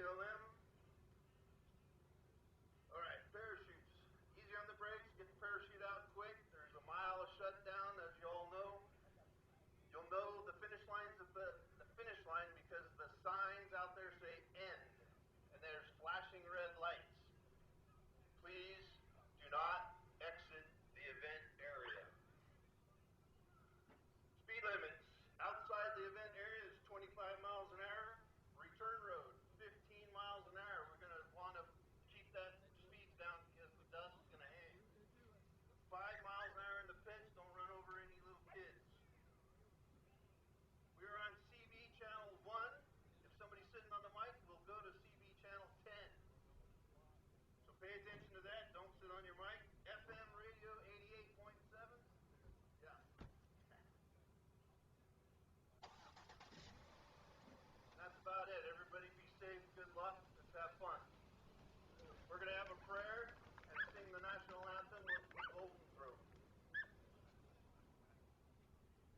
BLM. Alright, parachutes. Easy on the brakes, get the parachute out quick. There's a mile of shutdown, as you all know. You'll know the finish line's at the finish line because the signs out there say end, and there's flashing red lights. Please do not exit the event area. Speed limits. Outside the event area is 25 miles an hour. Return road, 15 miles an hour. We're going to want to keep that speed down because the dust is going to hang. 5 miles an hour in the pits. Don't run over any little kids. We're on CB channel 1. If somebody's sitting on the mic, we'll go to CB channel 10. So pay attention to that. Don't sit on your mic. FM radio 88.7. Yeah. That's about it. Everybody be safe. Good luck. Let's have fun. We're going to have a prayer and sing the national anthem with Golden Throat.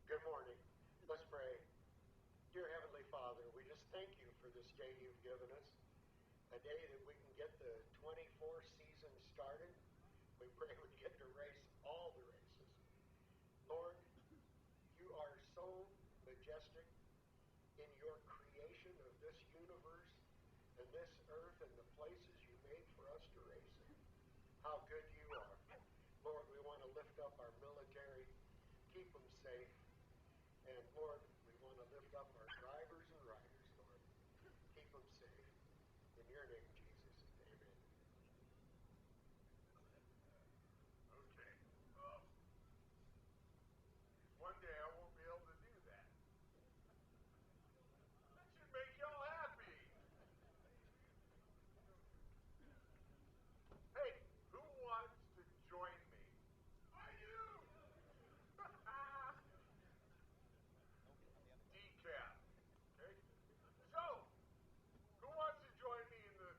Good morning. Let's pray. Dear Heavenly Father, we just thank you for this day you've given us, a day that we can get the 24 season started. We pray we get to race all the races. Lord, you are so majestic in your creation of this universe and this earth and the places you made for us to race in. How good you are. Lord, we want to lift up our military, keep them safe. And Lord, we want to lift up our drivers and riders, Lord. Keep them safe. In your name, Jesus. Amen. Okay. One day I won't be able to do that. That should make y'all happy. Hey, who wants to join me? I do. Decaf. Okay? So, who wants to join me in the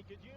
Hey, could you?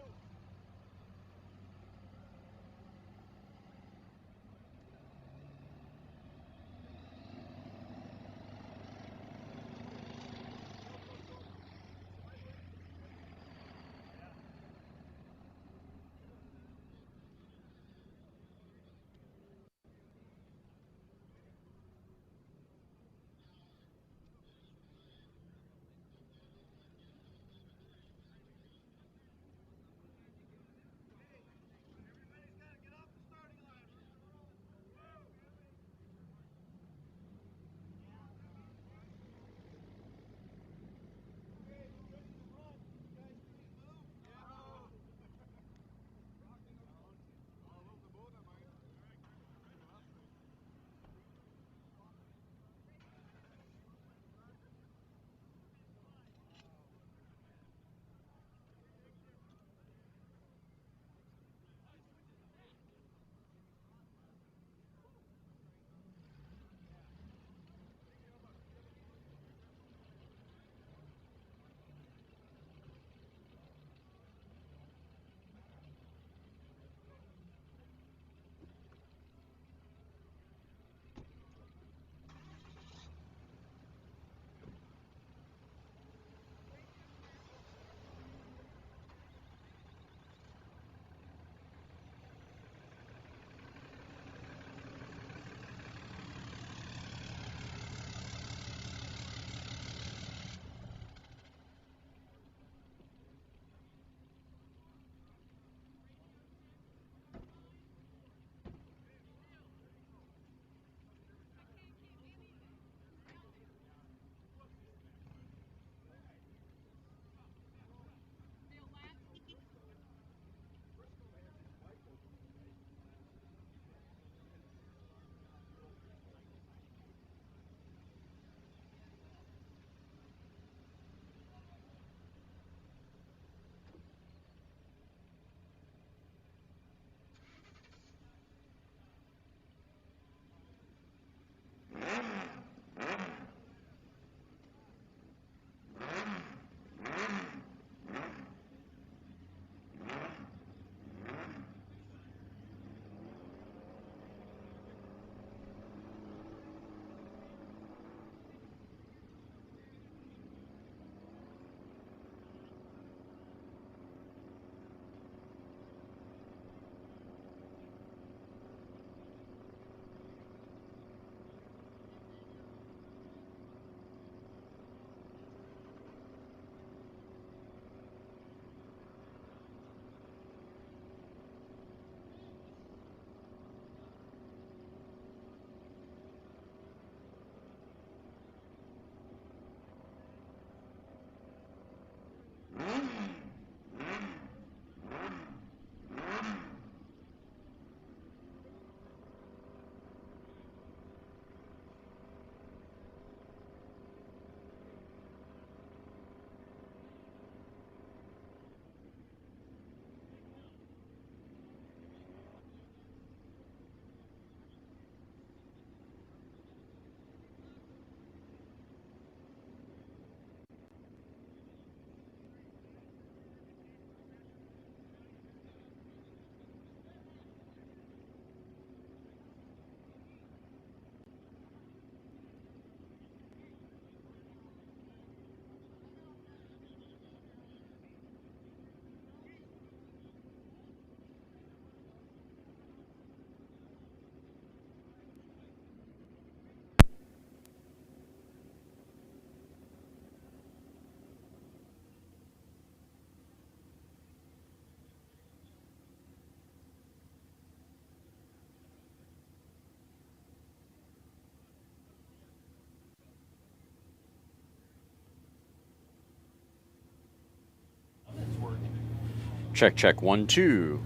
Check, check, 1, 2.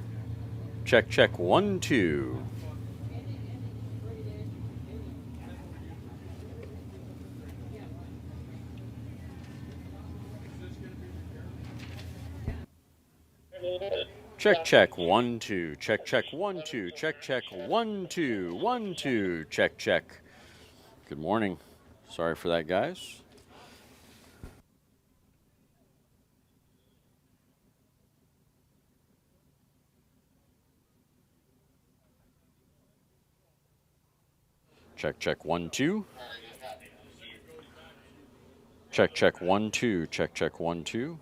Check, check, 1, 2. Check, check, 1, 2. Check, check, 1, 2. Check, check, 1, 2. 1, 2. Check, check. Good morning. Sorry for that, guys. Check, check, 1, 2. Check, check, 1, 2. Check, check, 1, 2.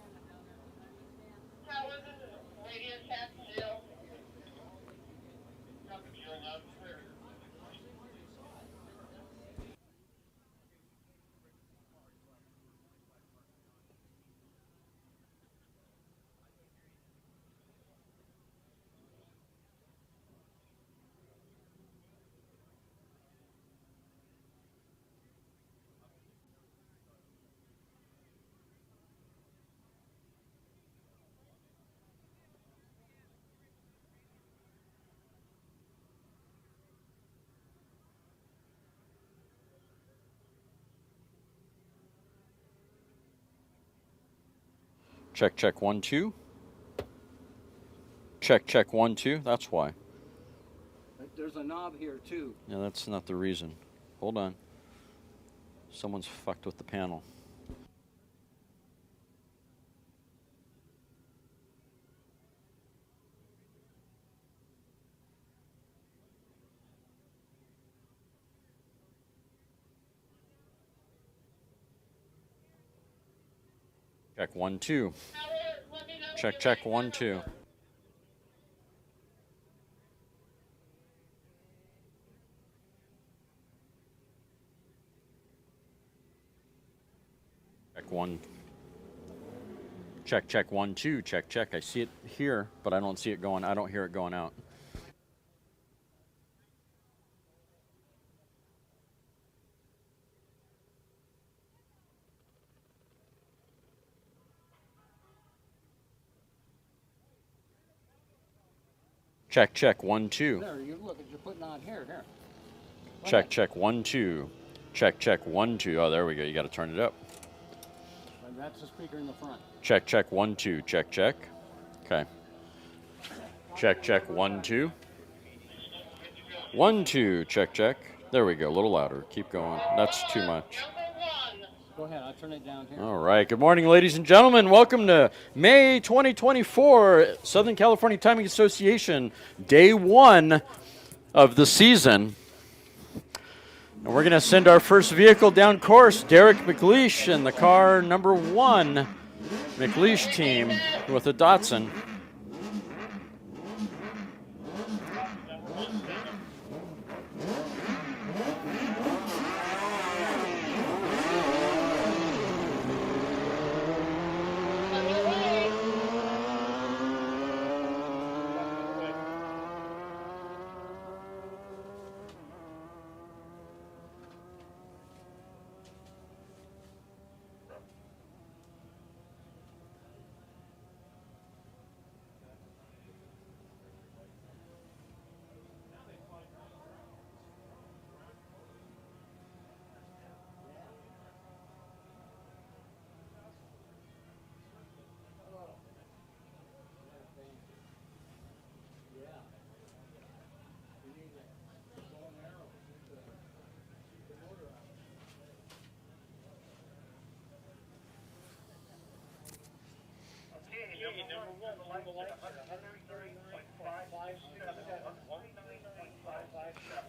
Check, check, 1, 2. Check, check, 1, 2. That's why. There's a knob here too. Yeah, that's not the reason. Hold on. Someone's fucked with the panel. Check, 1, 2. Check, check, 1, 2. Check, 1. Check, check, 1, 2. Check, check. I see it here, but I don't see it going. I don't hear it going out. Check, check, 1, 2. There, you look, you're putting on here. Check, check, 1, 2. Check, check, 1, 2. Oh, there we go. You got to turn it up. And that's the speaker in the front. Check, check, 1, 2. Check, check. Okay. Check, check, 1, 2. 1, 2. Check, check. There we go. A little louder. Keep going. That's too much. Go ahead, I'll turn it down here. All right. Good morning, ladies and gentlemen. Welcome to May 2024 Southern California Timing Association, day 1 of the season. And we're going to send our first vehicle down course, Derek McLeish and the car number 1 McLeish team with a Datsun.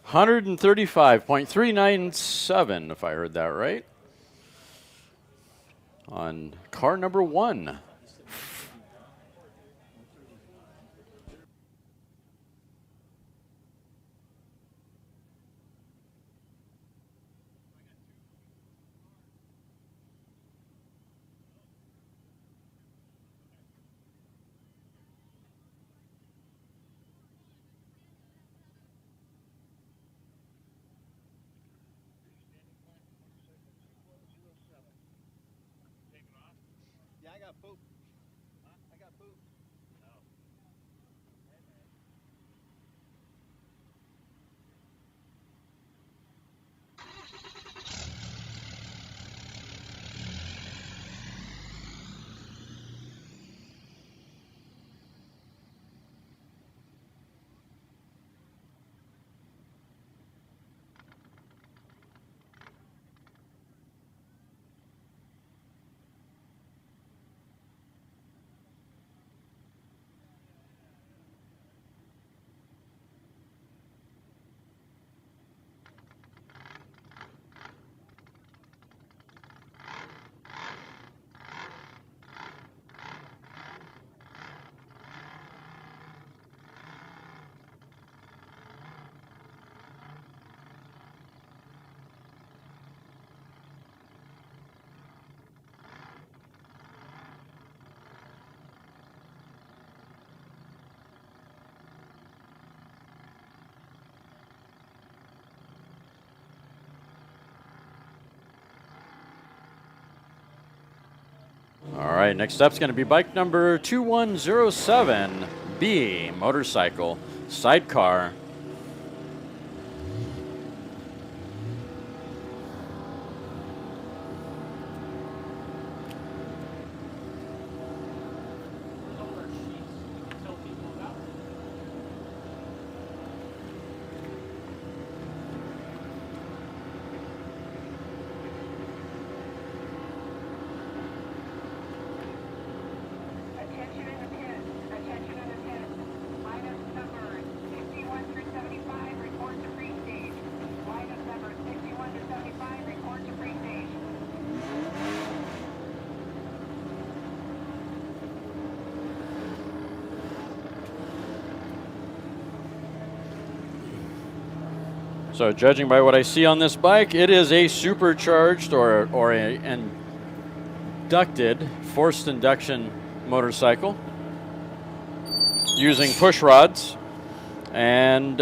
$135.397, if I heard that right, on car number 1. Yeah, I got poop. I got poop. 1 right, next up's going to be bike number 2107B, motorcycle, sidecar. So judging by what I see on this bike, it is a supercharged or a inducted, forced induction motorcycle using push rods and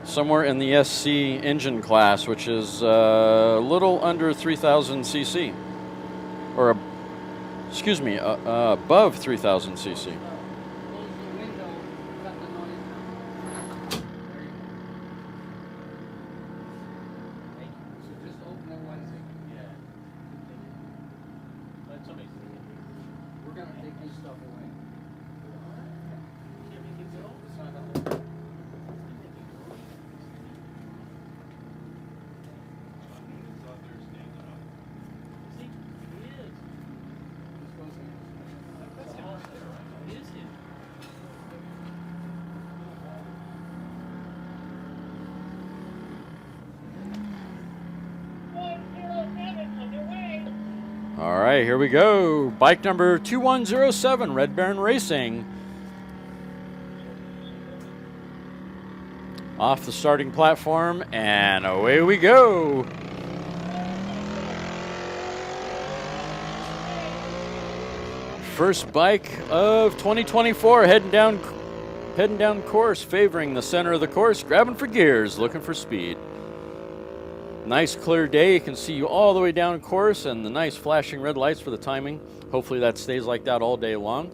somewhere in the SC engine class, which is a little under 3,000 cc, or excuse me, above 3,000 cc. All right, here we go. Bike number 2107, Red Baron Racing. Off the starting platform, and away we go. First bike of 2024, heading down course, favoring the center of the course, grabbing for gears, looking for speed. Nice clear day. You can see you all the way down course, and the nice flashing red lights for the timing. Hopefully that stays like that all day long.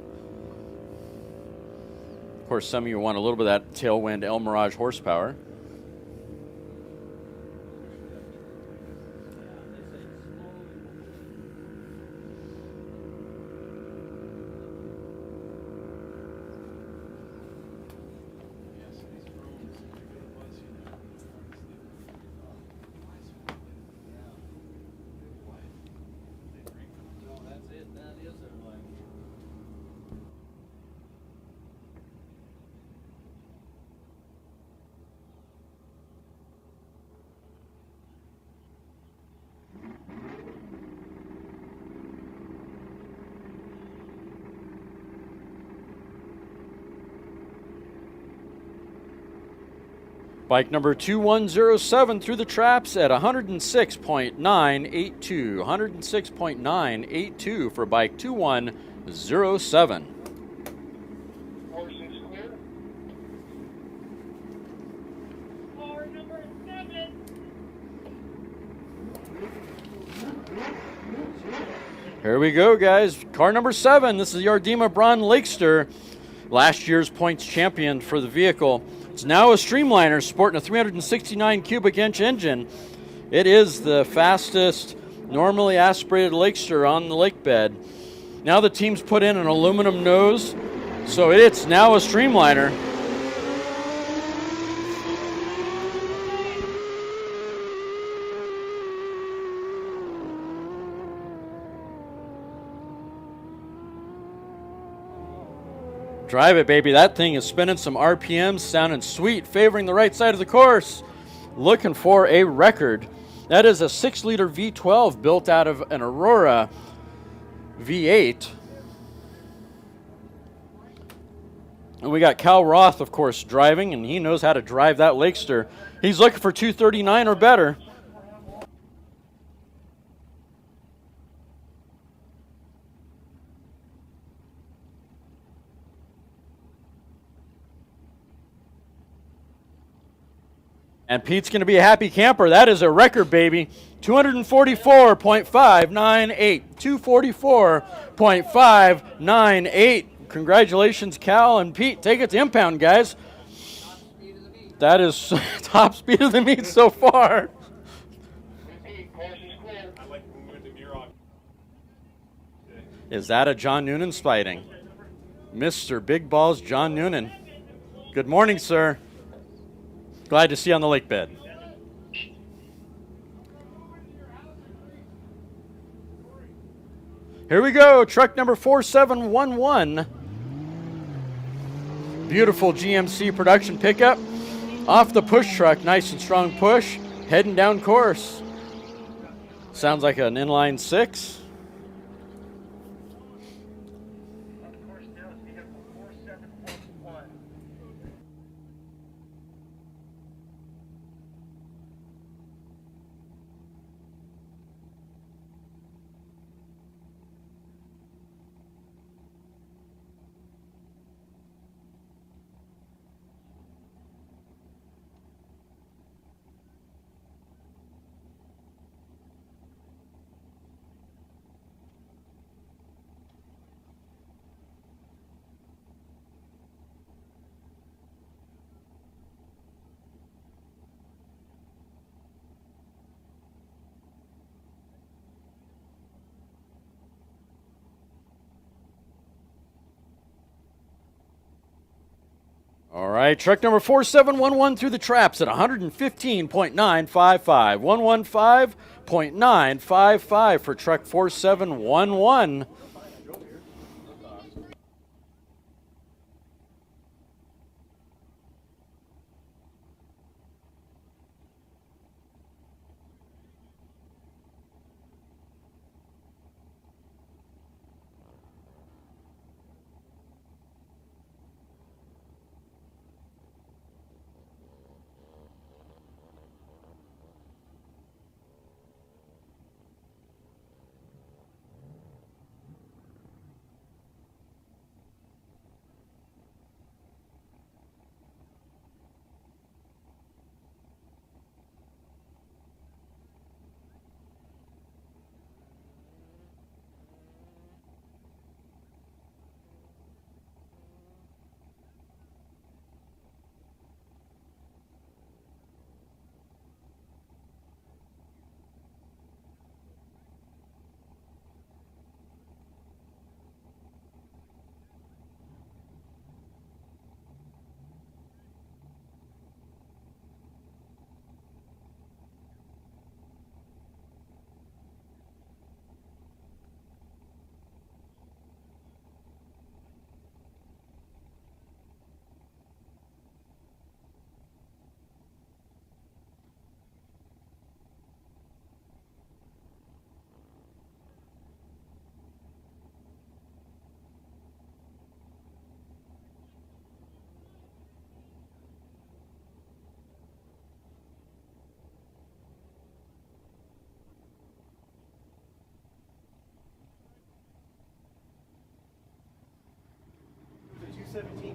Of course, some of you want a little bit of that tailwind Mirage horsepower. Bike number 2107 through the traps at 106.982. 106.982 for bike 2107. Horse is clear. Car number 7. Here we go, guys. Car number 7. This is the Ardema Braun Lakester, last year's points champion for the vehicle. It's now a Streamliner sporting a 369 cubic inch engine. It is the fastest normally aspirated Lakester on the lake bed. Now the team's put in an aluminum nose, so it's now a Streamliner. Drive it, baby. That thing is spinning some RPMs, sounding sweet, favoring the right side of the course. Looking for a record. That is a 6-liter V12 built out of an Aurora V8. And we got Cal Roth, of course, driving, and he knows how to drive that Lakester. He's looking for 239 or better. And Pete's going to be a happy camper. That is a record, baby. 244.598. 244.598. Congratulations, Cal and Pete. Take it to impound, guys. That is top speed of the meet so far. I like when we went to Mirage. Is that a John Noonan spiting? Mr. Big Balls John Noonan. Good morning, sir. Glad to see you on the lake bed. Here we go, truck number 4711. Beautiful GMC production pickup. Off the push truck, nice and strong push. Heading down course. Sounds like an inline 6. All right, truck number 4711 through the traps at 115.955. 115.955 for truck 4711.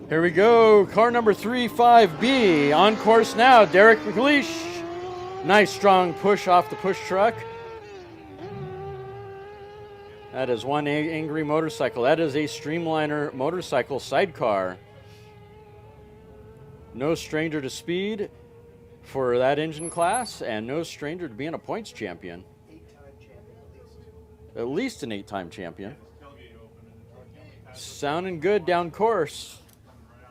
Here we go, car number 35B on course now. Derek McLeish. Nice strong push off the push truck. That is one angry motorcycle. That is a Streamliner motorcycle sidecar. No stranger to speed for that engine class, and no stranger to being a points champion. 8-time champion At least an 8-time champion. Sounding good down course.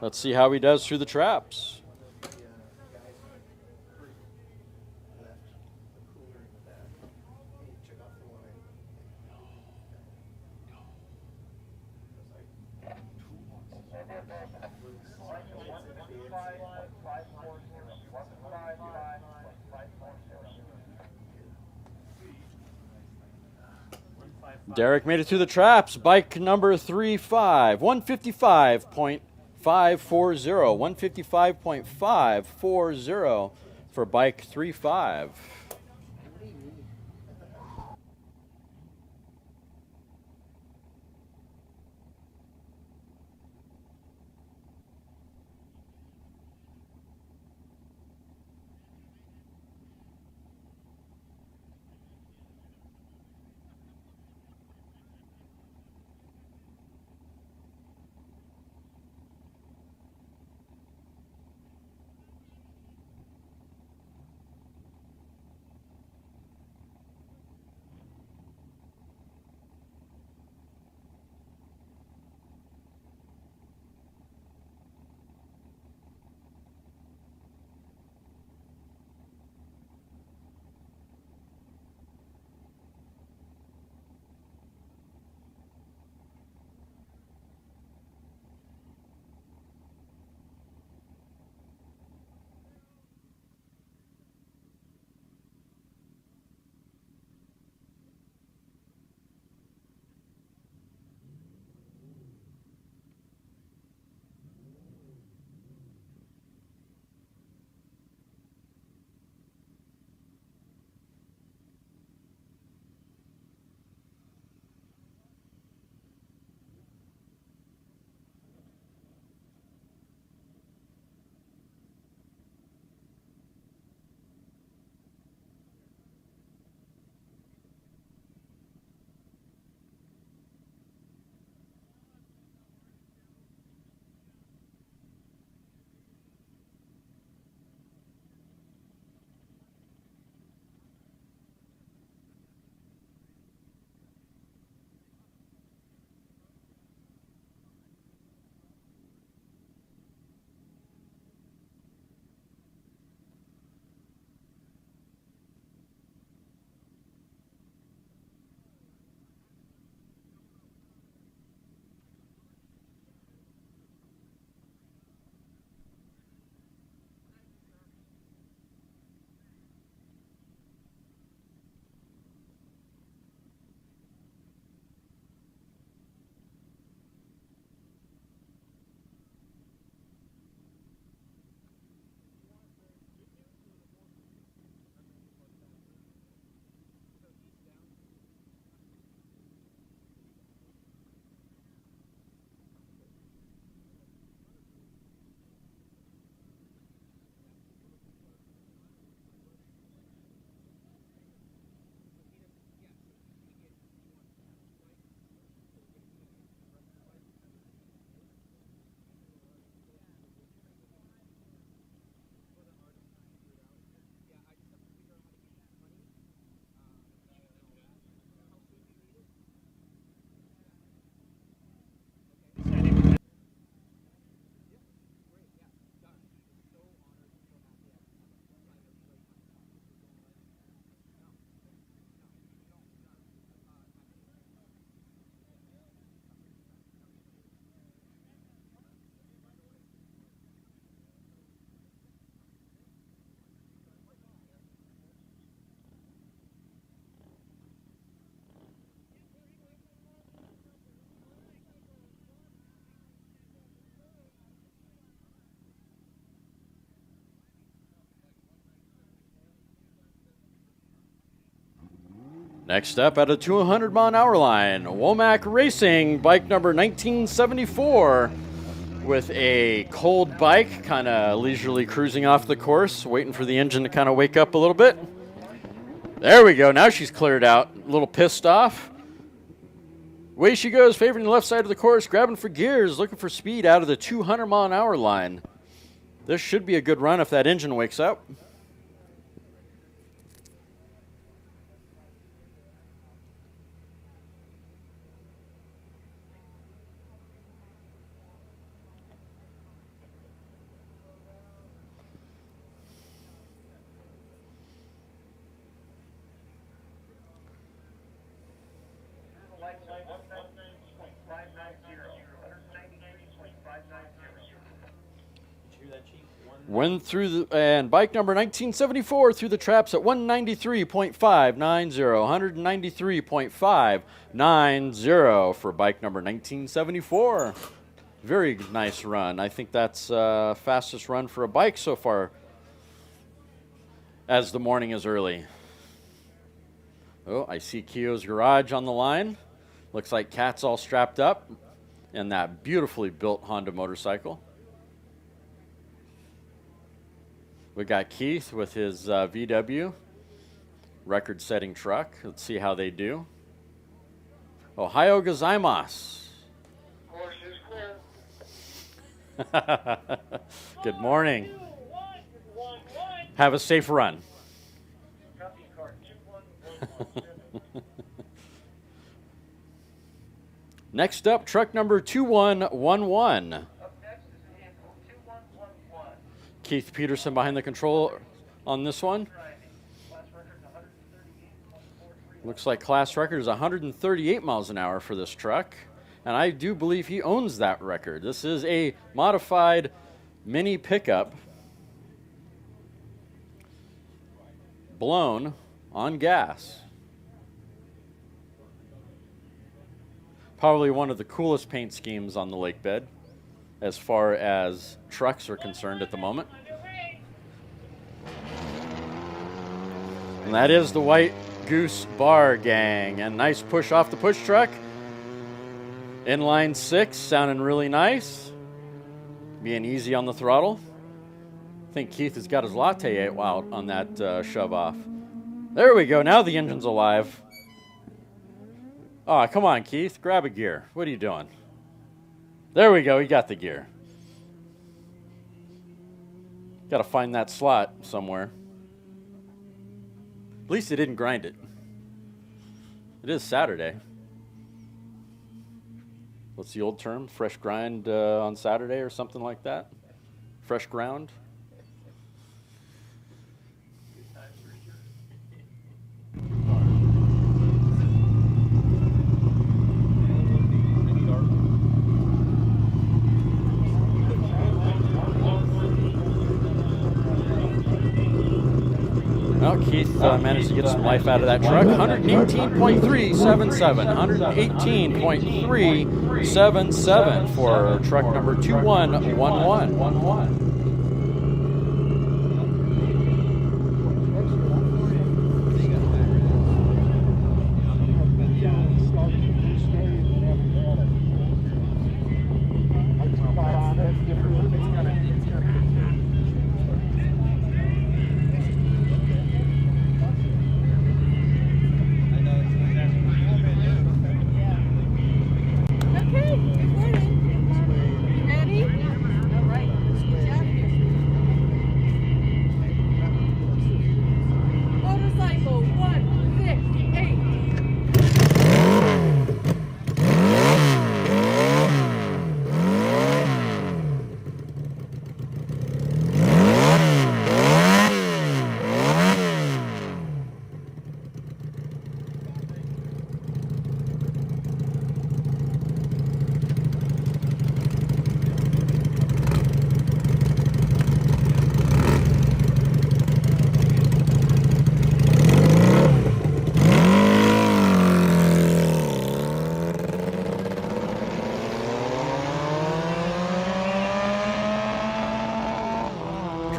Let's see how he does through the traps. Derek made it through the traps. Bike number 35, 155.540. 155.540 for bike 35. Next up at a 200-mile-an-hour line, Womack Racing, bike number 1974, with a cold bike, kind of leisurely cruising off the course, waiting for the engine to kind of wake up a little bit. There we go. Now she's cleared out, a little pissed off. Away she goes, favoring the left side of the course, grabbing for gears, looking for speed out of the 200-mile-an-hour line. This should be a good run if that engine wakes up. Went through the, and bike number 1974 through the traps at 193.590, 193.590 for bike number 1974. Very nice run. I think that's fastest run for a bike so far as the morning is early. Oh, I see Keogh's Garage on the line. Looks like Kat's all strapped up in that beautifully built Honda motorcycle. We got Keith with his VW record-setting truck. Let's see how they do. Ohio gozaimasu. Course is clear. Good morning. Have a safe run. Next up, truck number 2111. Keith Peterson behind the control on this one. Looks like class record is 138 miles an hour for this truck. And I do believe he owns that record. This is a modified mini pickup blown on gas. Probably one of the coolest paint schemes on the lake bed as far as trucks are concerned at the moment. And that is the White Goose Bar Gang. And nice push off the push truck. Inline 6, sounding really nice. Being easy on the throttle. I think Keith has got his latte out on that shove off. There we go. Now the engine's alive. Oh, come on, Keith. Grab a gear. What are you doing? There we go. He got the gear. Got to find that slot somewhere. At least he didn't grind it. It is Saturday. What's the old term? Fresh grind on Saturday or something like that? Fresh ground? Well, Keith managed to get some life out of that truck. 118.377. 118.377 for truck number 2111.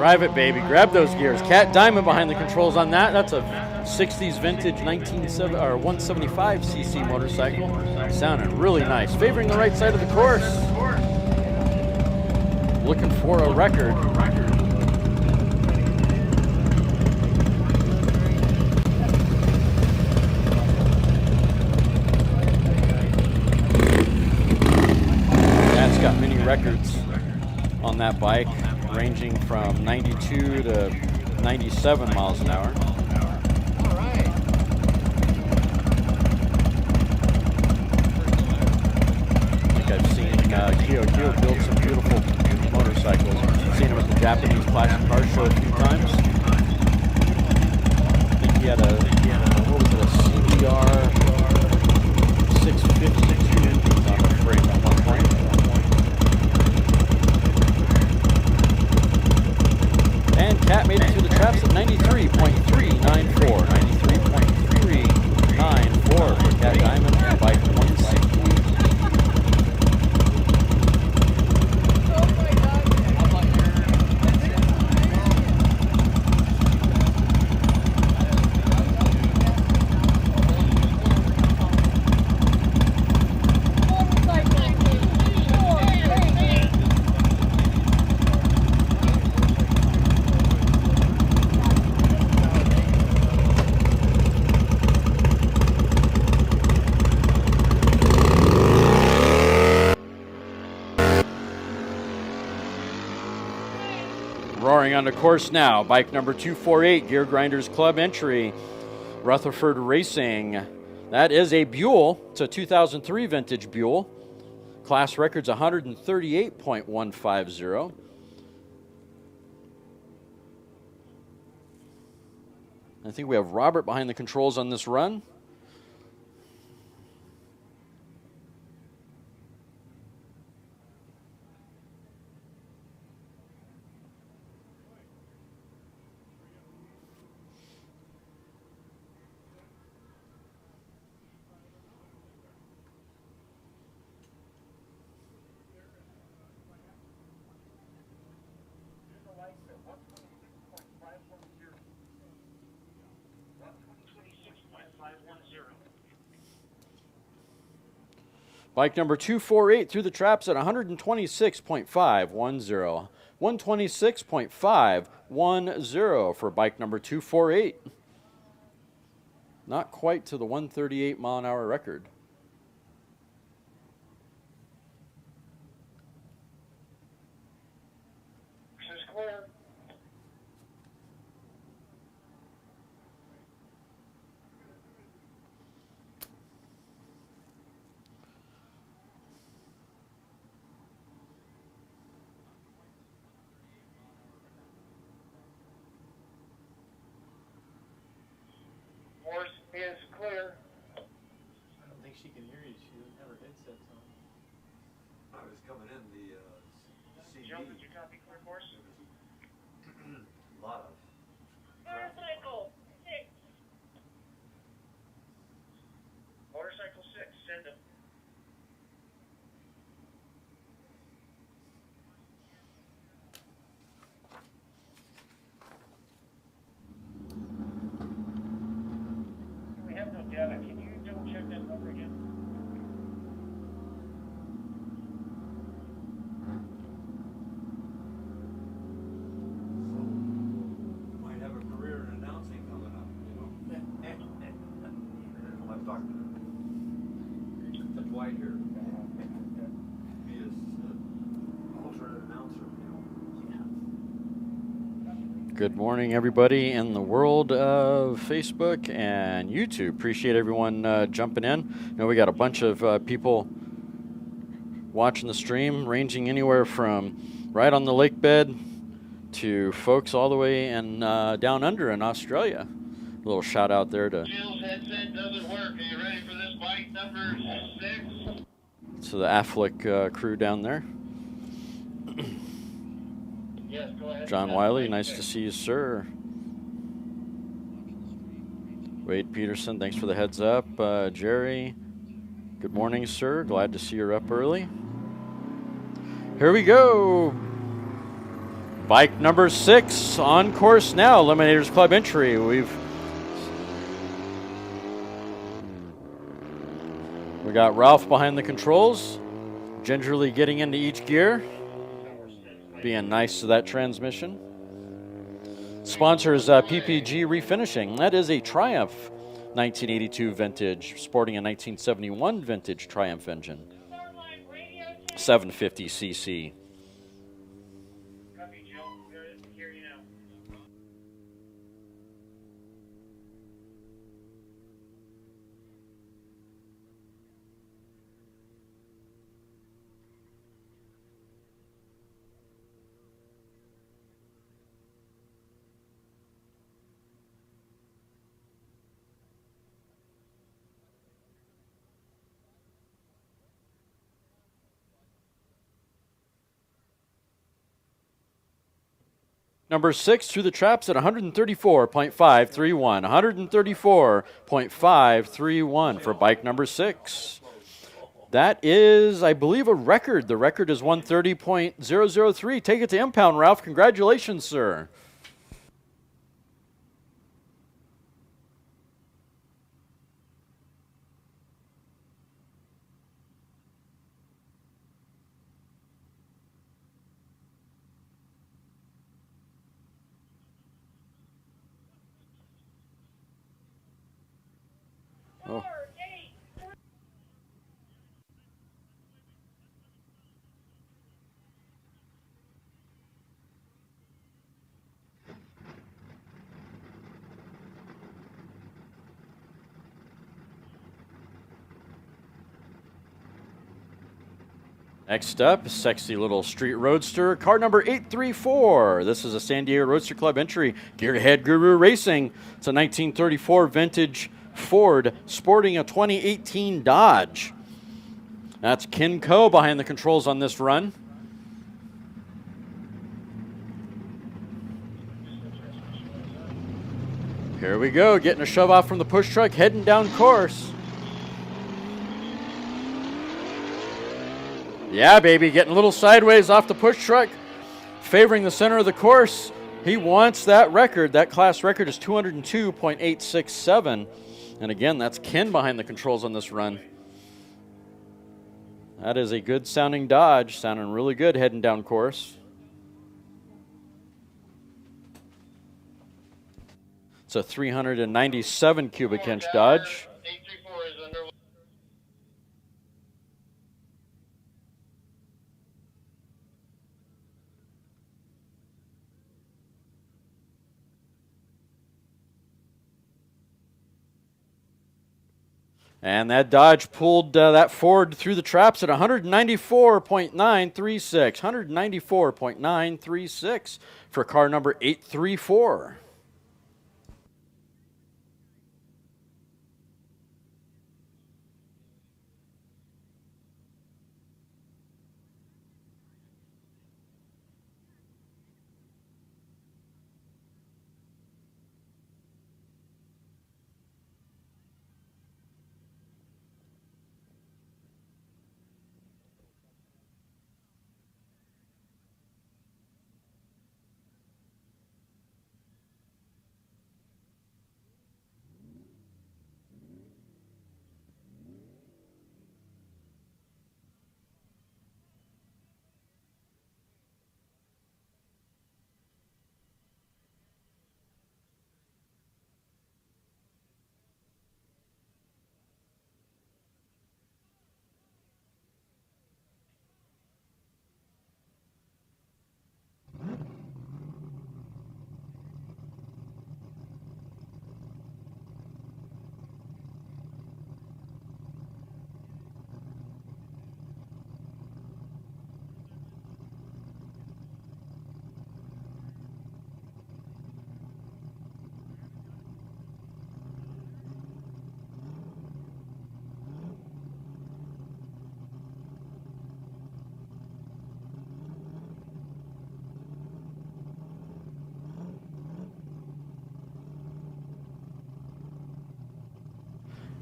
Drive it, baby. Grab those gears. Cat Diamond behind the controls on that. That's a 60s vintage 175cc motorcycle. Sounding really nice. Favoring the right side of the course. Looking for a record. That's got many records on that bike, ranging from 92 to 97 miles an hour. All right. I think I've seen Kyo build some beautiful motorcycles. I've seen him at the Japanese Classic Car Show a few times. I think he had a CBR 652 engines on the frame at one point. And Cat made it to the traps at 93.394. 93.394 for Cat Diamond, bike 160. Roaring on the course now, bike number 248, Gear Grinders Club entry, Rutherford Racing. That is a Buell. It's a 2003 vintage Buell. Class record's 138.150. I think we have Robert behind the controls on this run. Bike number 248 through the traps at 126.510. 126.510 for bike number 248. Not quite to the 138 mile an hour record. This is clear. Horse is clear. I don't think she can hear you. She doesn't have her headsets on. I was coming in the CD. Joe, did you copy clear course? A lot of. Motorcycle 6. Motorcycle 6, send him. We have no data. Can you double check that number again? Might have a career in announcing coming up, you know. I've talked to Dwight here. Be an alternate announcer, you know. Good morning, everybody in the world of Facebook and YouTube. Appreciate everyone jumping in. You know, we got a bunch of people watching the stream, ranging anywhere from right on the lake bed to folks all the way and down under in Australia. A little shout out there to Jill's headset doesn't work. Are you ready for this bike number 6? the Affleck crew down there. Yes, go ahead. John Wiley, nice to see you, sir. Wade Peterson, thanks for the heads up. Jerry, good morning, sir. Glad to see you're up early. Here we go. Bike number 6 on course now. Eliminators Club entry. We got Ralph behind the controls, gingerly getting into each gear, being nice to that transmission. Sponsor is PPG Refinishing. That is a Triumph 1982 vintage, sporting a 1971 vintage Triumph engine, 750cc. Number 6 through the traps at 134.531. 134.531 for bike number 6. That is, I believe, a record. The record is 130.003. Take it to impound, Ralph. Congratulations, sir. Oh. Next up, sexy little street roadster, car number 834. This is a San Diego Roadster Club entry, geared ahead Guru Racing. It's a 1934 vintage Ford sporting a 2018 Dodge. That's Ken Coe behind the controls on this run. Here we go, getting a shove off from the push truck, heading down course. Yeah, baby, getting a little sideways off the push truck, favoring the center of the course. He wants that record. That class record is 202.867. And again, that's Ken behind the controls on this run. That is a good sounding Dodge, sounding really good heading down course. It's a 397 cubic inch Dodge. And that Dodge pulled that Ford through the traps at 194.936. 194.936 for car number 834.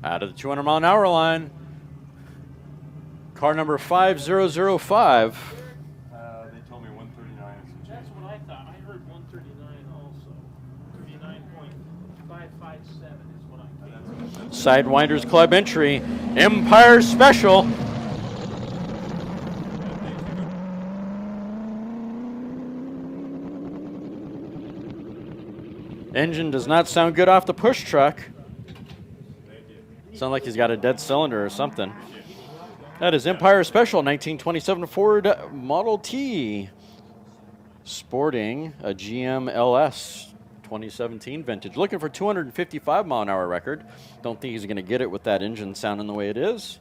Out of the 200-mile-an-hour line, car number 5005. They told me 139. That's what I thought. 557 is what I came. Sidewinders Club entry, Empire Special. Engine does not sound good off the push truck. Sound like he's got a dead cylinder or something. That is Empire Special, 1927 Ford Model T. Sporting a GM LS 2017 vintage. Looking for 255 mile an hour record. Don't think he's going to get it with that engine sounding the way it is.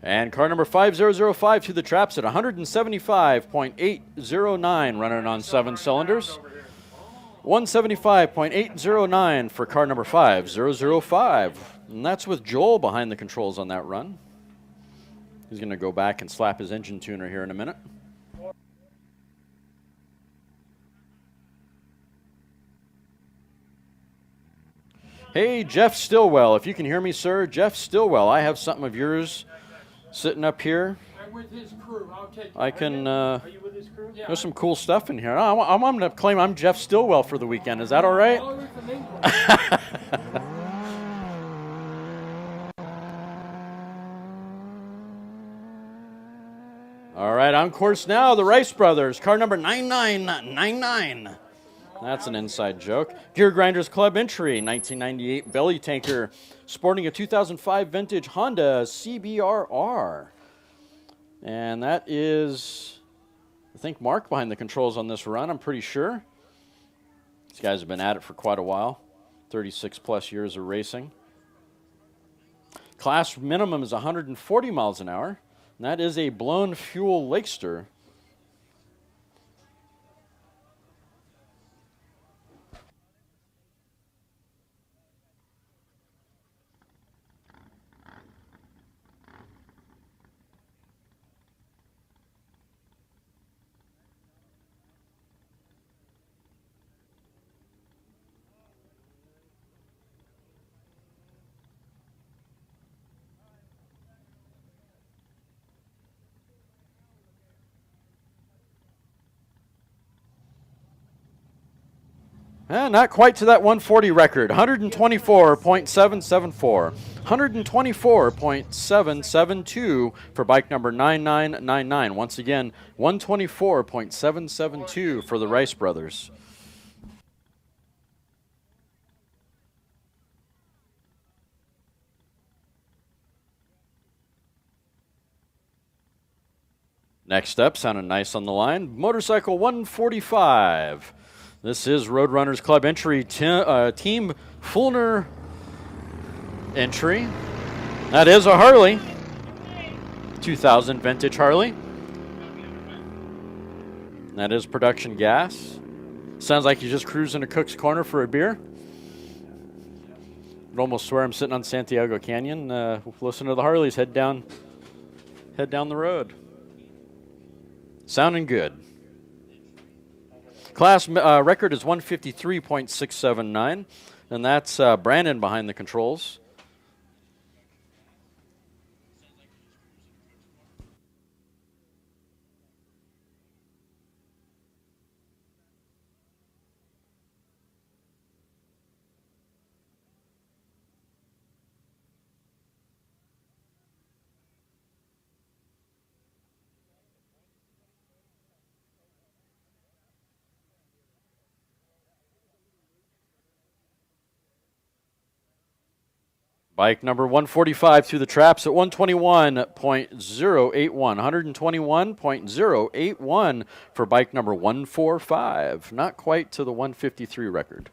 And car number 5005 to the traps at 175.809, running on 7 cylinders. 175.809 for car number 5005. And that's with Joel behind the controls on that run. He's going to go back and slap his engine tuner here in a minute. Hey, Jeff Stillwell, if you can hear me, sir. Jeff Stillwell, I have something of yours sitting up here. I'm with his crew. I'll take it. I can, Are you with his crew? Yeah. there's some cool stuff in here. I'm going to claim I'm Jeff Stillwell for the weekend. Is that all right? I'll with the name. All right, on course now, the Rice Brothers, car number 9999. That's an inside joke. Gear Grinders Club entry, 1998 belly tanker, sporting a 2005 vintage Honda CBRR. And that is, I think, Mark behind the controls on this run, I'm pretty sure. These guys have been at it for quite a while, 36 plus years of racing. Class minimum is 140 miles an hour. And that is a blown fuel Lakester. Not quite to that 140 record. 124.774. 124.772 for bike number 9999. Once again, 124.772 for the Rice Brothers. Next up, sounding nice on the line, Motorcycle 145. This is Roadrunners Club entry, Team Fulner entry. That is a Harley, 2000 vintage Harley. That is production gas. Sounds like you're just cruising to Cook's Corner for a beer. I'd almost swear I'm sitting on Santiago Canyon, listening to the Harleys head down the road. Sounding good. Class record is 153.679, and that's Brandon behind the controls. Bike number 145 through the traps at 121.081. 121.081 for bike number 145. Not quite to the 153 record.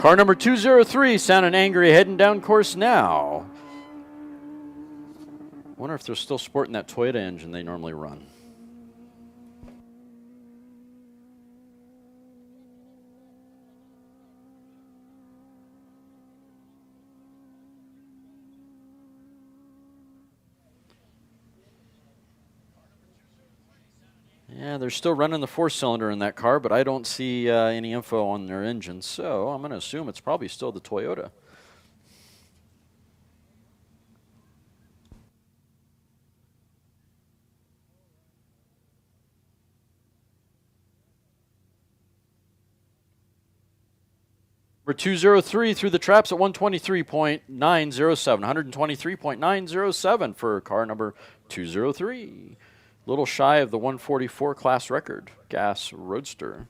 Car number 203 sounding angry heading down course now. Wonder if they're still sporting that Toyota engine they normally run. Yeah, they're still running the 4-cylinder in that car, but I don't see any info on their engine, so I'm going to assume it's probably still the Toyota. Number 203 through the traps at 123.907. 123.907 for car number 203. A little shy of the 144 class record, gas roadster.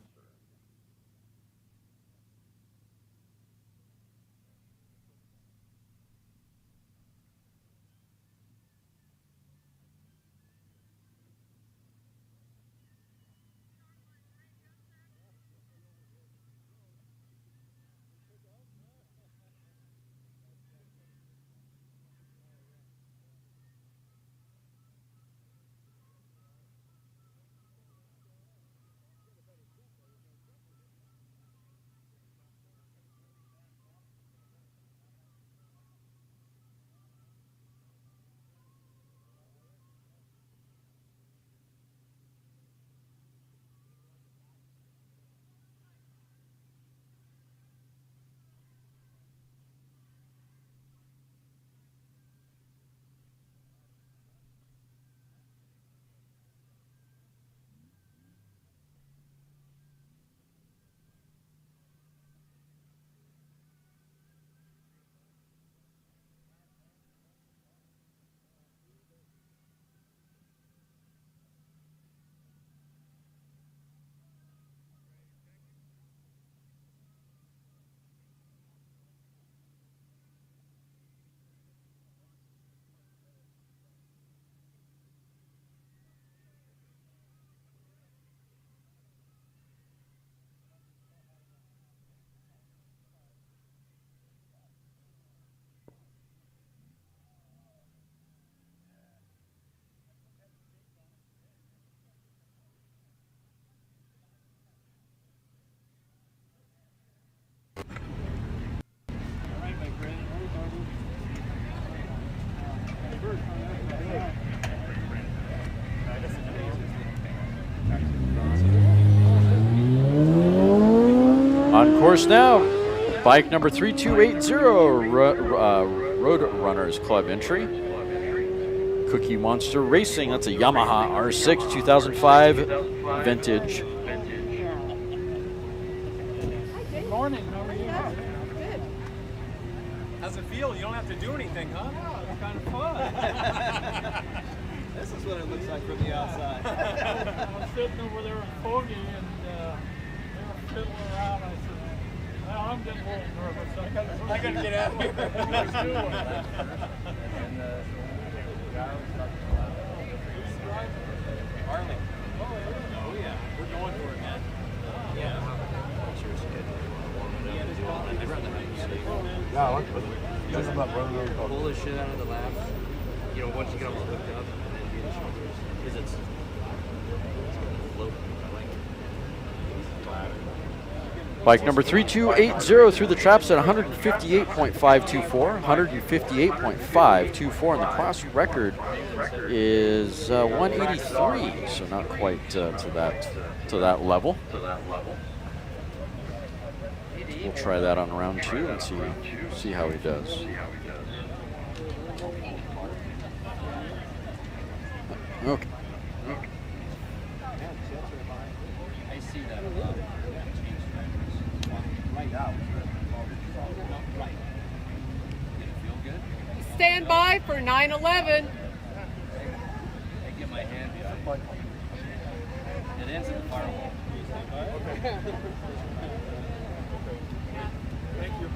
On course now, bike number 3280, Road Runners Club entry. Cookie Monster Racing, that's a Yamaha R6 2005 vintage. Good morning. How are you? Good. How's it feel? You don't have to do anything, huh? Yeah, it's kind of fun. This is what it looks like from the outside. I was sitting over there with Foggy and they were fiddling around. I said, well, I'm getting a little nervous. I gotta get out of here. Let's do it. Harley. Oh yeah. We're going for it, man. Yeah. I'd rather not use it. Yeah, I like it. Just about running over. Pull the shit out of the lap. You know, once you get them all hooked up, and then do the shoulders, because it's gonna float. I like it. Bike number 3280 through the traps at 158.524. 158.524, and the class record is 183, so not quite to that level. We'll try that on round 2 and see how he does. Okay. I see that a lot. Right out. Right. Did it feel good? Stand by for 9/11. I get my hand behind it. It ends in the firewall. Thank you.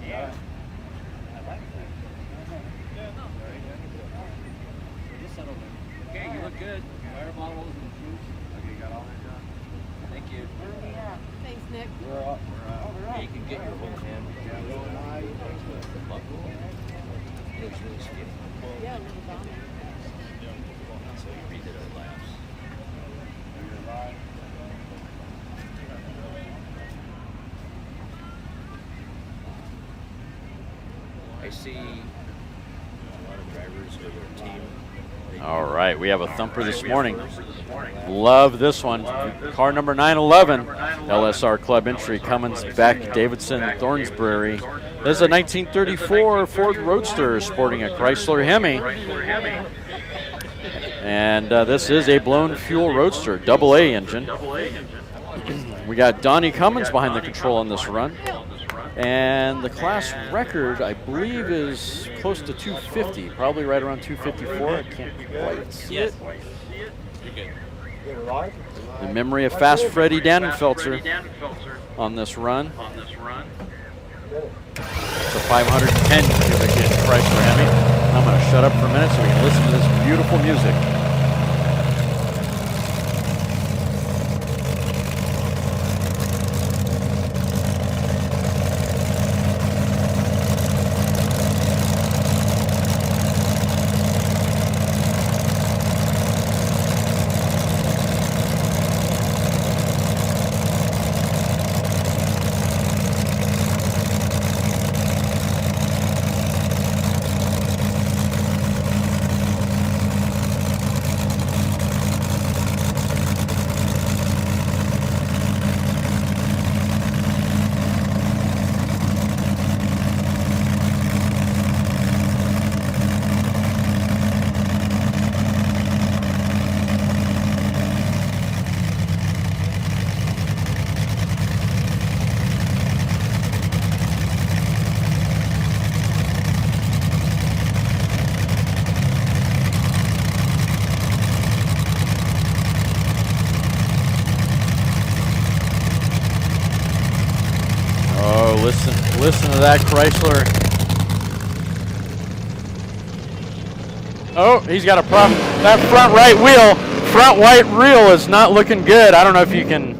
Yeah. I like that. Just settle there. Okay, you look good. Fire bottles and shoes. Okay, you got all that done? Nick. Yeah, you can get your whole hand. It was really skinny. Yeah, a little vomit. So you redid it laps. I see a lot of drivers or their team. All right, we have a thumper this morning. Love this one. Car number 911, LSR Club entry, Cummins, Beck, Davidson, Thornsbury. This is a 1934 Ford Roadster sporting a Chrysler Hemi. And this is a blown fuel Roadster, double A engine. We got Donnie Cummins behind the control on this run. And the class record, I believe, is close to 250, probably right around 254. I can't quite see it. In memory of Fast Freddy Dannenfelser on this run. It's a 510 cubic inch Chrysler Hemi. I'm going to shut up for a minute so we can listen to this beautiful music. Listen to that Chrysler. Oh, he's got a problem. That front right wheel is not looking good. I don't know if you can.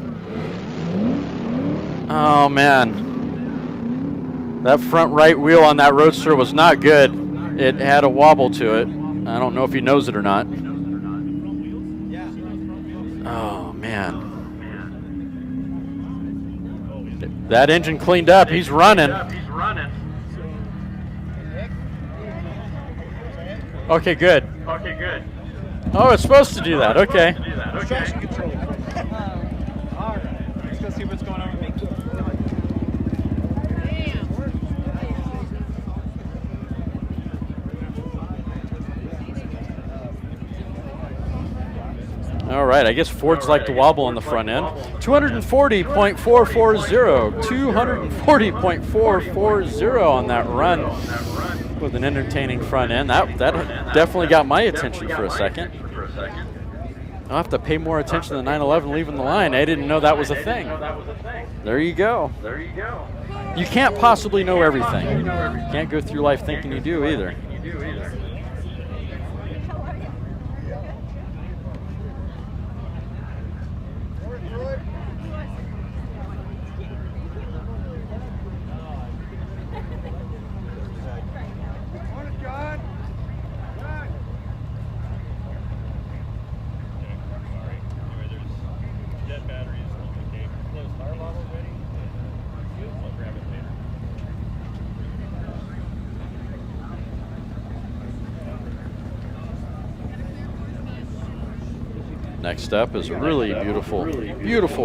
Oh man, that front right wheel on that Roadster was not good. It had a wobble to it. I don't know if he knows it or not. Oh man. That engine cleaned up. He's running. Okay, good. Oh, it's supposed to do that. Okay. Traction control. All right. Let's go see what's going on with me. All right, I guess Fords like to wobble on the front end. 240.440, 240.440 on that run with an entertaining front end. That definitely got my attention for a second. I'll have to pay more attention to the 911 leaving the line. I didn't know that was a thing. There you go. You can't possibly know everything. You can't go through life thinking you do either. Next up is a really beautiful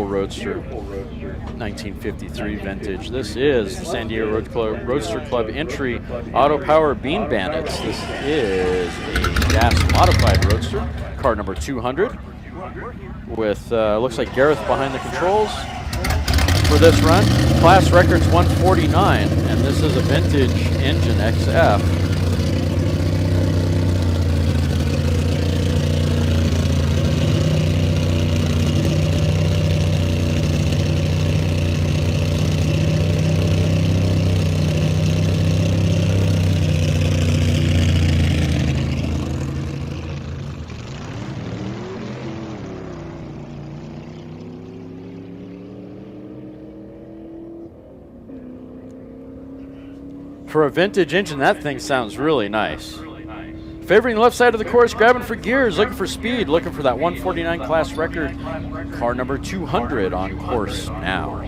Roadster, 1953 vintage. This is the San Diego Roadster Club entry Auto Power Bean Bandits. This is a gas modified Roadster, car number 200, with looks like Gareth behind the controls for this run. Class record's 149, and this is a vintage engine XF. For a vintage engine, that thing sounds really nice. Favoring the left side of the course, grabbing for gears, looking for speed, looking for that 149 class record. Car number 200 on course now.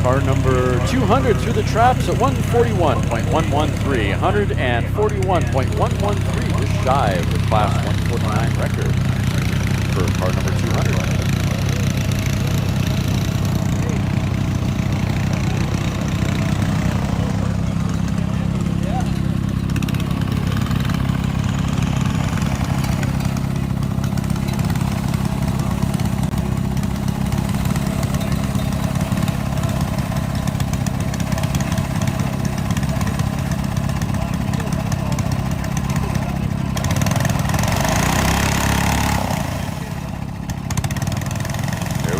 Car number 200 through the traps at 141.113. 141.113, just shy of the class 149 record for car number 200.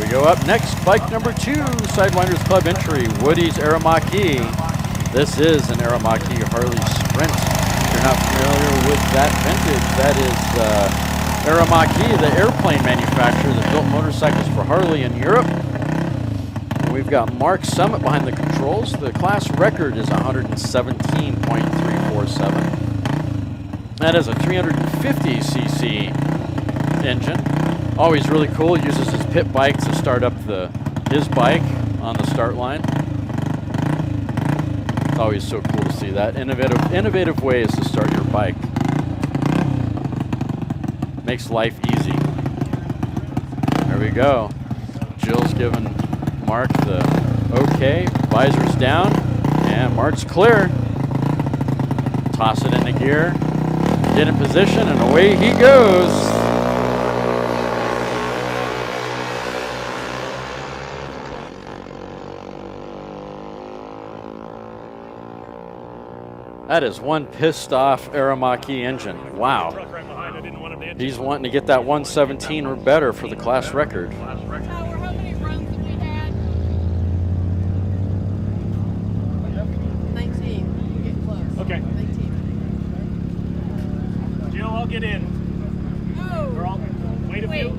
Go up next, bike number 2, Sidewinders Club entry, Woody's Aramaki. This is an Aramaki Harley Sprint. If you're not familiar with that vintage, that is Aramaki, the airplane manufacturer that built motorcycles for Harley in Europe. And we've got Mark Summit behind the controls. The class record is 117.347. That is a 350cc engine. Always really cool. He uses his pit bike to start up his bike on the start line. It's always so cool to see that. Innovative ways to start your bike. Makes life easy. There we go. Jill's giving Mark the okay. Visor's down. And Mark's clear. Toss it into gear. Get in position and away he goes. That is one pissed off Aramaki engine. Wow. He's wanting to get that 117 or better for the class record. Tower, how many runs have we had? 19. We're getting close. Okay. 19. Jill, I'll get in. Oh. Or I'll wait a few.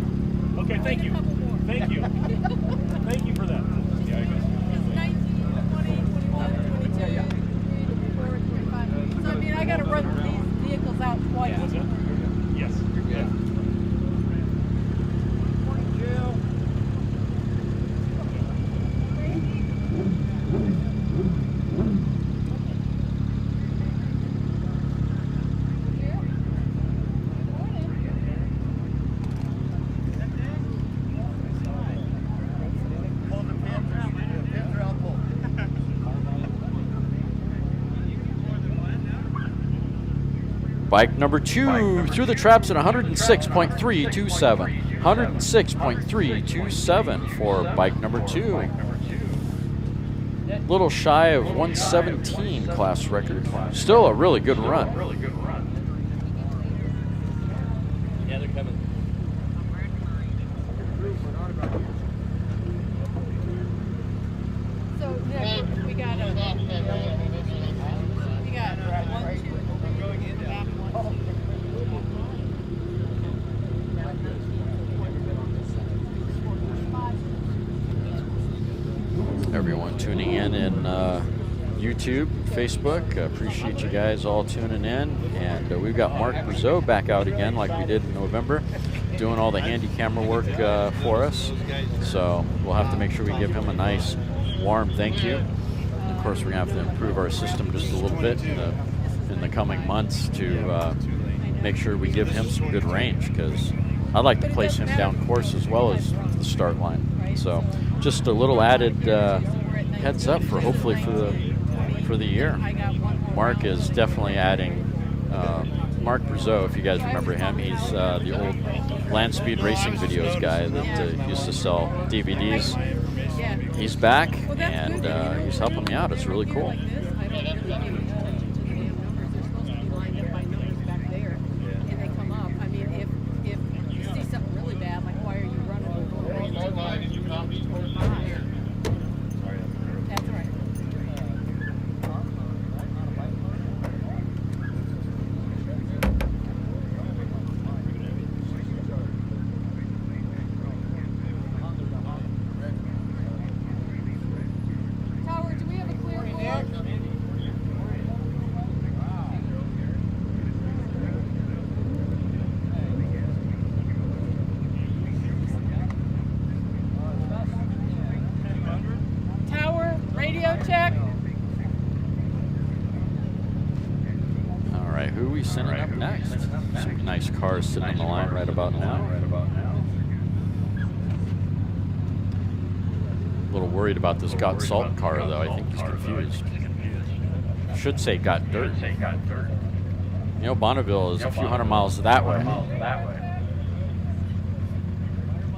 Okay, thank you. A couple more. Thank you. Thank you for that. Yeah, I guess. It's 19, 20, 21, 22, 23, 24, 25. So, I mean, I got to run these vehicles out twice. Yes. Yeah. Morning, Jill. Bike number 2 through the traps at 106.327. 106.327 for bike number 2. Little shy of 117 class record. Still a really good run. Yeah, they're coming. So, Nick, we got a... We got 1, 2, back 1, 2. Everyone tuning in YouTube, Facebook. Appreciate you guys all tuning in. And we've got Mark Brazeau back out again like we did in November, doing all the handy camera work for us. So we'll have to make sure we give him a nice, warm thank you. And of course, we're going to have to improve our system just a little bit in the coming months to make sure we give him some good range, because I'd like to place him down course as well as the start line. So just a little added heads up for hopefully for the year. Mark is definitely adding Mark Brazeau, if you guys remember him. He's the old Land Speed Racing Videos guy that used to sell DVDs. Yeah. He's back, Well, that's and good, you know. he's helping me out. It's really cool. Like this, I don't really give you damn numbers. They're supposed to be lined up by numbers back there, and they come up. I mean, if you see something really bad, like why are you running or going over 25? That's all right. Tower, do we have a clear board? Tower, radio check. All right, who are we sending up next? Some nice cars sitting on the line right about now. A little worried about this Got Salt car, though. I think he's confused. Should say Got Dirt. You know, Bonneville is a few hundred miles that way.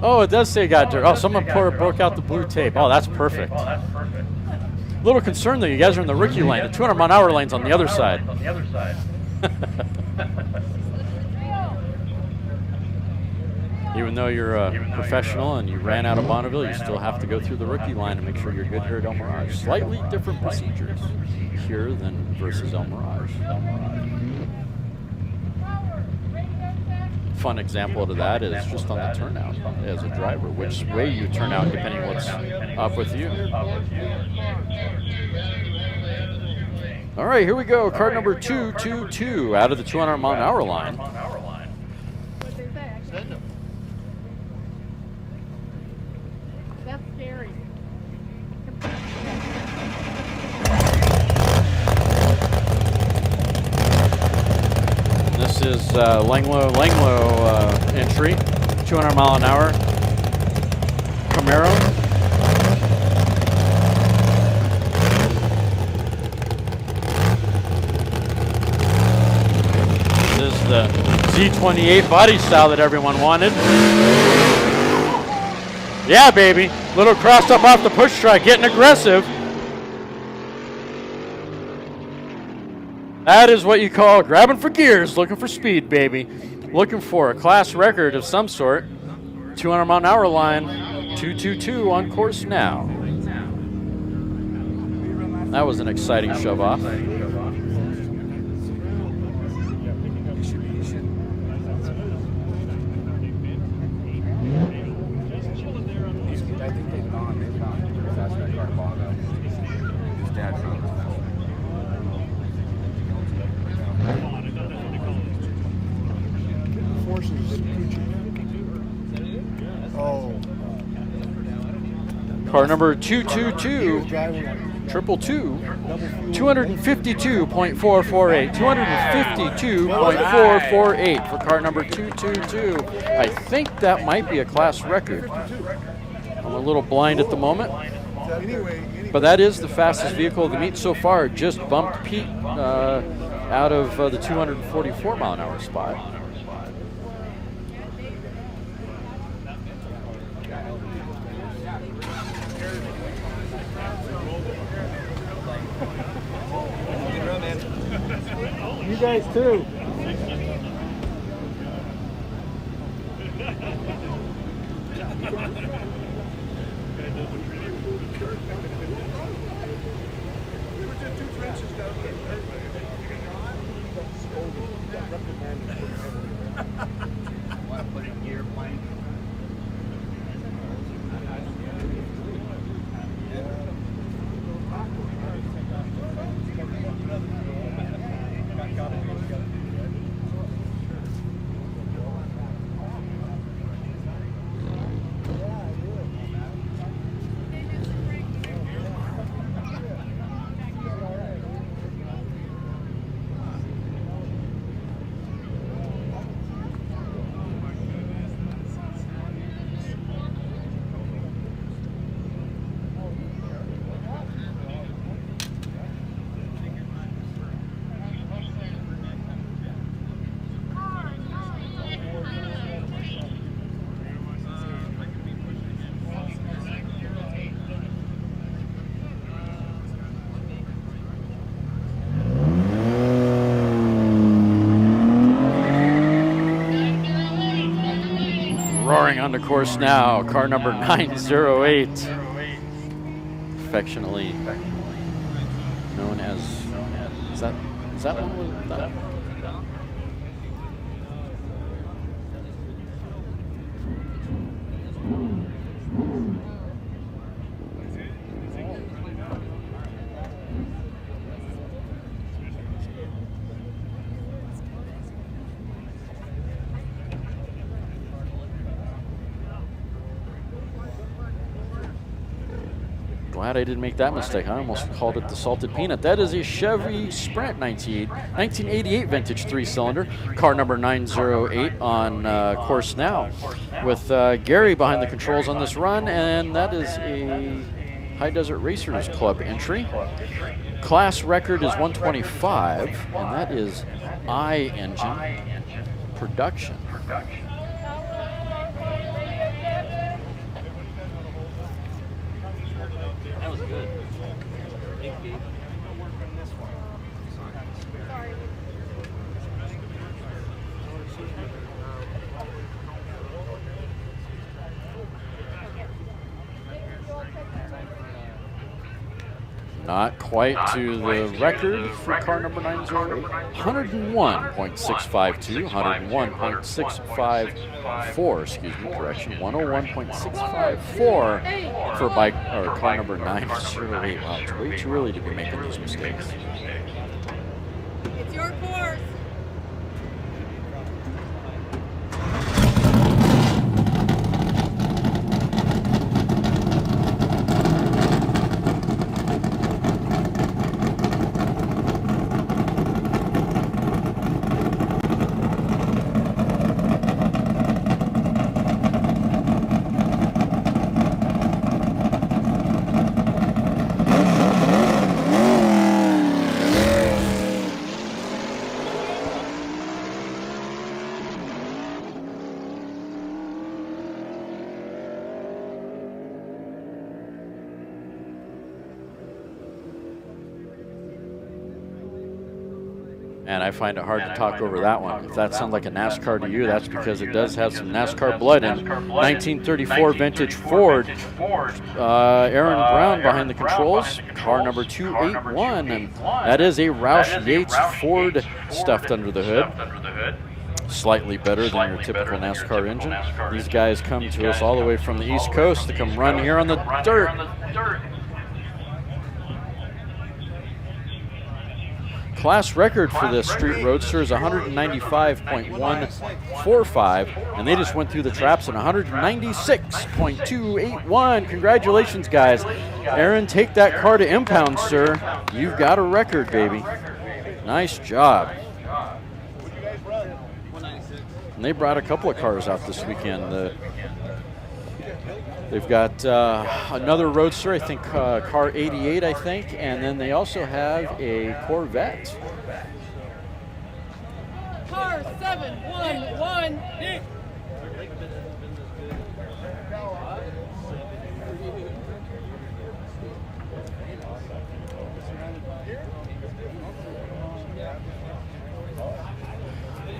Oh, it does say Got Dirt. Oh, someone broke out the blue tape. Oh, that's perfect. Little concerned, though. You guys are in the Ricky lane. The 200-mile-an-hour lane's on the other side. Even though you're a professional and you ran out of Bonneville, you still have to go through the rookie line and make sure you're good here at El Mirage. Slightly different procedures here than versus El Mirage. Fun example of that is just on the turnout as a driver, which way you turn out depending what's up with you. All right, here we go. Car number 222 out of the 200-mile-an-hour line. That's scary. This is Langlo entry, 200-mile-an-hour Camaro. This is the Z28 body style that everyone wanted. Yeah, baby. Little crossed up off the push track, getting aggressive. That is what you call grabbing for gears, looking for speed, baby. Looking for a class record of some sort. 200-mile-an-hour line, 222 on course now. That was an exciting shove off. Car number 222, 222, 252.448, 252.448 for car number 222. I think that might be a class record. I'm a little blind at the moment, but that is the fastest vehicle of the meet so far. Just bumped Pete out of the 244-mile-an-hour spot. You guys too. Want to put it in gear plane? On the course now, car number 908, affectionately known as, is that one with that? Glad I didn't make that mistake. I almost called it the Salted Peanut. That is a Chevy Sprint 1988 vintage 3-cylinder. Car number 908 on course now with Gary behind the controls on this run, and that is a High Desert Racers Club entry. Class record is 125, and that is I-engine production. That was good. Thank you. Not quite to the record for car number 908. 101.652, 101.654, excuse me, correction, 101.654 for bike or car number 908. Wow, it's way too early to be making these mistakes. It's your course. And I find it hard to talk over that one. If that sounds like a NASCAR to you, that's because it does have some NASCAR blood in. 1934 vintage Ford. Aaron Brown behind the controls. Car number 281. And that is a Roush Yates Ford stuffed under the hood. Slightly better than your typical NASCAR engine. These guys come to us all the way from the East Coast to come run here on the dirt. Class record for this street roadster is 195.145, and they just went through the traps at 196.281. Congratulations, guys. Aaron, take that car to impound, sir. You've got a record, baby. Nice job. And they brought a couple of cars out this weekend. They've got another Roadster, I think, car 88, I think, and then they also have a Corvette. Car 711.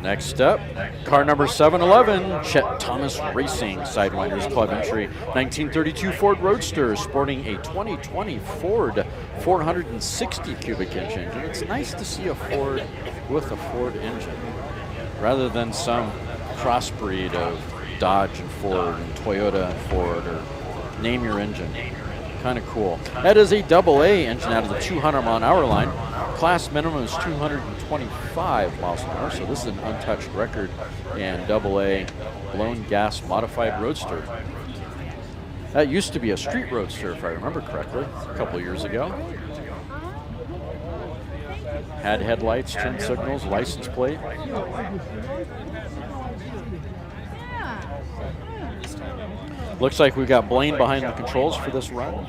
Next up, car number 711, Chet Thomas Racing Sidewinders Club entry, 1932 Ford Roadster, sporting a 2020 Ford 460 cubic inch engine. It's nice to see a Ford with a Ford engine, rather than some crossbreed of Dodge and Ford and Toyota and Ford, or name your engine. Kind of cool. That is a AA engine out of the 200 mile an hour line. Class minimum is 225 miles an hour, so this is an untouched record, and AA blown gas modified roadster. That used to be a street roadster, if I remember correctly, a couple years ago. Had headlights, turn signals, license plate. Looks like we've got Blaine behind the controls for this run.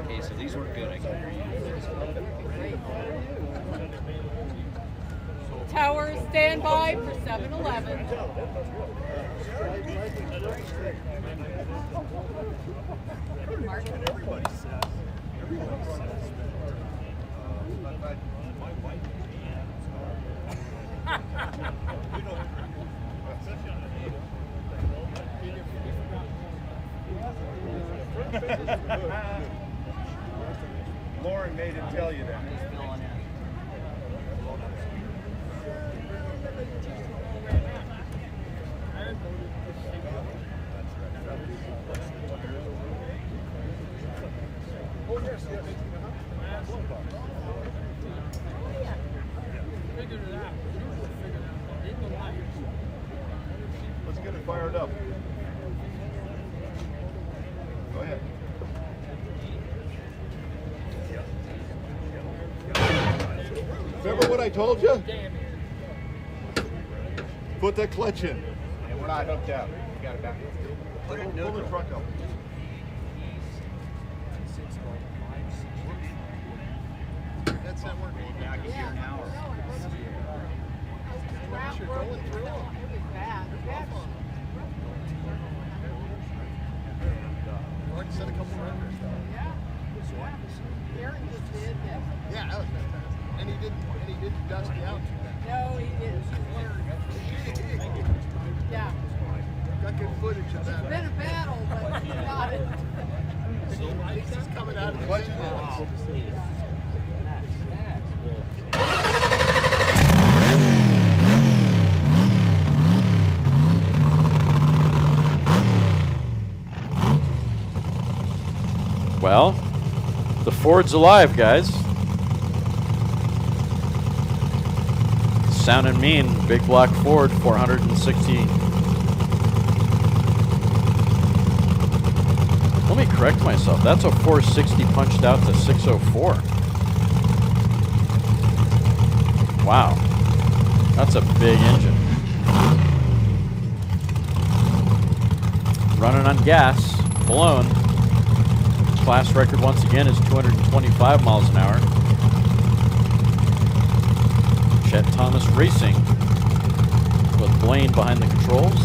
Okay, so these weren't good. I can hear you. Towers, stand by for 711. everybody says that. But my wife we don't Lauren made him tell you that. Oh, yes, yes. Let's get it fired up. Go ahead. Remember what I told you? Put that clutch in. And we're not hooked up. You got it back. Pull the truck up. That's not working. Back here now. You're going through. Already set a couple records. Aaron just did. Yeah, that was fantastic. And he didn't dust you out too bad. No, he did. Yeah. Got good footage of that. It's been a battle, but he got it. At least he's coming out of the budget. Well, the Ford's alive, guys. Sounding mean, big block Ford, 460. Let me correct myself. That's a 460 punched out to 604. Wow. That's a big engine. Running on gas, alone. Class record once again is 225 miles an hour. Chet Thomas Racing with Blaine behind the controls.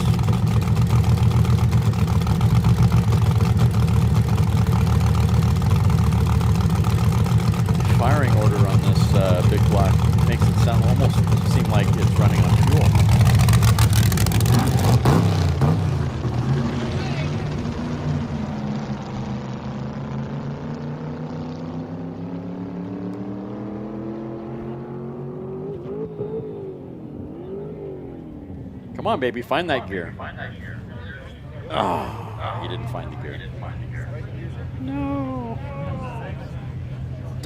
Firing order on this big block makes it sound almost seem like it's running on fuel. Come on, baby, find that gear. Oh, he didn't find the gear. No.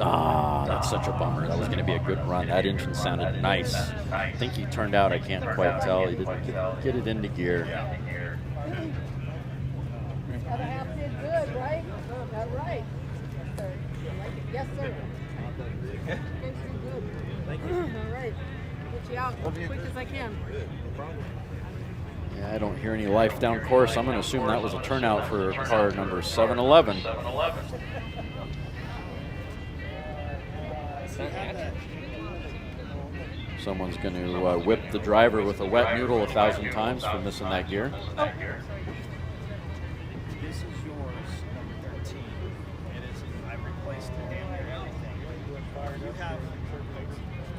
Ah, that's such a bummer. That was going to be a good run. That engine sounded nice. I think he turned out, I can't quite tell. He didn't get it into gear. Other half did good, right? All right. Yes, sir. Good. All right. Get you out as quick as I can. Yeah, I don't hear any life down course. I'm going to assume that was a turnout for car number 711. Someone's going to whip the driver with a wet noodle 1,000 times for missing that gear. This is yours, number 13. It is. I replaced damn near everything.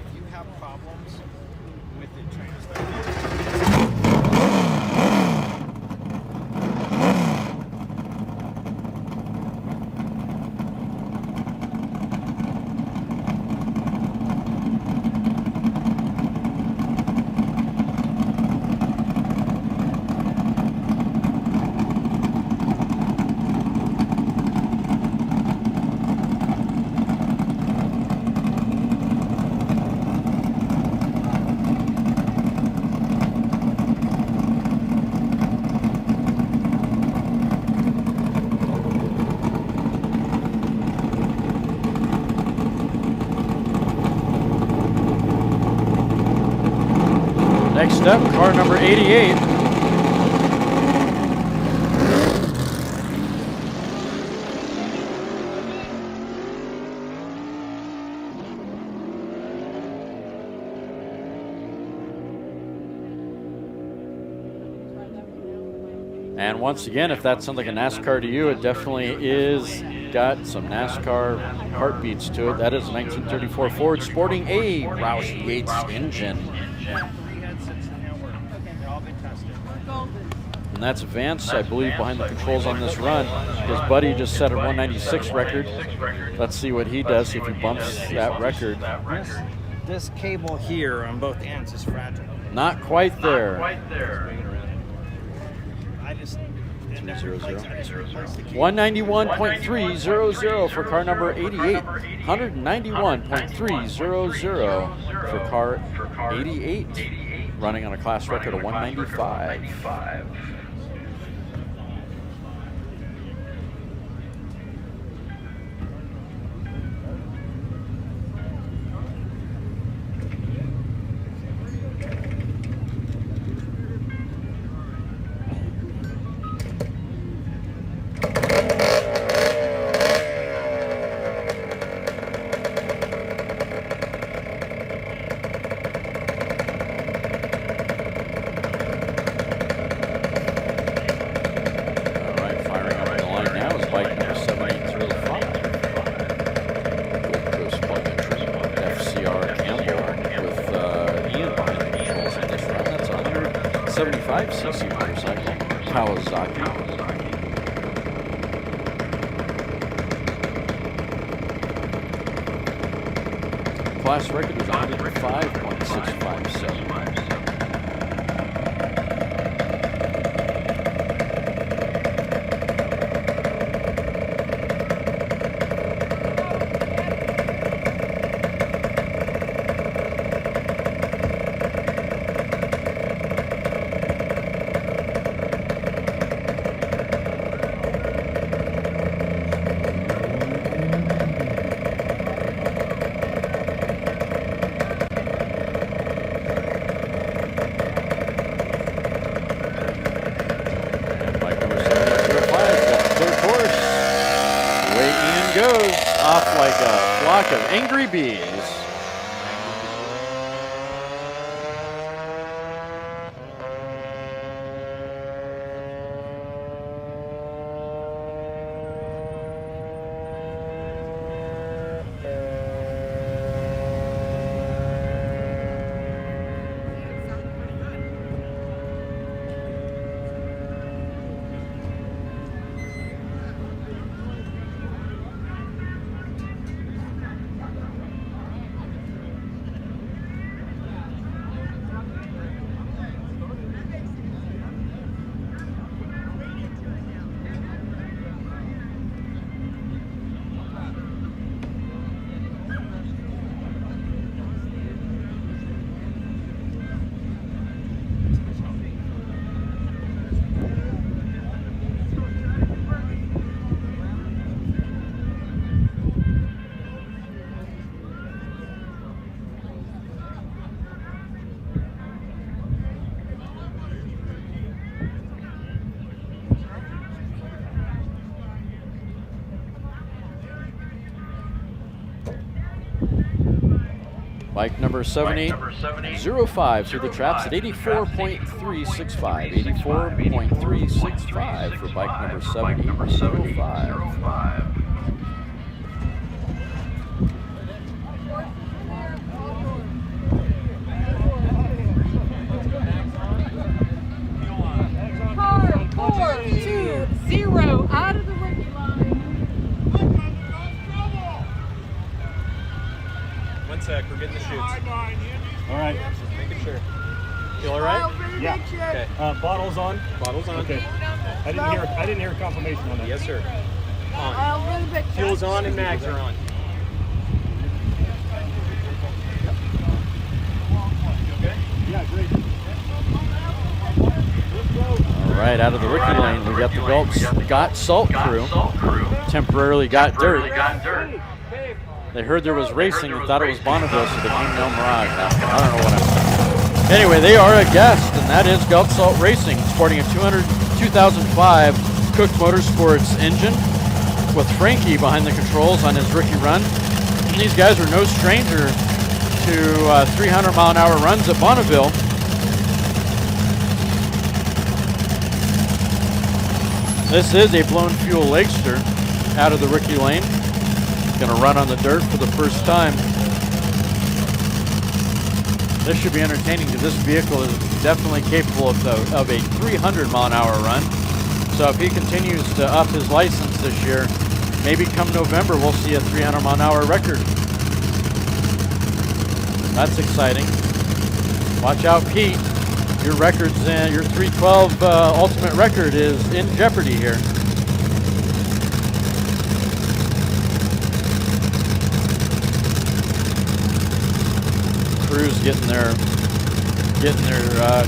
If you have problems with it trying to start. Next up, car number 88. And once again, if that sounds like a NASCAR to you, it definitely is got some NASCAR heartbeats to it. That is a 1934 Ford sporting a Roush Yates engine. Yeah, 3 headsets in now work. They've all been tested. And that's Vance, I believe, behind the controls on this run. His buddy just set a 196 record. Let's see what he does, see if he bumps that record. This cable here on both ends is fragile. Not quite there. I just... 191.300 for car number 88. 191.300 for car 88. Running on a class record of 195. Class record is 105.657. Like a flock of angry bees. Bike number 7805 through the traps at 84.365. 84.365 for bike number 7805. Car 420 out of the rookie line. One sec, we're getting the shoots. All right. Making sure. You all right? Yeah. Okay. Bottles on. Bottles on. Okay. I didn't hear confirmation on that. Yes, sir. On. Fuel's on and mags are on. Yeah, great. All right, out of the rookie lane, we got the Scott Salt crew. Temporarily got dirt. They heard there was racing and thought it was Bonneville, so they came down Mirage. I don't know what happened. Anyway, they are a guest, and that is Galt Salt Racing, sporting a 2005 Cook Motorsports engine with Frankie behind the controls on his rookie run. And these guys are no stranger to 300-mile-an-hour runs at Bonneville. This is a blown fuel Lakester out of the rookie lane. Gonna run on the dirt for the first time. This should be entertaining because this vehicle is definitely capable of a 300-mile-an-hour run. So if he continues to up his license this year, maybe come November we'll see a 300-mile-an-hour record. That's exciting. Watch out, Pete. Your record's your 312 ultimate record is in jeopardy here. Crew's getting their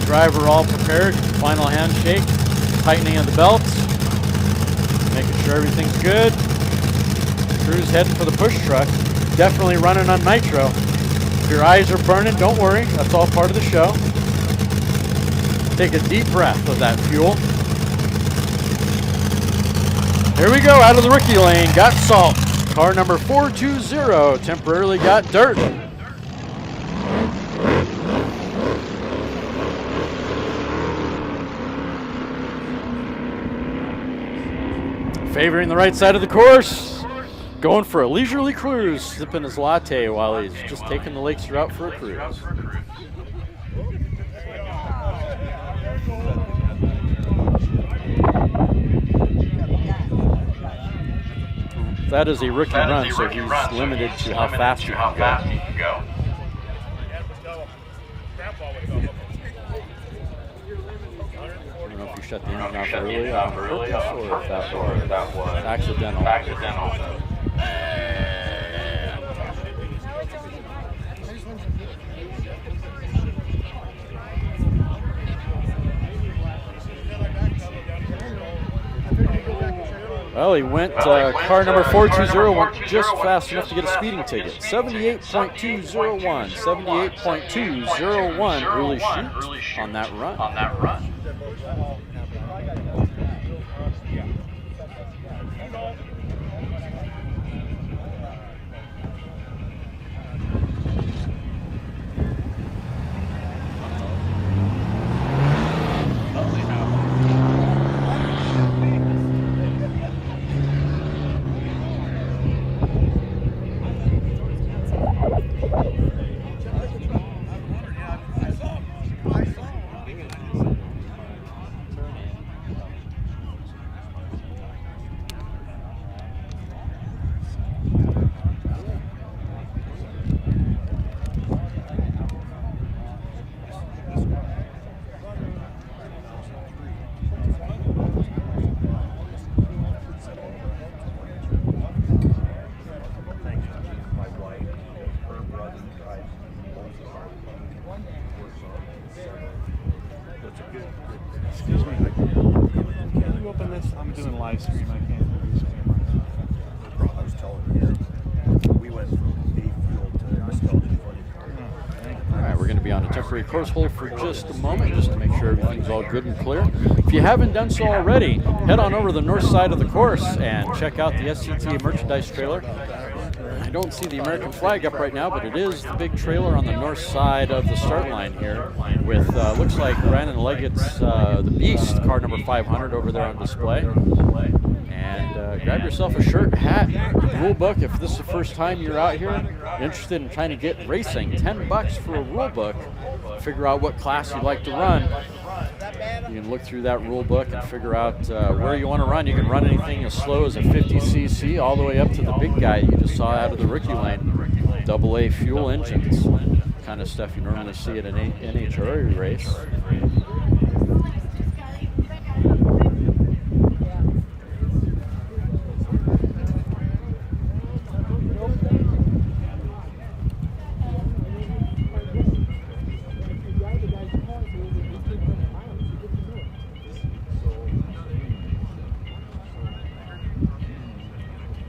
driver all prepared. Final handshake, tightening of the belts, making sure everything's good. Crew's heading for the push truck. Definitely running on nitro. If your eyes are burning, don't worry. That's all part of the show. Take a deep breath of that fuel. Here we go, out of the rookie lane. Got salt. Car number 420 temporarily got dirt. Favoring the right side of the course. Going for a leisurely cruise, sipping his latte while he's just taking the Lakester out for a cruise. That is a rookie run, so he's limited to how fast he can go. I don't know if you shut the engine off early or if that was accidental. Well, he went, car number 420 went just fast enough to get a speeding ticket. 78.201, 78.201 early shoot on that run. Excuse me. Can you open this? I'm doing live stream. I can't do this camera. I was telling you, we went from A fuel to nostalgia for the car. All right, we're going to be on a temporary course hold for just a moment, just to make sure everything's all good and clear. If you haven't done so already, head on over to the north side of the course and check out the Scta merchandise trailer. I don't see the American flag up right now, but it is the big trailer on the north side of the start line here with, looks like Brandon Leggett's The Beast, car number 500 over there on display. And grab yourself a shirt, hat, rule book. If this is the first time you're out here, interested in trying to get racing, $10 for a rule book. Figure out what class you'd like to run. You can look through that rule book and figure out where you want to run. You can run anything as slow as a 50cc all the way up to the big guy you just saw out of the rookie lane. AA fuel engines, kind of stuff you normally see at an NHRA race.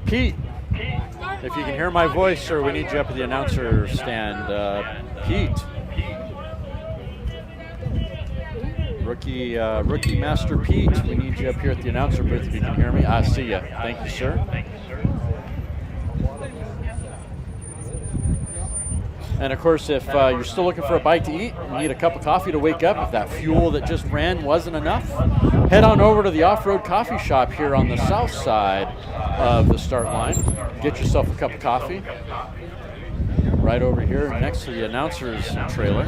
Pete, if you can hear my voice, sir, we need you up at the announcer stand. Pete, rookie master Pete, we need you up here at the announcer booth if you can hear me. I see you. Thank you, sir. And of course, if you're still looking for a bite to eat, you need a cup of coffee to wake up, if that fuel that just ran wasn't enough, head on over to the Off-Road Coffee Shop here on the south side of the start line. Get yourself a cup of coffee. Right over here next to the announcer's trailer.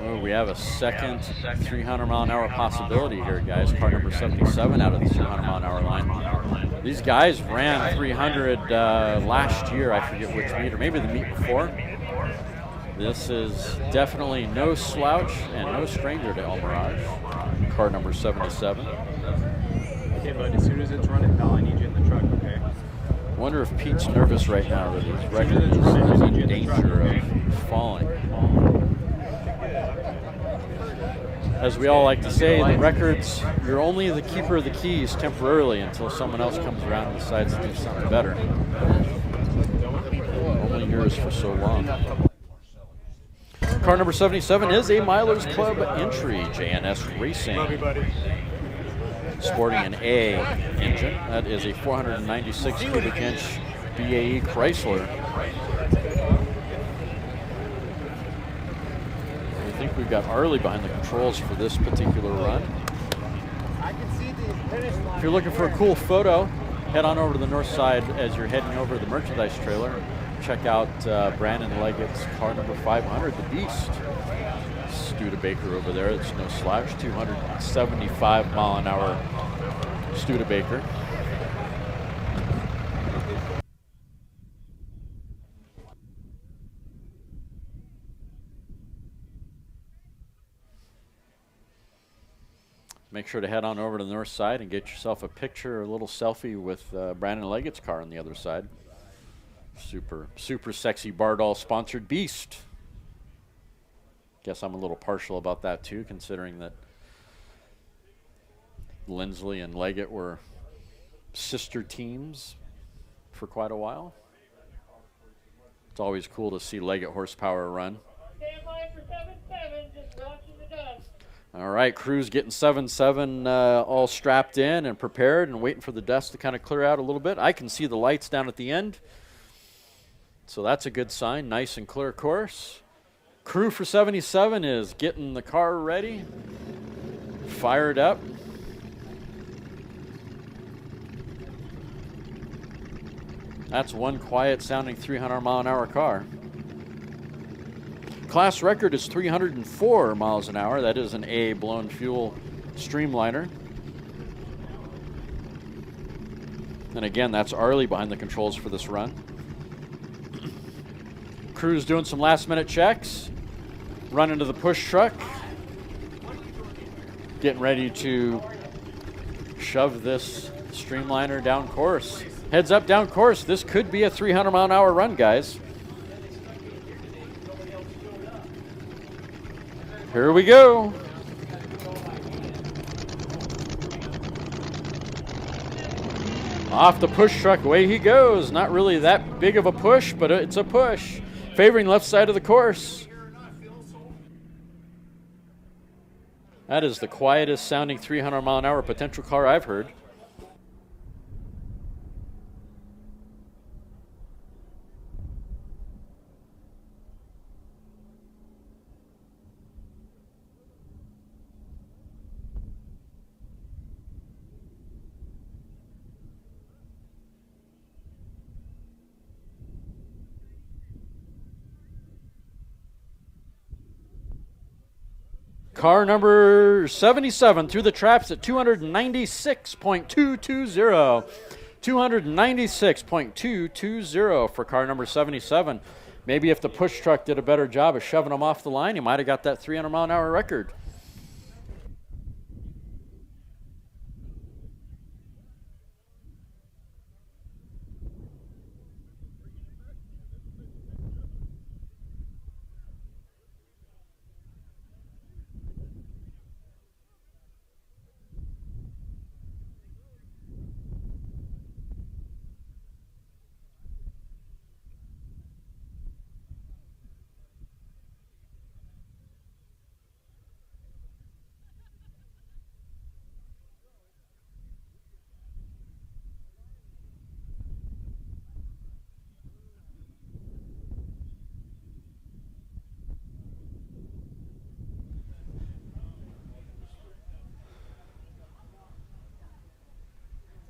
Oh, we have a second 300-mile-an-hour possibility here, guys. Car number 77 out of the 200-mile-an-hour line. These guys ran 300 last year. I forget which meet, or maybe the meet before. This is definitely no slouch and no stranger to El Mirage. Car number 77. Okay, bud, as soon as it's running, pal, I need you in the truck, okay? Wonder if Pete's nervous right now that his record is in danger of falling. As we all like to say, the records, you're only the keeper of the keys temporarily until someone else comes around and decides to do something better. Only yours for so long. Car number 77 is a Milers Club entry, JNS Racing. Sporting an A engine. That is a 496 cubic inch BAE Chrysler. I think we've got Arlie behind the controls for this particular run. If you're looking for a cool photo, head on over to the north side as you're heading over to the merchandise trailer. Check out Brandon Leggett's car number 500, the Beast. Studebaker over there, it's no slouch, 275 mile an hour Studebaker. Make sure to head on over to the north side and get yourself a picture, a little selfie with Brandon Leggett's car on the other side. Super sexy Bardol sponsored Beast. Guess I'm a little partial about that too, considering that Lindsley and Leggett were sister teams for quite a while. It's always cool to see Leggett horsepower run. Stand by for 7-7, just launching the gun. All right, crew's getting 7-7 all strapped in and prepared and waiting for the dust to kind of clear out a little bit. I can see the lights down at the end, so that's a good sign. Nice and clear course. Crew for 77 is getting the car ready, fired up. That's one quiet sounding 300 mile an hour car. Class record is 304 miles an hour. That is an A blown fuel streamliner. And again, that's Arlie behind the controls for this run. Crew's doing some last minute checks. Run into the push truck. Getting ready to shove this streamliner down course. Heads up down course. This could be a 300 mile an hour run, guys. Here we go. Off the push truck, away he goes. Not really that big of a push, but it's a push. Favoring left side of the course. That is the quietest sounding 300 mile an hour potential car I've heard. Car number 77 through the traps at 296.220. 296.220 for car number 77. Maybe if the push truck did a better job of shoving them off the line, he might have got that 300 mile an hour record.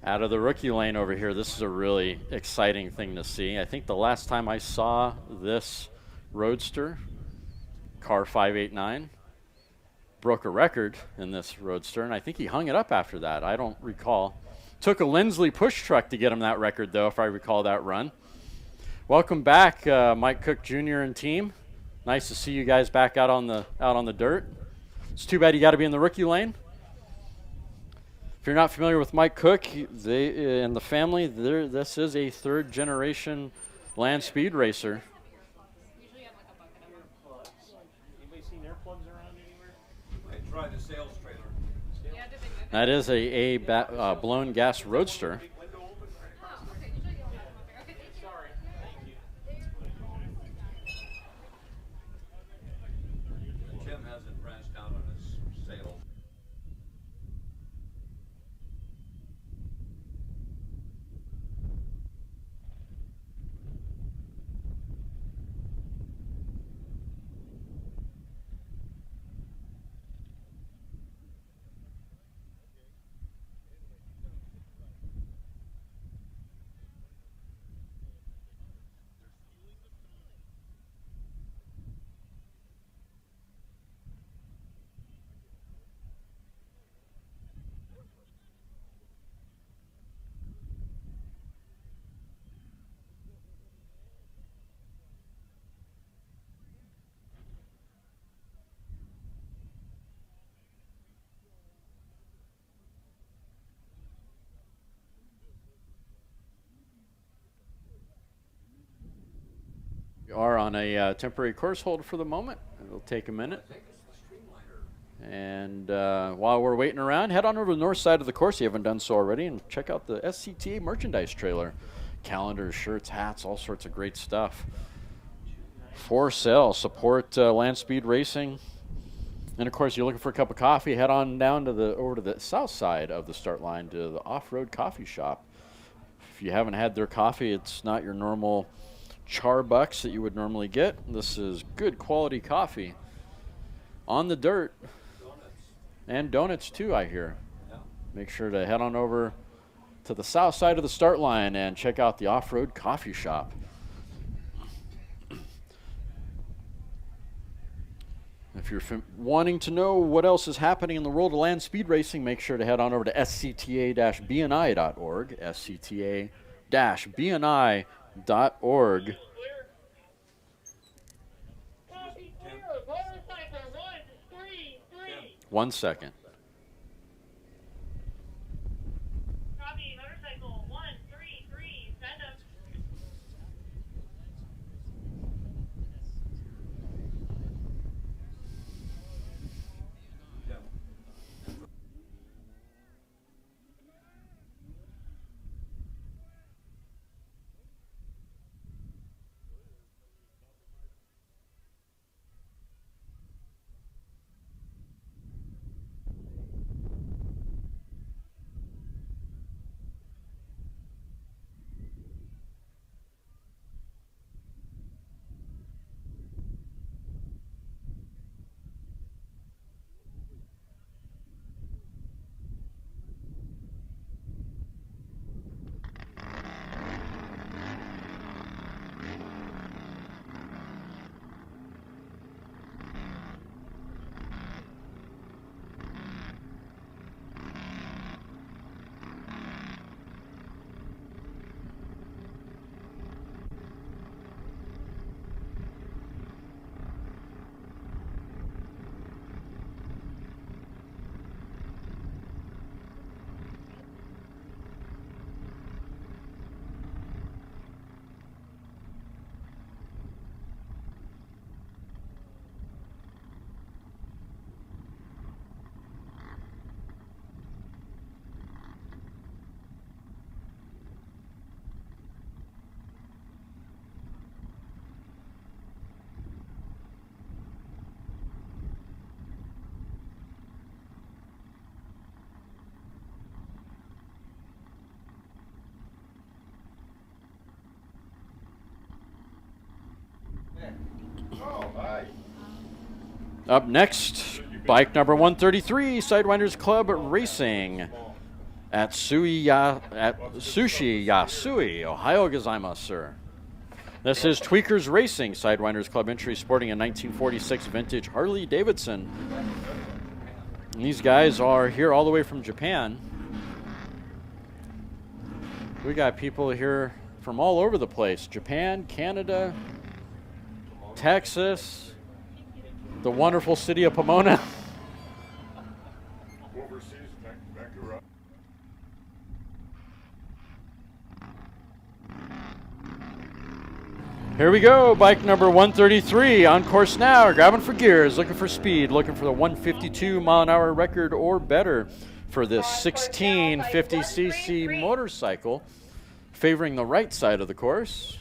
Out of the rookie lane over here, this is a really exciting thing to see. I think the last time I saw this Roadster, car 589, broke a record in this Roadster, and I think he hung it up after that. I don't recall. Took a Lindsley push truck to get him that record, though, if I recall that run. Welcome back, Mike Cook Jr. and team. Nice to see you guys back out on the dirt. It's too bad you got to be in the rookie lane. If you're not familiar with Mike Cook, they and the family, this is a third-generation land speed racer. Anybody seen earplugs around anywhere? I tried the sales trailer. That is a blown gas Roadster. Sorry. Thank you. Jim hasn't branched out on his sales. We are on a temporary course hold for the moment. It'll take a minute. And while we're waiting around, head on over to the north side of the course if you haven't done so already and check out the SCTA merchandise trailer. Calendars, shirts, hats, all sorts of great stuff. For sale. Support land speed racing. And of course, you're looking for a cup of coffee, head on down to over to the south side of the start line to the off-road coffee shop. If you haven't had their coffee, it's not your normal Charbucks that you would normally get. This is good quality coffee on the dirt. And donuts too, I hear. Yeah. Make sure to head on over to the south side of the start line and check out the off-road coffee shop. If you're wanting to know what else is happening in the world of land speed racing, make sure to head on over to scta-bni.org, scta-bni.org. 1 second. Copy, motorcycle 133, send them. Up next, bike number 133, Sidewinders Club Racing. at Sushi Yasui, Ohio gozaimasu. This is Tweakers Racing, Sidewinders Club entry, sporting a 1946 vintage Harley Davidson. And these guys are here all the way from Japan. We got people here from all over the place. Japan, Canada, Texas, the wonderful city of Pomona. Here we go, bike number 133 on course now, grabbing for gears, looking for speed, looking for the 152 mile an hour record or better for this 1650cc motorcycle, favoring the right side of the course.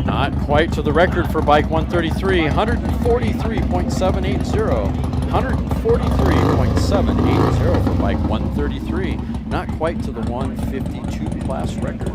Not quite to the record for bike 133, 143.780. 143.780 for bike 133. Not quite to the 152 class record.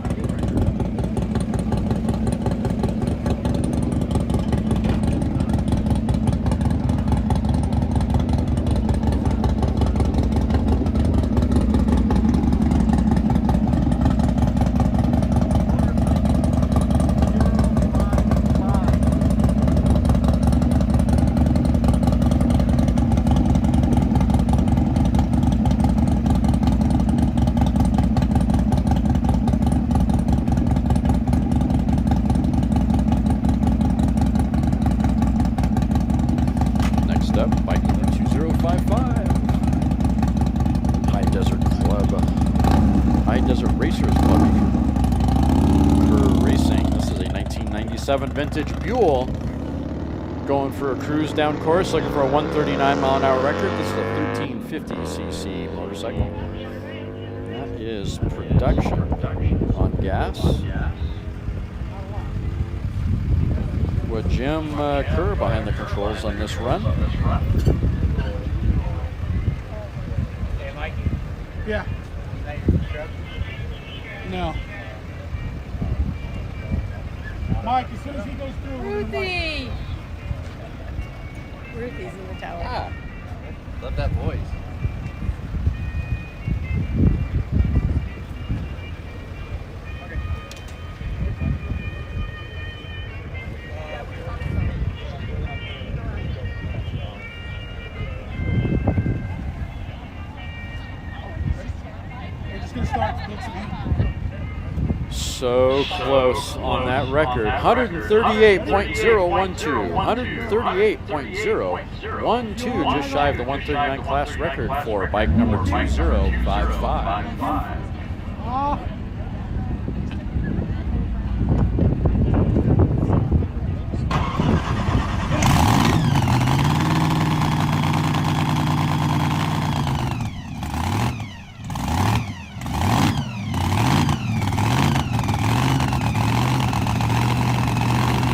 Vintage Buell, going for a cruise down course, looking for a 139 mile an hour record. This is a 1350cc motorcycle. That is production on gas. With Jim Kerr behind the controls on this run. Hey, Mikey. Yeah. No. Mike, as soon as he goes through, Ruthie! Ruthie's in the tower. Ah, love that voice. We're just going to start to get some heat. So close on that record. 138.012. 138.012, just shy of the 139 class record for bike number 2055.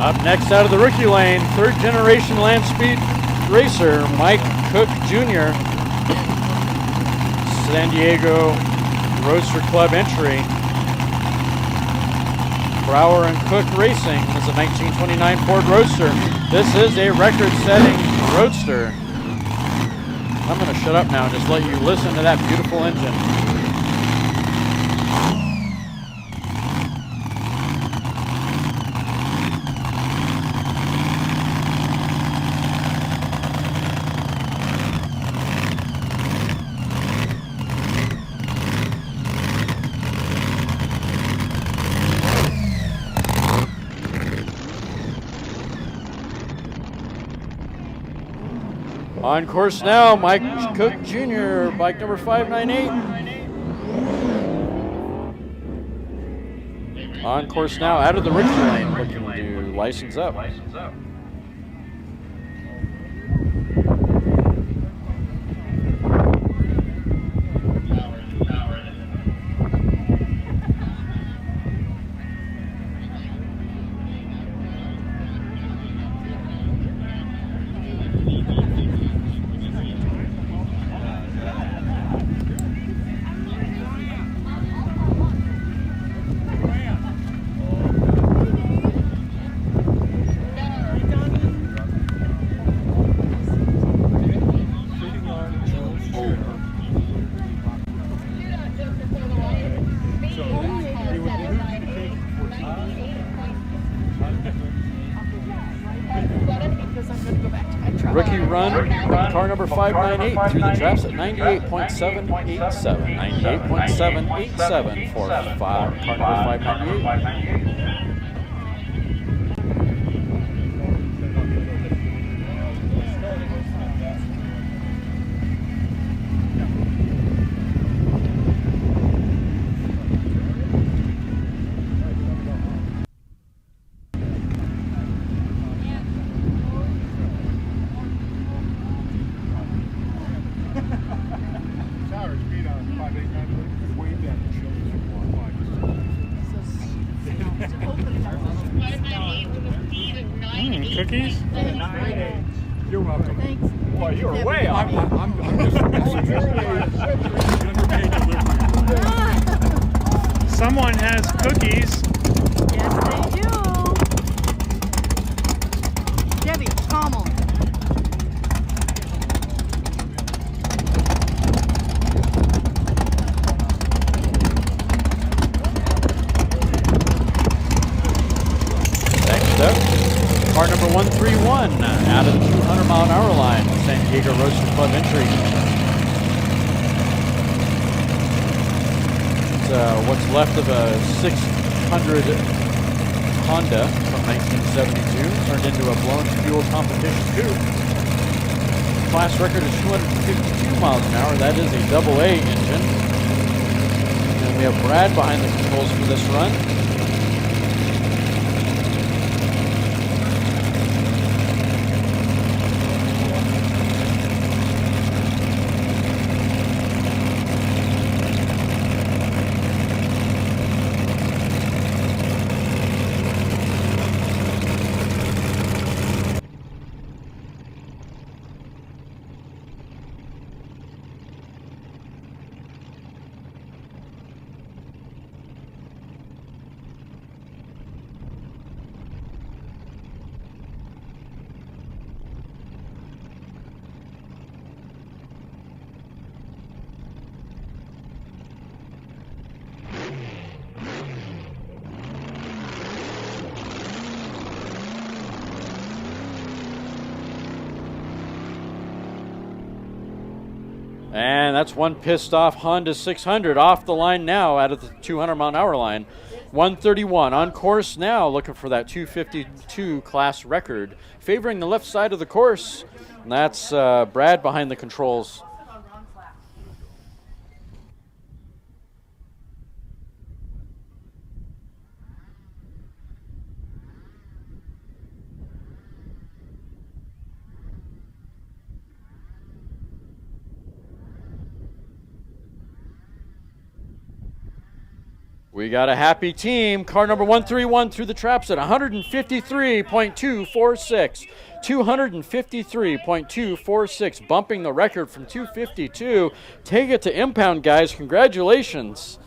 Up next out of the rookie lane, third generation land speed racer, Mike Cook Jr. San Diego Roadster Club entry. Brower and Cook Racing is a 1929 Ford Roadster. This is a record-setting Roadster. I'm going to shut up now and just let you listen to that beautiful engine. On course now, Mike Cook Jr., bike number 598. On course now, out of the rookie lane, looking to license up. Rookie run, car number 598 through the traps at 98.787. 98.787 for car number 598. Cookies? You're welcome. Thanks. Boy, you were way off. I'm just Someone has cookies. Yes, they do. Debbie, calm on. Next up, car number 131 out of the 200-mile-an-hour line, San Diego Roadster Club entry. It's what's left of a 600 Honda from 1972, turned into a blown fuel competition coupe. Class record is 252 miles an hour. That is a AA engine. And we have Brad behind the controls for this run. And that's one pissed off Honda 600 off the line now out of the 200-mile-an-hour line. 131 on course now, looking for that 252 class record. Favoring the left side of the course, and that's Brad behind the controls. We got a happy team. Car number 131 through the traps at 153.246. 253.246, bumping the record from 252. Take it to impound, guys. Congratulations.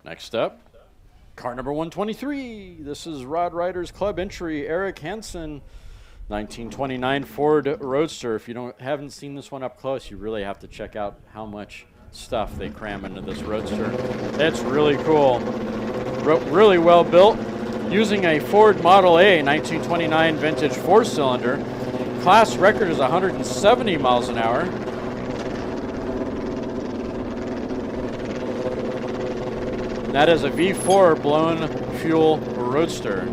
Next up, car number 123. This is Rod Riders Club entry, Eric Hansen, 1929 Ford Roadster. If you haven't seen this one up close, you really have to check out how much stuff they cram into this Roadster. It's really cool. Really well built, using a Ford Model A 1929 vintage 4-cylinder. Class record is 170 miles an hour. That is a V4 blown fuel Roadster.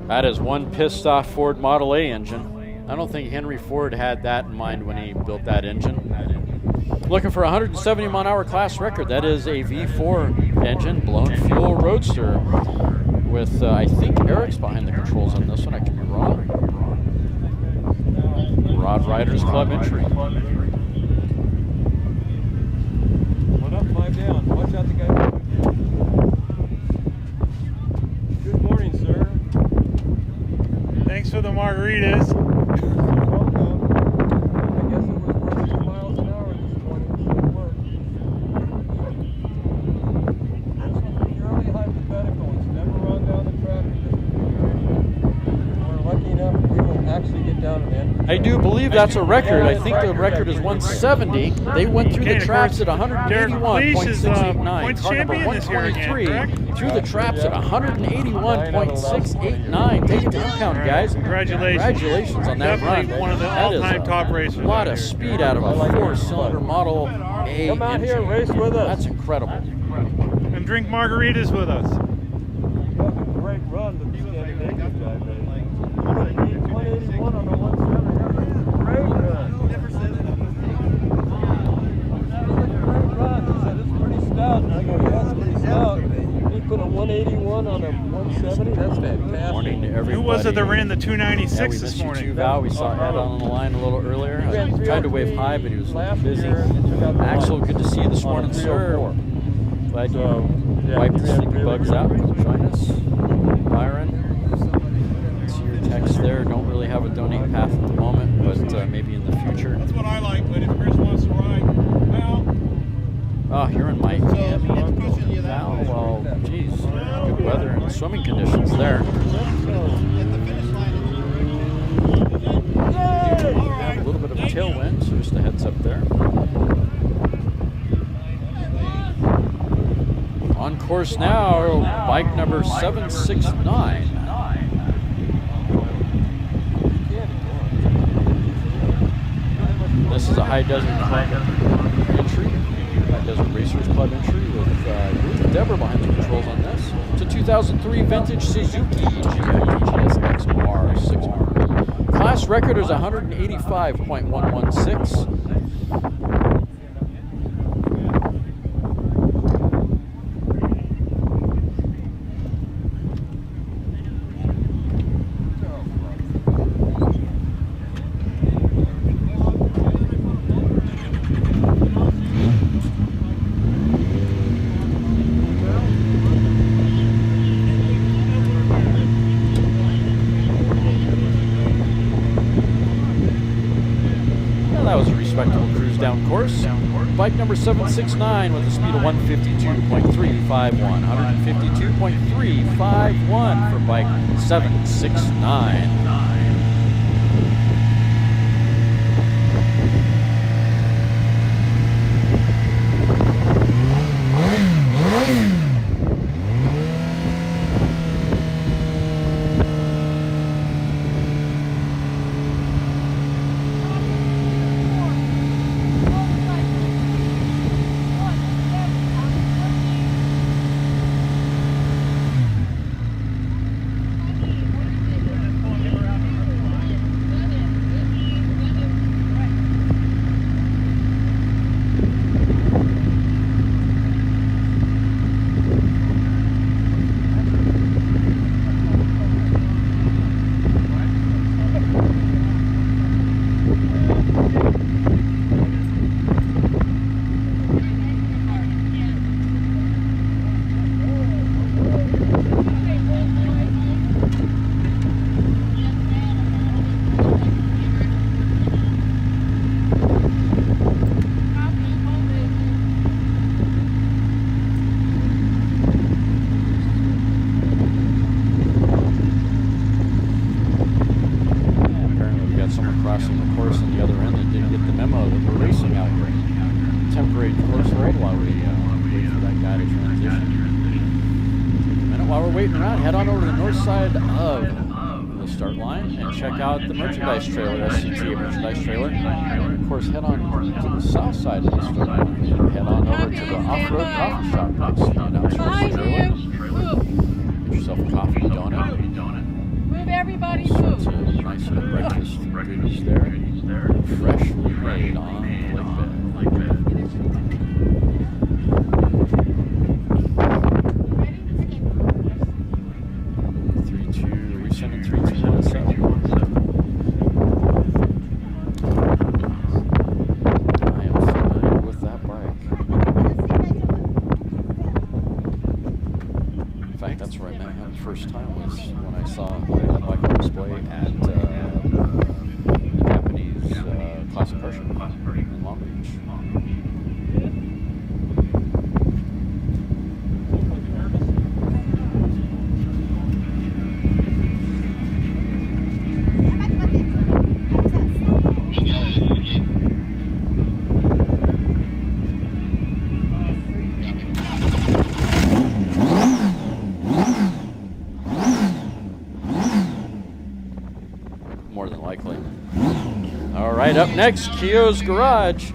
That is one pissed off Ford Model A engine. I don't think Henry Ford had that in mind when he built that engine. Looking for a 170 mile an hour class record. That is a V4 engine, blown fuel Roadster with, I think Eric's behind the controls on this one. I could be wrong. Rod Riders Club entry. One up, 5 down. Watch out the guy. Good morning, sir. Thanks for the margaritas. Welcome. I guess it was worth 2 miles an hour this morning. Good work. It's purely hypothetical. It's never run down the track. We're lucky enough we will actually get down to the end. I do believe that's a record. I think the record is 170. They went through the traps at 181.689. Car number 123 through the traps at 181.689. Take it into account, guys. Congratulations on that run. One of the all-time top racers. A lot of speed out of a 4-cylinder Model A Come out here and race with us. That's incredible. And drink margaritas with us. Great run to the Scandinavian guy, baby. 181 on the 170. Great run. He said, it's pretty stout. And I go, yeah, it's pretty stout. He put a 181 on a 170. That's fantastic. Morning to everybody. Who was it that ran the 296 yeah, we this missed you morning? too, Val. We saw Ed on the line a little earlier. I tried to wave hi, but he was busy. Axel, good to see you this morning, sir. Glad you wiped the sleepy bugs out. Join us. Byron. See your text there. Don't really have a donate path at the moment, but maybe in the future. That's what I like, but if Chris wants to ride, well. Oh, you're in Miami. Val, well, geez. Good weather and swimming conditions there. Have a little bit of a tailwind, so just a heads up there. On course now, bike number 769. This is a High Desert Club entry, High Desert Racers Club entry with Deborah behind the controls on this. It's a 2003 vintage Suzuki GS XR 6R. Class record is 185.116. Course. Bike number 769 with a speed of 152.351. 152.351 for bike 769. waiting around, head on over to the north side of the start line and check out the merchandise trailer, SCTA merchandise trailer. And of course, head on to the south side of the start line and head on over to the off-road coffee shop next to the announcer's trailer. Get yourself a coffee, donut. Move everybody, All move. sorts of nice little breakfast goodies there. Freshly made on the lake bed. 3-2, are we sending 3-2 minutes up? I am familiar with that bike. In fact, that's where I met him the first time, was when I saw that bike on display at the Japanese classic car show in Long Beach. More than likely. All right, up next, Keogh's Garage.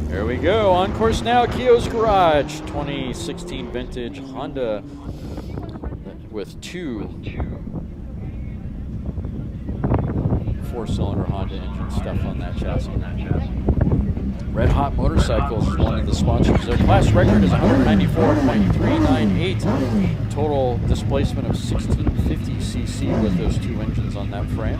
There we go. On course now, Keogh's Garage, 2016 vintage Honda with two 4-cylinder Honda engine stuff on that chassis. Red Hot Motorcycles is one of the sponsors. Their class record is 194.398. Total displacement of 1650 cc with those two engines on that frame.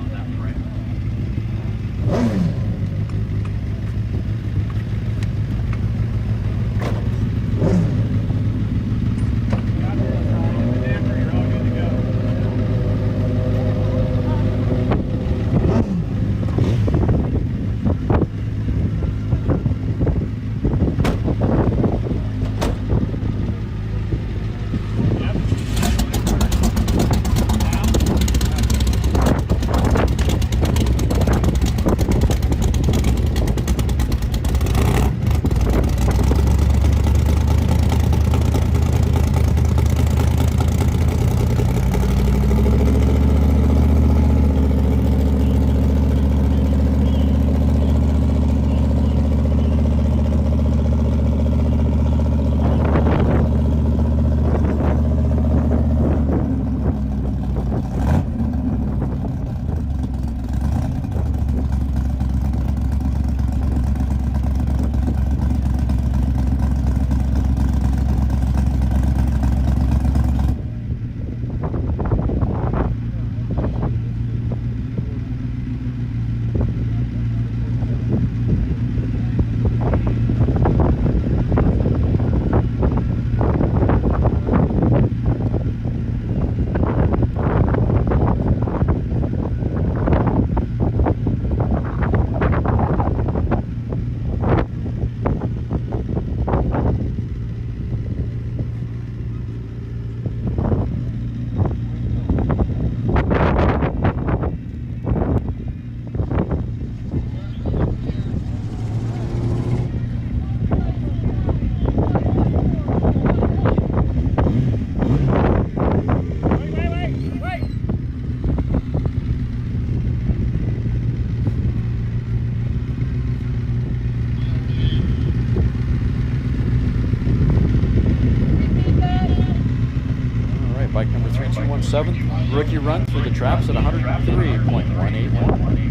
Bike number 3217, rookie run through the traps at 103.181.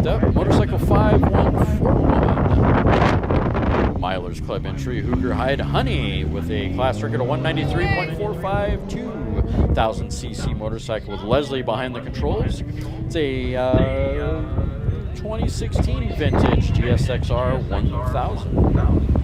up, motorcycle 5141. Milers Club entry, Hooger Hyde Honey with a class record of 193.45, 2,000cc motorcycle with Leslie behind the controls. It's a 2016 vintage GSXR 1000.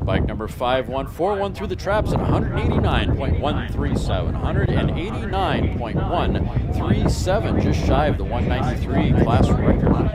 Bike number 5141 through the traps at 189.137. 189.137, just shy of the 193 class record.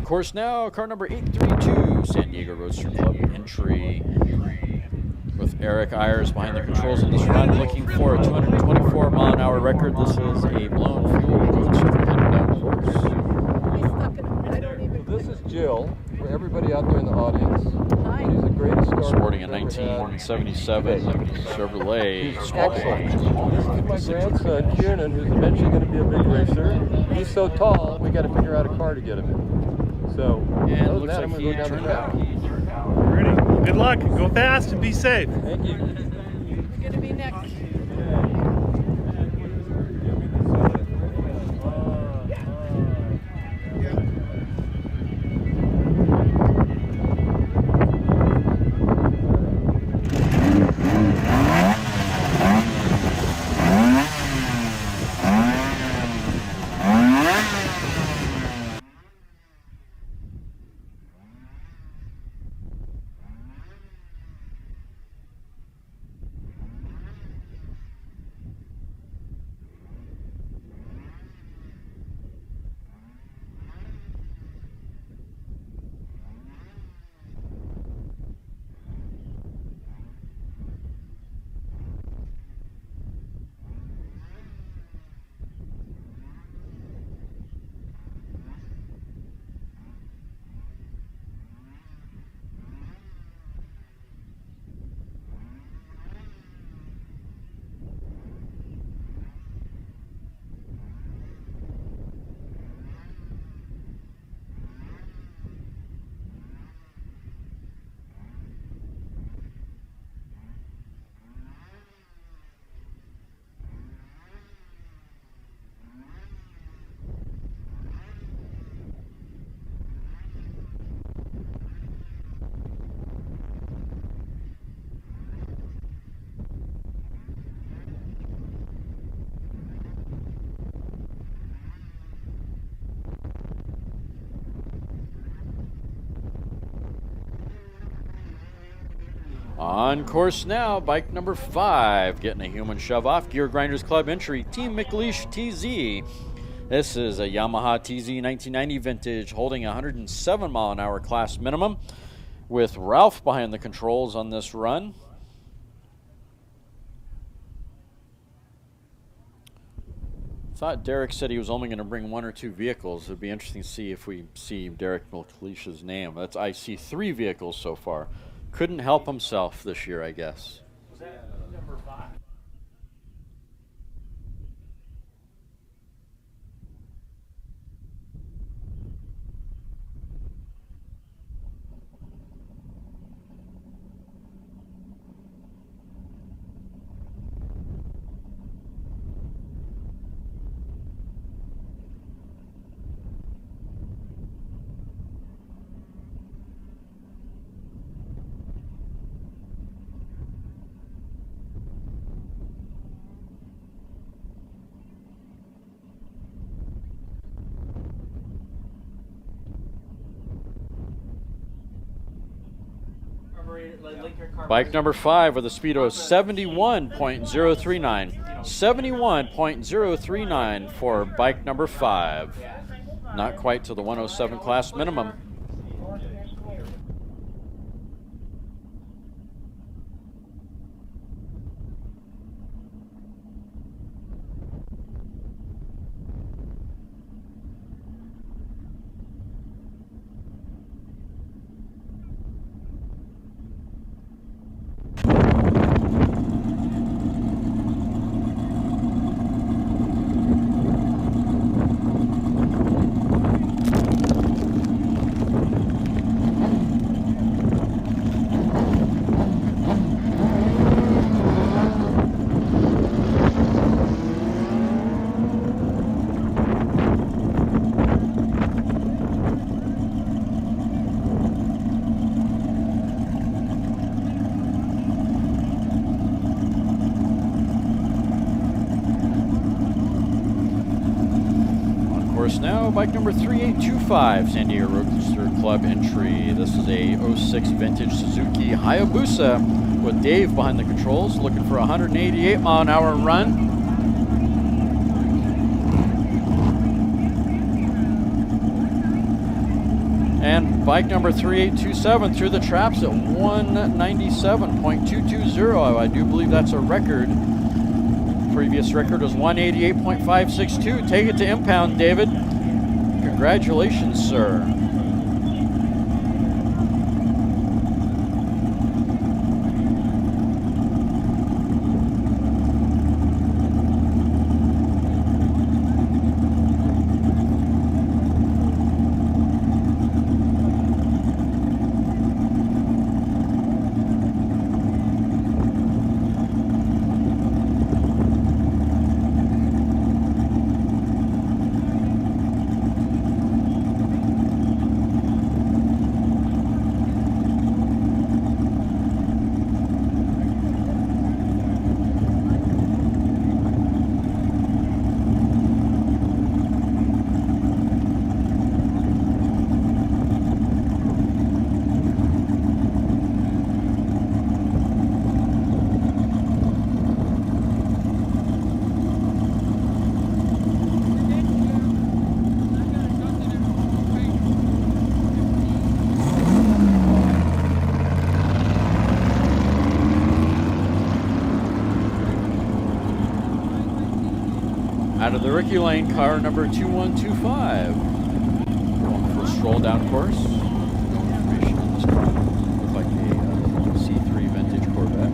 Course now, car number 832, San Diego Roadster Club entry with Eric Ayers behind the controls in this run, looking for a 224 mile an hour record. This is a blown fuel course. This is Jill, for everybody out there in the audience. Hi. She's the greatest starter. Sporting a 1977 Chevrolet Squawk. This is my grandson, Kieran, who's eventually going to be a big racer. He's so tall, we got to figure out a car to get him in. So, and other looks than that, like I'm going he to go down turned the out. track. Ready. Good luck. Go fast and be safe. Thank you. You're going to be next. On course now, bike number 5, getting a human shove off, Gear Grinders Club entry, Team McLeish TZ. This is a Yamaha TZ 1990 vintage, holding 107 mile an hour class minimum, with Ralph behind the controls on this run. thought Derek said he was only going to bring 1 or 2 vehicles. It'd be interesting to see if we see Derek Milkleish's name. I see 3 vehicles so far. Couldn't help himself this year, I guess. Was that number 5? Bike number 5 with a speed of 71.039. 71.039 for bike number 5. Not quite to the 107 class minimum. Now, bike number 3825, San Diego Roadster Club entry. This is a 06 vintage Suzuki Hayabusa with Dave behind the controls, looking for a 188-mile-an-hour run. And bike number 3827 through the traps at 197.220. I do believe that's a record. Previous record was 188.562. Take it to impound, David. Congratulations, sir. Out of the Ricky Lane, car number 2125. Going for a stroll down course. No information on this car. Looks like a C3 vintage Corvette.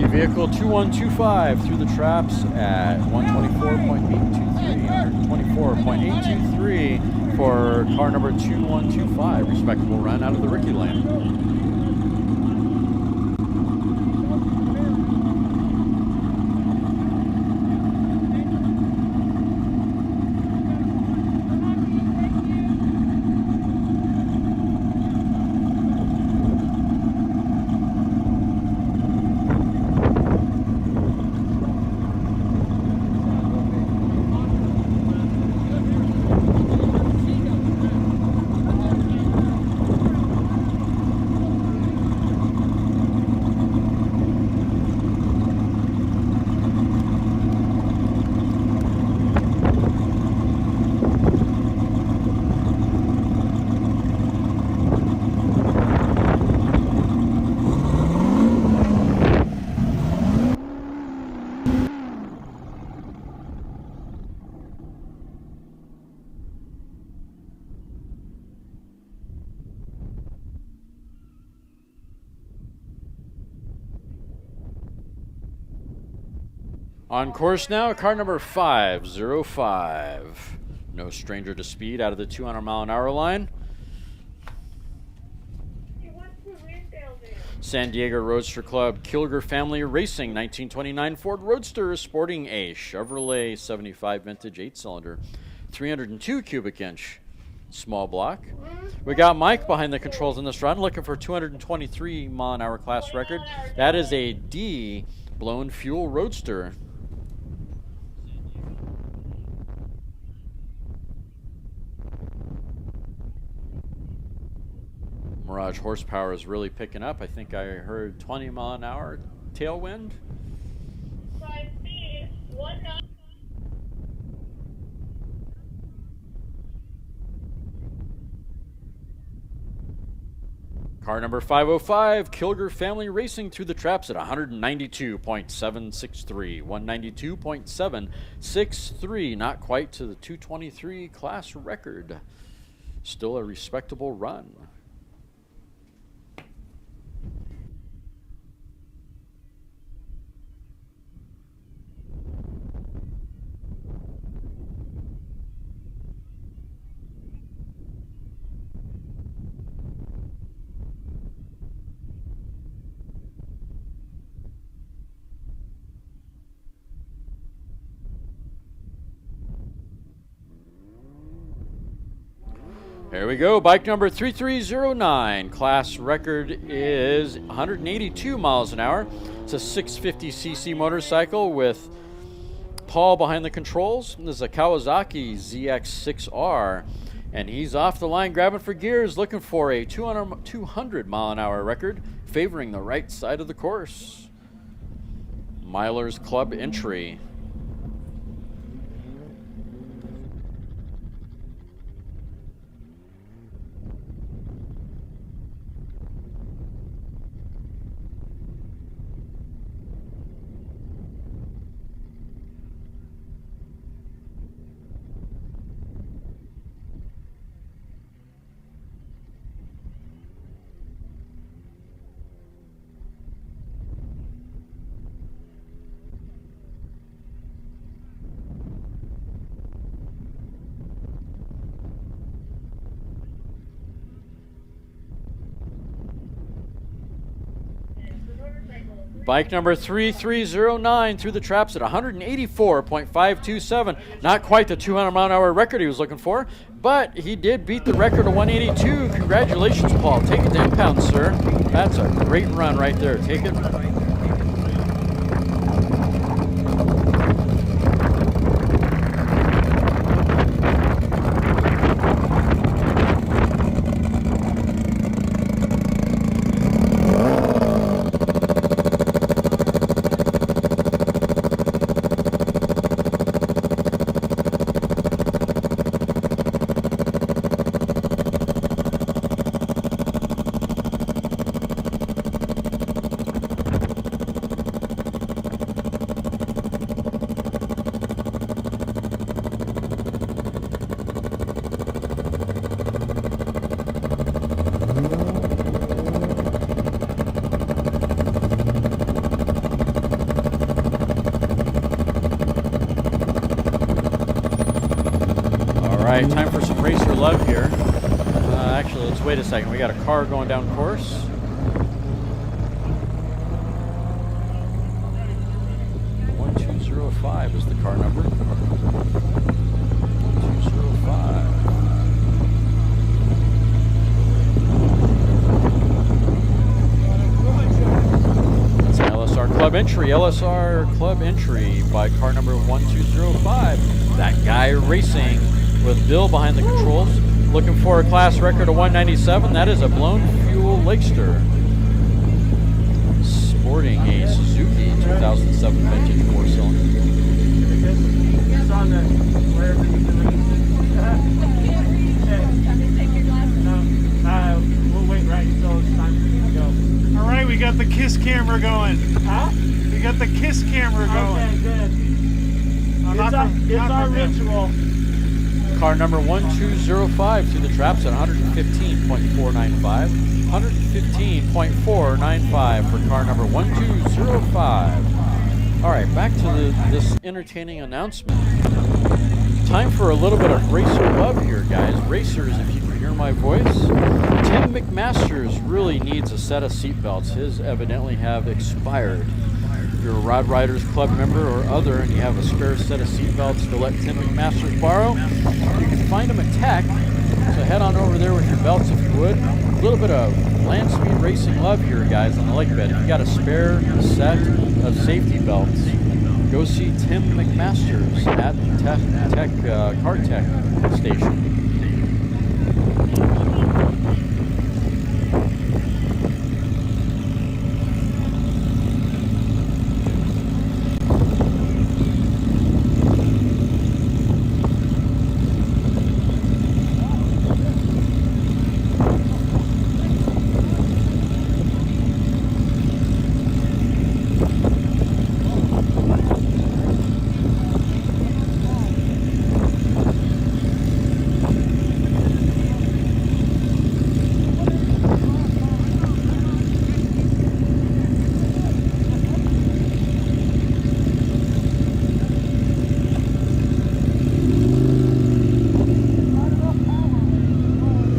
Vehicle 2125 through the traps at 124.823. 124.823 for car number 2125. Respectable run out of the Ricky Lane. On course now, car number 505. No stranger to speed out of the 200-mile-an-hour line. San Diego Roadster Club Kilger Family Racing 1929 Ford Roadster sporting a Chevrolet 75 vintage 8-cylinder 302 cubic inch small block. We got Mike behind the controls in this run looking for 223 mile-an-hour class record. That is a D blown fuel Roadster. Mirage horsepower is really picking up. I think I heard 20 mile an hour tailwind. 5 speed, 1 knot. Car number 505, Kilger Family Racing through the traps at 192.763. 192.763, not quite to the 223 class record. Still a respectable run. Here we go, bike number 3309. Class record is 182 miles an hour. It's a 650cc motorcycle with Paul behind the controls. This is a Kawasaki ZX6R, and he's off the line grabbing for gears, looking for a 200 mile an hour record, favoring the right side of the course. Milers Club entry. Bike number 3309 through the traps at 184.527. Not quite the 200 mile an hour record he was looking for, but he did beat the record of 182. Congratulations, Paul. Take it to impound, sir. That's a great run right there. Take it. Time for some racer love here. Actually, let's wait a second. We got a car going down course. .1205 is the car number. 1205. It's an LSR Club entry. LSR Club entry by car number 1205. That guy racing with Bill behind the controls, looking for a class record of 197. That is a blown fuel Lakester. Sporting a Suzuki 2007 vintage 4-cylinder. It's on the wherever you can we'll wait right until it's time for you to go. All right, we got the KISS camera going. Huh? We got the KISS camera going. Okay, good. It's our ritual. Car number 1205 through the traps at 115.495. 115.495 for car number 1205. All right, back to this entertaining announcement. Time for a little bit of racer love here, guys. Racers, if you can hear my voice. Tim McMasters really needs a set of seatbelts. His evidently have expired. If you're a Rod Riders Club member or other and you have a spare set of seatbelts to let Tim McMasters borrow, you can find him at Tech. So head on over there with your belts if you would. A little bit of land speed racing love here, guys, on the lake bed. If you got a spare set of safety belts, go see Tim McMasters at Car Tech station.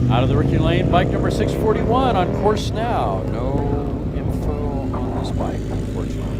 Out of the Ricky Lane, bike number 641 on course now. No info on this bike, unfortunately.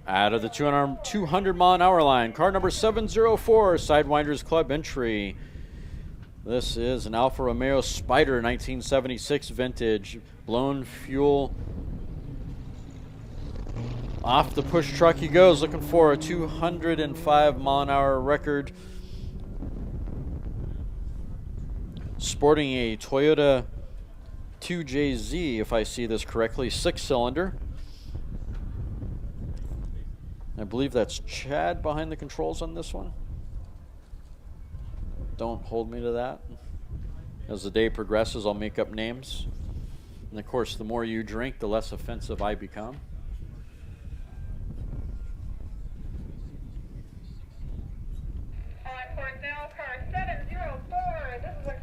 Out of the 200 mile an hour line, car number 704, Sidewinders Club entry. This is an Alfa Romeo Spider 1976 vintage, blown fuel. Off the push truck he goes, looking for a 205 mile an hour record. Sporting a Toyota 2JZ, if I see this correctly, 6-cylinder. I believe that's Chad behind the controls on this one. Don't hold me to that. As the day progresses, I'll make up names. And of course, the more you drink, the less offensive I become. On course now, car 704. This is a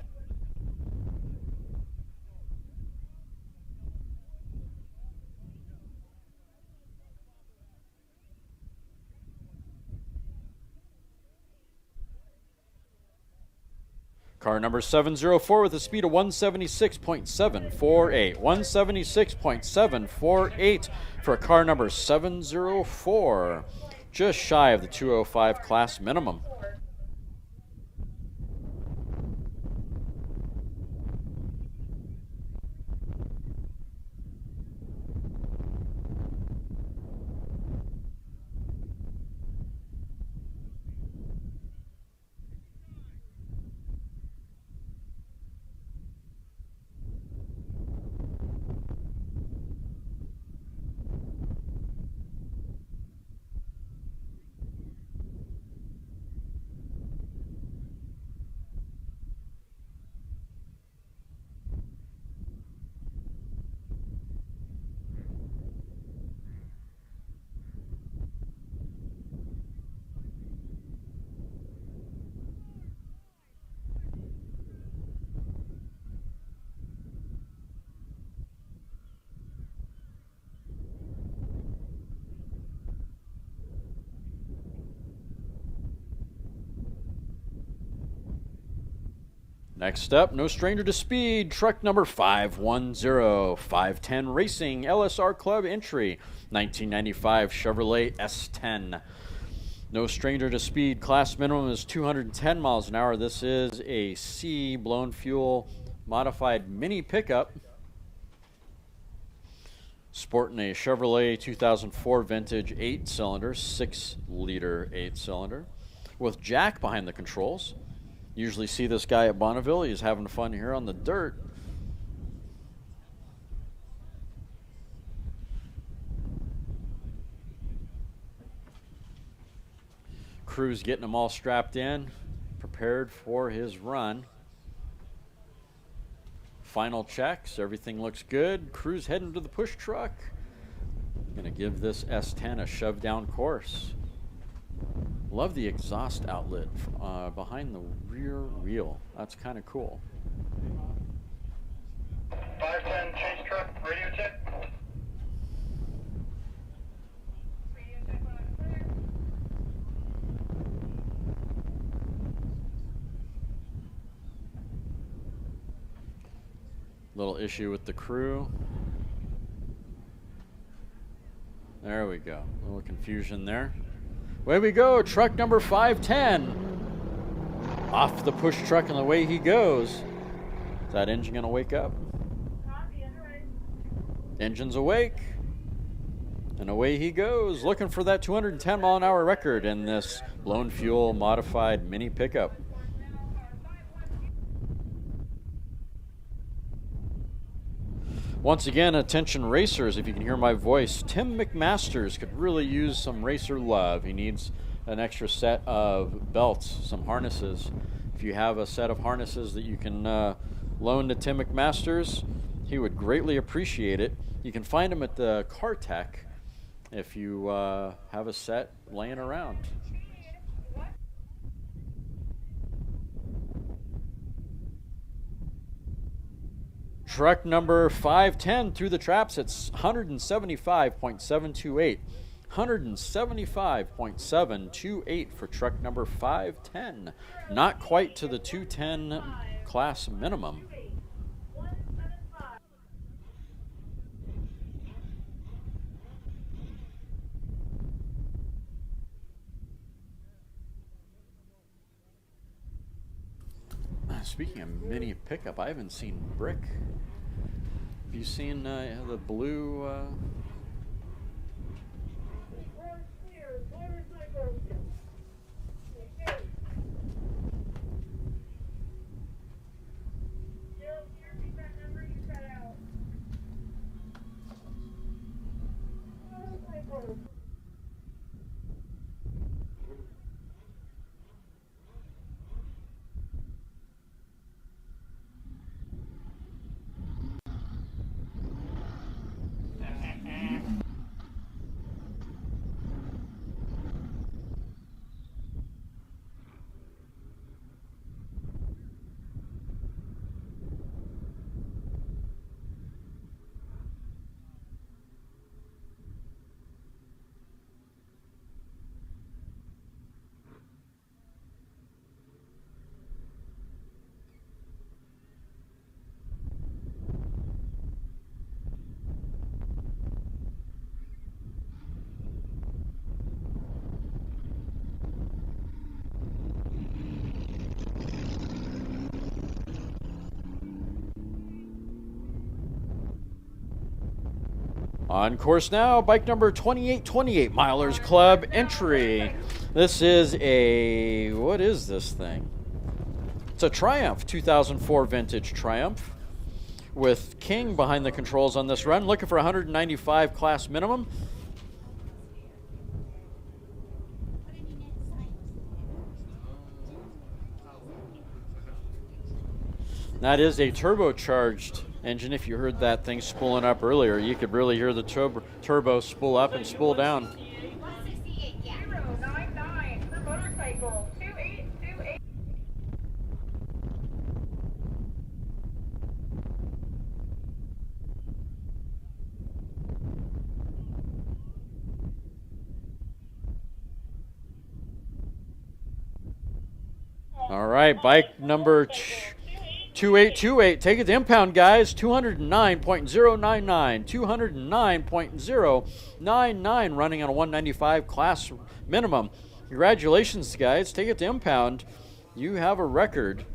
Car number 704 with a speed of 176.748. 176.748 for car number 704. just shy of the 205 class minimum. Next up, no stranger to speed, truck number 510, 510 Racing, LSR Club entry, 1995 Chevrolet S10. No stranger to speed, class minimum is 210 miles an hour. This is a C blown fuel modified mini pickup, sporting a Chevrolet 2004 vintage 8-cylinder, 6-liter 8-cylinder, with Jack behind the controls. Usually see this guy at Bonneville. He's having fun here on the dirt. Crew's getting them all strapped in, prepared for his run. Final checks, everything looks good. Crew's heading to the push truck. Gonna give this S10 a shove down course. Love the exhaust outlet behind the rear wheel. That's kind of cool. 510 chase truck, radio check. Little issue with the crew. There we go. A little confusion there. Away we go, truck number 510. Off the push truck and away he goes. Is that engine gonna wake up? Engine's awake. And away he goes, looking for that 210 mile an hour record in this blown fuel modified mini pickup. Once again, attention racers, if you can hear my voice, Tim McMasters could really use some racer love. He needs an extra set of belts, some harnesses. If you have a set of harnesses that you can loan to Tim McMasters, he would greatly appreciate it. You can find him at the Car Tech if you have a set laying around. Truck number 510 through the traps. It's 175.728. 175.728 for truck number 510. Not quite to the 210 class minimum. Speaking of mini pickup, I haven't seen Brick. Have you seen the blue? On course now, bike number 2828, Milers Club entry. This is a, what is this thing? It's a Triumph, 2004 vintage Triumph, with King behind the controls on this run, looking for 195 class minimum. That is a turbocharged engine. If you heard that thing spooling up earlier, you could really hear the turbo spool up and spool down. 099 for motorcycle 2828. All right, bike number 2828. Take it to impound, guys. 209.099. 209.099 running on a 195 class minimum. Congratulations, guys. Take it to impound. You have a record.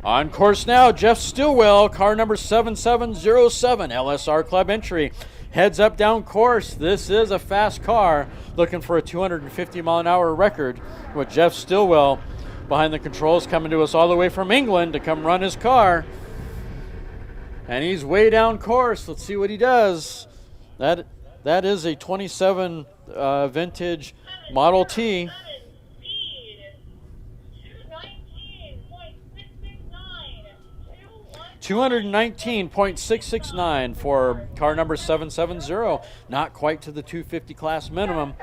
On course now, Jeff Stillwell, car number 7707, LSR Club entry. Heads up down course. This is a fast car, looking for a 250 mile an hour record with Jeff Stillwell behind the controls, coming to us all the way from England to come run his car. And he's way down course. Let's see what he does. That is a 27 vintage Model T. 219.669 for car number 770. Not quite to the 250 class minimum.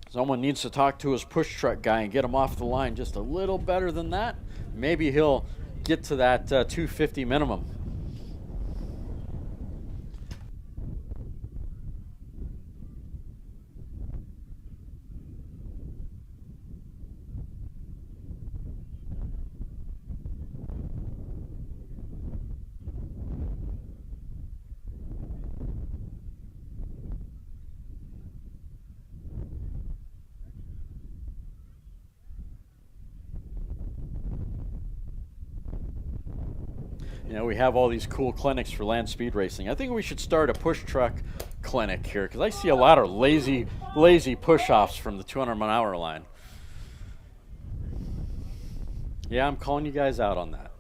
Someone needs to talk to his push truck guy and get him off the line just a little better than that. Maybe he'll get to that 250 minimum. You know, we have all these cool clinics for land speed racing. I think we should start a push truck clinic here because I see a lot of lazy push-offs from the 200 mile an hour line. Yeah, I'm calling you guys out on that.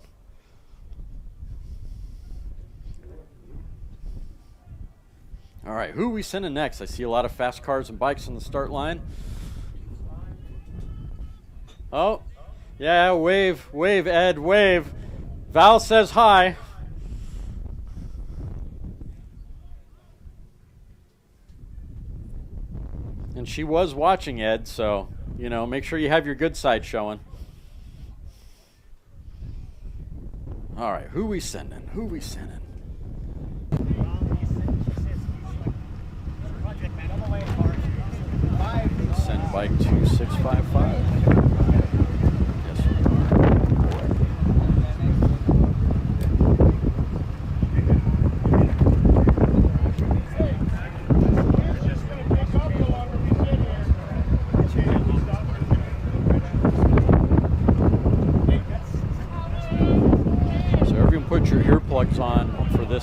All right, who are we sending next? I see a lot of fast cars and bikes on the start line. Oh, yeah, wave, Ed, wave. Val says hi. And she was watching, Ed, so, you know, make sure you have your good side showing. All right, who we sending? Send bike 2655.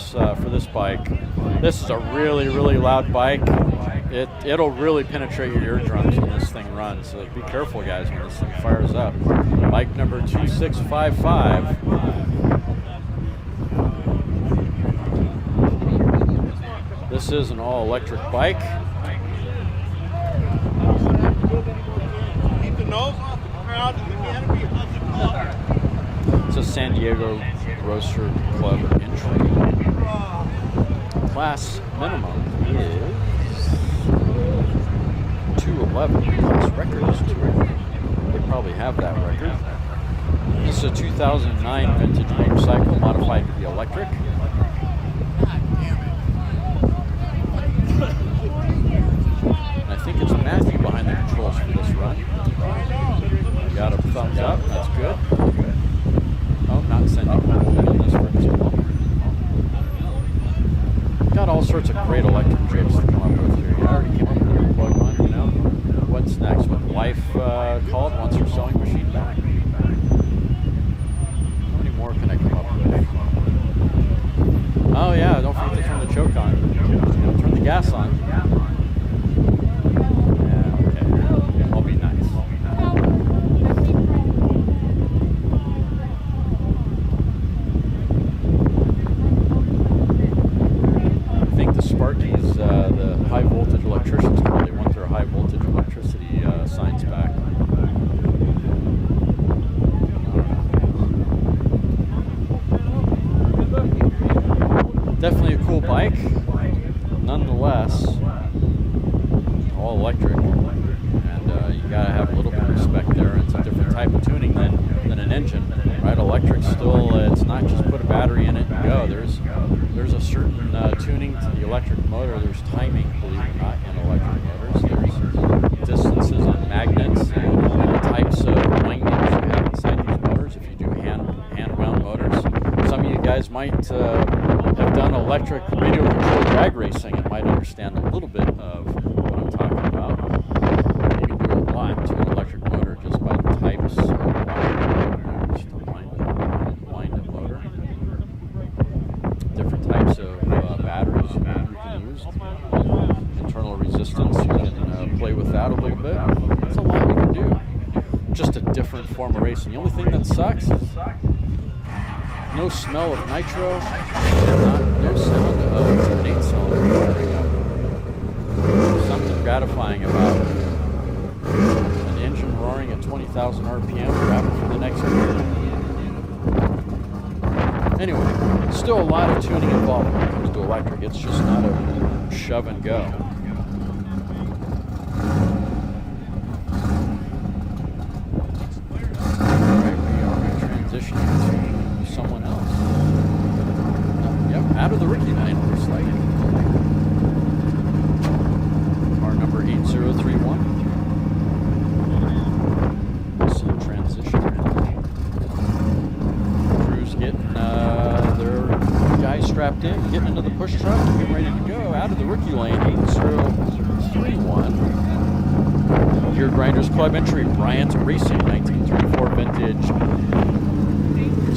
this bike. This is a really, really loud bike. It'll really penetrate your eardrums when this thing runs. So be careful, guys, when this thing fires up. Bike number 2655. This is an all-electric bike. Keep the nose off the crowd and the canopy. It's a San Diego Roaster Club entry. Class minimum is 211. Class record is 211. They probably have that record. This is a 2009 vintage motorcycle modified to be electric. And I think it's Matthew behind the controls for this run. Got a thumbs up. That's good. Oh, not sending one on this one as well. Got all sorts of great electric jigs to come up with here. I already came up with a plug one, you know. What's next? What wife called wants her sewing machine back. How many more can I come up with? Oh yeah, don't forget to turn the choke on. Turn the gas on. Yeah, okay. I'll be nice. I think the Sparkies, the high voltage electricians, they want their high voltage electricity signs back. Definitely a cool bike. Nonetheless, all electric, and you gotta have a little bit of respect there. It's a different type of tuning than an engine, right? Electric still, it's not just put a battery in it and go. There's a certain tuning to the electric motor. There's timing, believe it or not, in electric motors. There's distances on magnets and types of windings you have inside these motors. If you do hand wound motors, some of you guys might have done electric radio controlled drag racing and might understand a little bit of what I'm talking about. You can do a lot to an electric motor just by the types of winders to wind a motor. Different types of batteries you can use. Internal resistance, you can play with that a little bit. That's a lot you can do. Just a different form of racing. The only thing that sucks is no smell of nitro, and no sound of an 8-cylinder firing up. There's something gratifying about an engine roaring at 20,000 RPM, grabbing for the next gear. Anyway, still a lot of tuning involved when it comes to electric. It's just not a shove and go. Alright, we are transitioning to someone else. Yep, out of the rookie line, it looks like. Car number 8031. This is a transition. Crew's getting their guys strapped in, getting into the push truck, getting ready to go. Out of the rookie lane, 8031. Gear Grinders Club entry, Bryant Racing, 1934 vintage.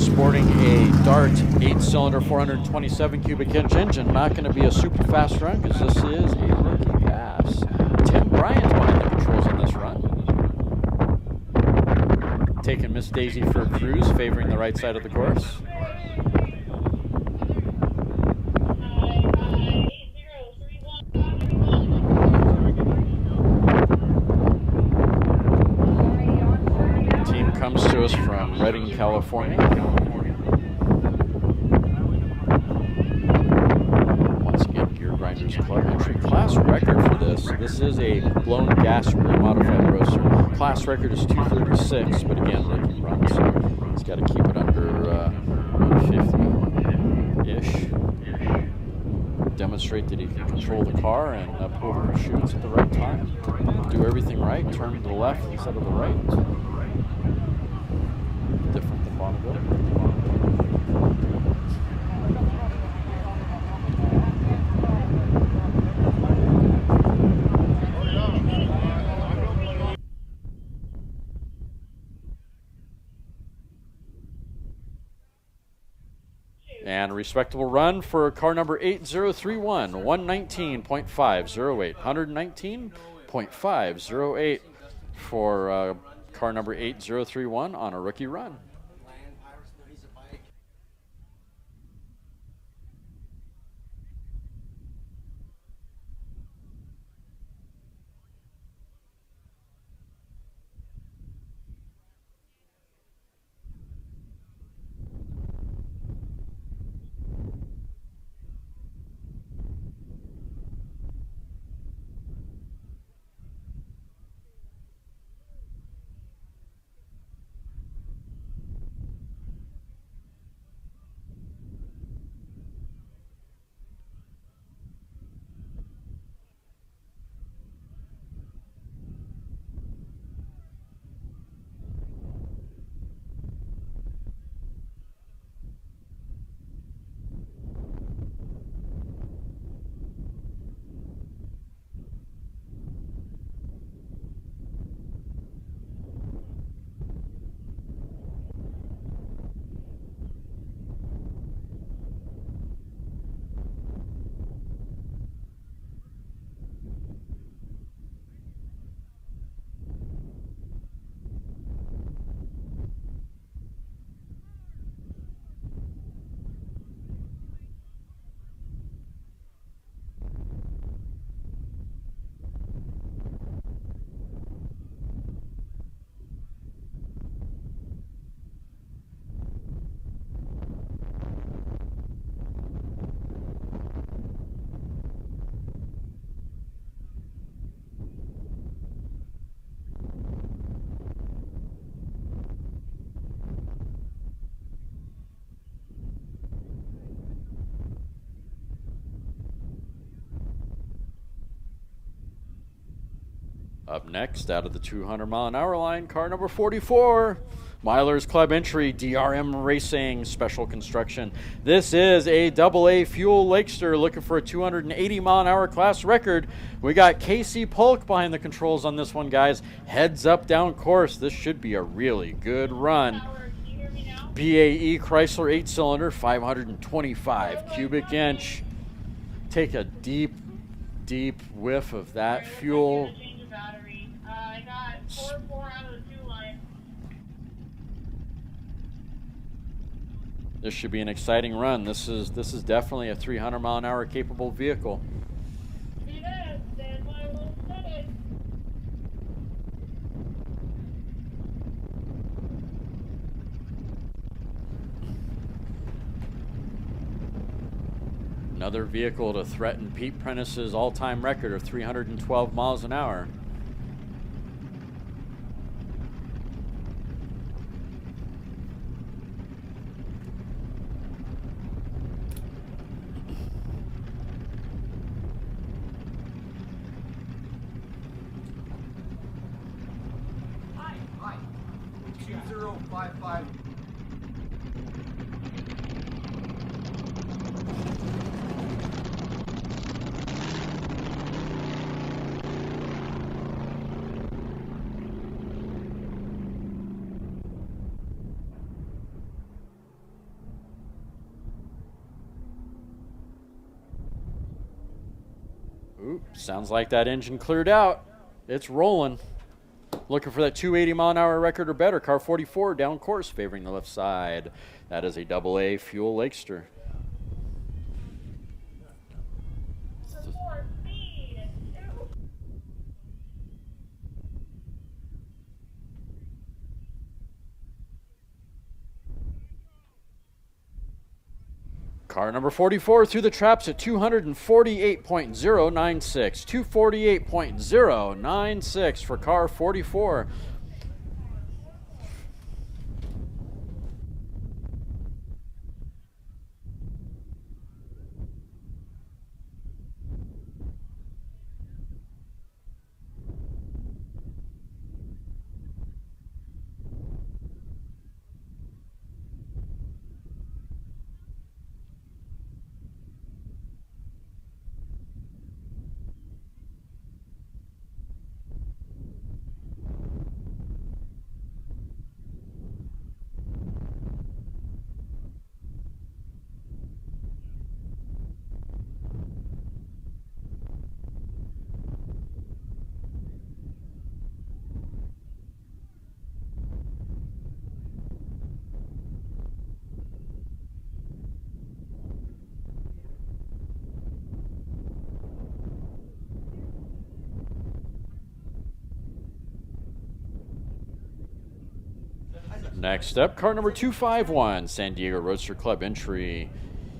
Sporting a Dart 8-cylinder 427 cubic inch engine. Not going to be a super fast run because this is a rookie pass. Tim Bryant behind the controls on this run. Taking Miss Daisy for a cruise, favoring the right side of the course. Team comes to us from Redding, California. Once again, Gear Grinders Club entry. Class record for this. This is a blown gas modified roaster. Class record is 236, but again, rookie run, so he's got to keep it under 150-ish. Demonstrate that he can control the car and pull the chutes at the right time. Do everything right. Turn to the left instead of the right. Different than Bonneville. And And a respectable run for car number 8031, 119.508. 119.508 for car number 8031 on a rookie run. Up next, out of the 200-mile-an-hour line, car number 44, Milers Club entry, DRM Racing Special Construction. This is a AA Fuel Lakester looking for a 280-mile-an-hour class record. We got Casey Polk behind the controls on this one, guys. Heads up down course. This should be a really good run. BAE Chrysler 8-cylinder, 525 cubic inch. Take a deep whiff of that fuel. I got 4 out of the 2 line. This should be an exciting run. This is definitely a 300-mile-an-hour capable vehicle. It is. There's my little city. Another vehicle to threaten Pete Prentice's all-time record of 312 miles an hour. Hi. 2055. Ooh, sounds like that engine cleared out. It's rolling. Looking for that 280-mile-an-hour record or better. Car 44 down course, favoring the left side. That is a AA Fuel Lakester. Car number 44 through the traps at 248.096. 248.096 for car 44. Next up, car number 251, San Diego Roadster Club entry,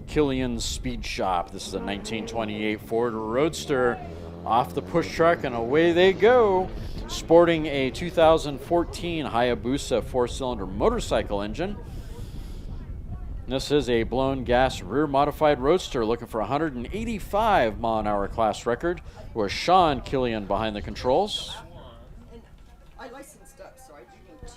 Killian's Speed Shop. This is a 1928 Ford Roadster. Off the push truck and away they go. Sporting a 2014 Hayabusa 4-cylinder motorcycle engine. This is a blown gas rear modified Roadster looking for 185 mile an hour class record with Sean Killian behind the controls. And I licensed up, so I do need to.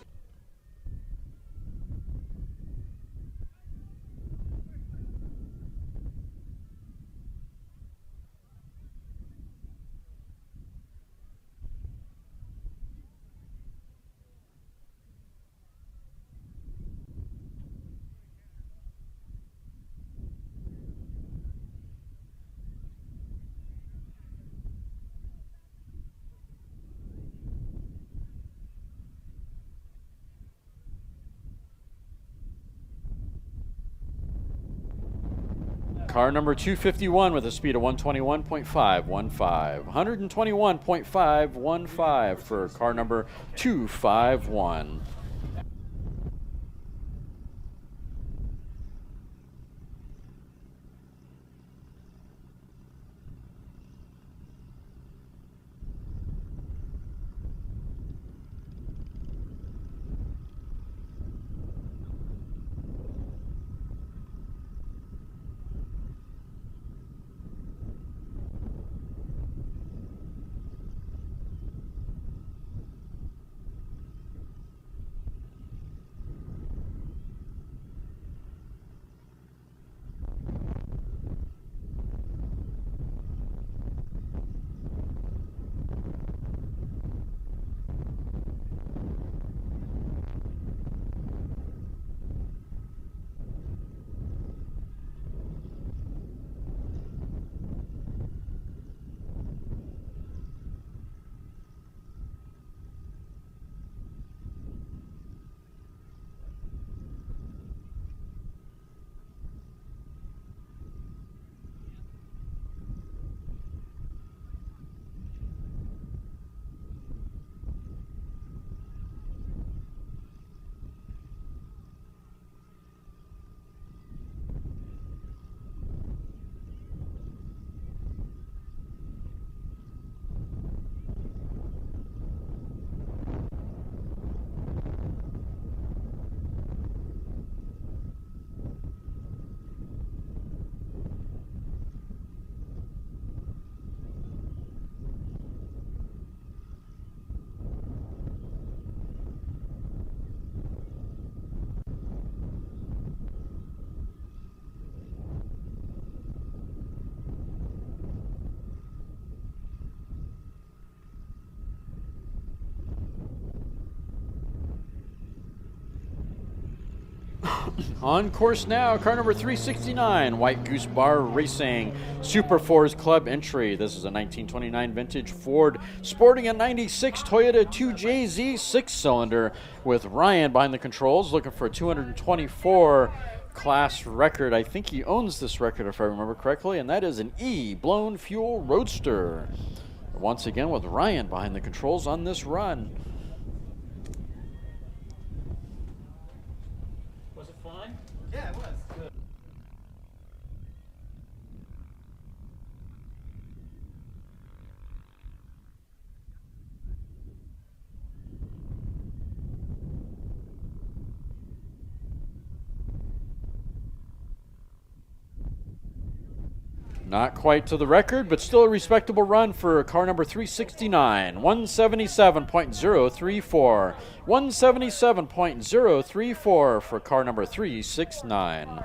Car number 251 with a speed of 121.515. 121.515 for car number 251. On course now, car number 369, White Goose Bar Racing, Super Fours Club entry. This is a 1929 vintage Ford, sporting a 96 Toyota 2JZ 6-cylinder with Ryan behind the controls, looking for a 224 class record. I think he owns this record if I remember correctly, and that is an E blown fuel Roadster. Once again with Ryan behind the controls on this run. Yeah, it was. Good. Not quite to the record, but still a respectable run for car number 369. 177.034. 177.034 for car number 369.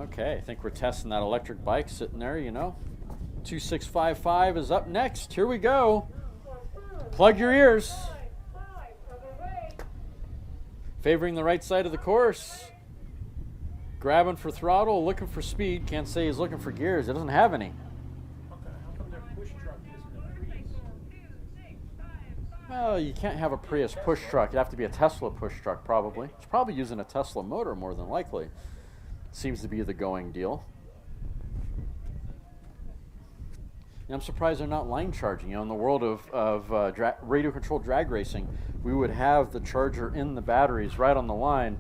Okay, I think we're testing that electric bike sitting there, you know. 2655 is up next. Here we go. Plug your ears. Favoring the right side of the course. Grabbing for throttle, looking for speed. Can't say he's looking for gears. He doesn't have any. How come their push truck isn't a Prius? Well, you can't have a Prius push truck. It'd have to be a Tesla push truck, probably. It's probably using a Tesla motor more than likely. Seems to be the going deal. And I'm surprised they're not line charging. You know, in the world of radio-controlled drag racing, we would have the charger in the batteries right on the line,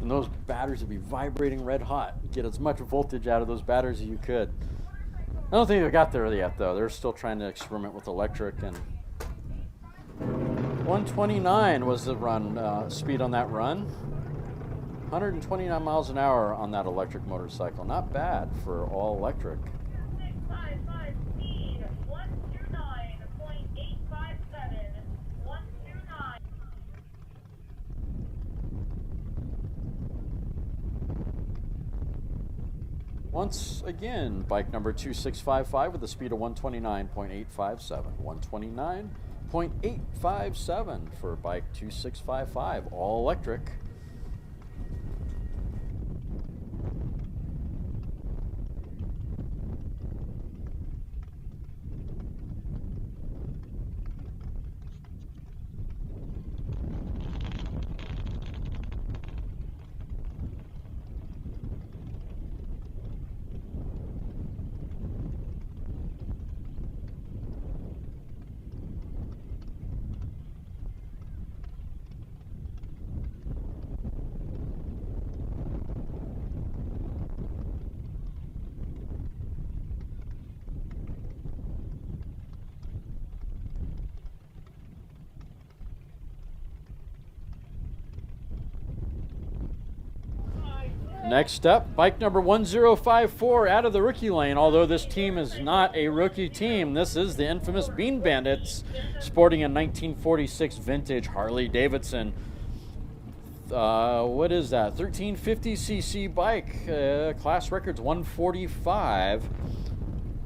and those batteries would be vibrating red hot. Get as much voltage out of those batteries as you could. I don't think they got there yet, though. They're still trying to experiment with electric. And 129 was the run speed on that run. 129 miles an hour on that electric motorcycle. Not bad for all electric. 655 speed, 129.857, 129. Once again, bike number 2655 with a speed of 129.857. 129.857 for bike 2655, all electric. Next up, bike number 1054 out of the rookie lane. Although this team is not a rookie team, this is the infamous Bean Bandits, sporting a 1946 vintage Harley Davidson. What is that? 1350cc bike. Class record's 145.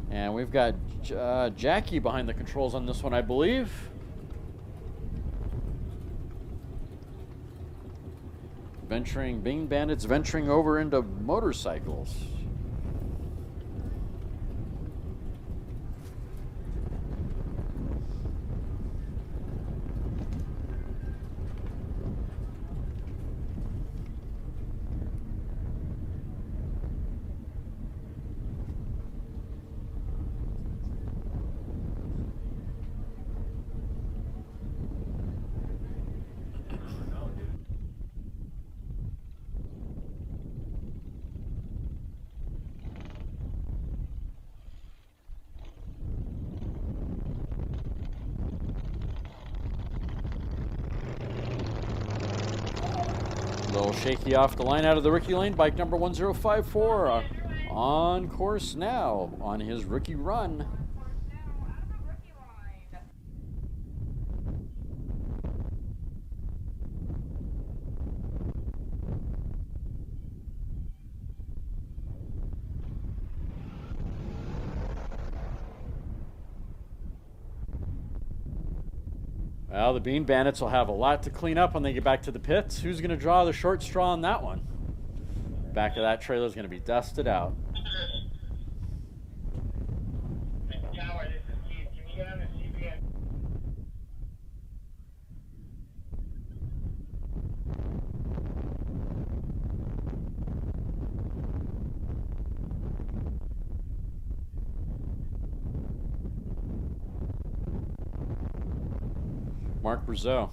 And we've got Jackie behind the controls on this one, I believe. Bean Bandits venturing over into motorcycles. Little shaky off the line out of the rookie lane. Bike number 1054 on course now on his rookie run. Well, the Bean Bandits will have a lot to clean up when they get back to the pits. Who's going to draw the short straw on that one? Back of that trailer is going to be dusted out. Tower, this is Keith. Can you get on the CBS? Mark Brazeau,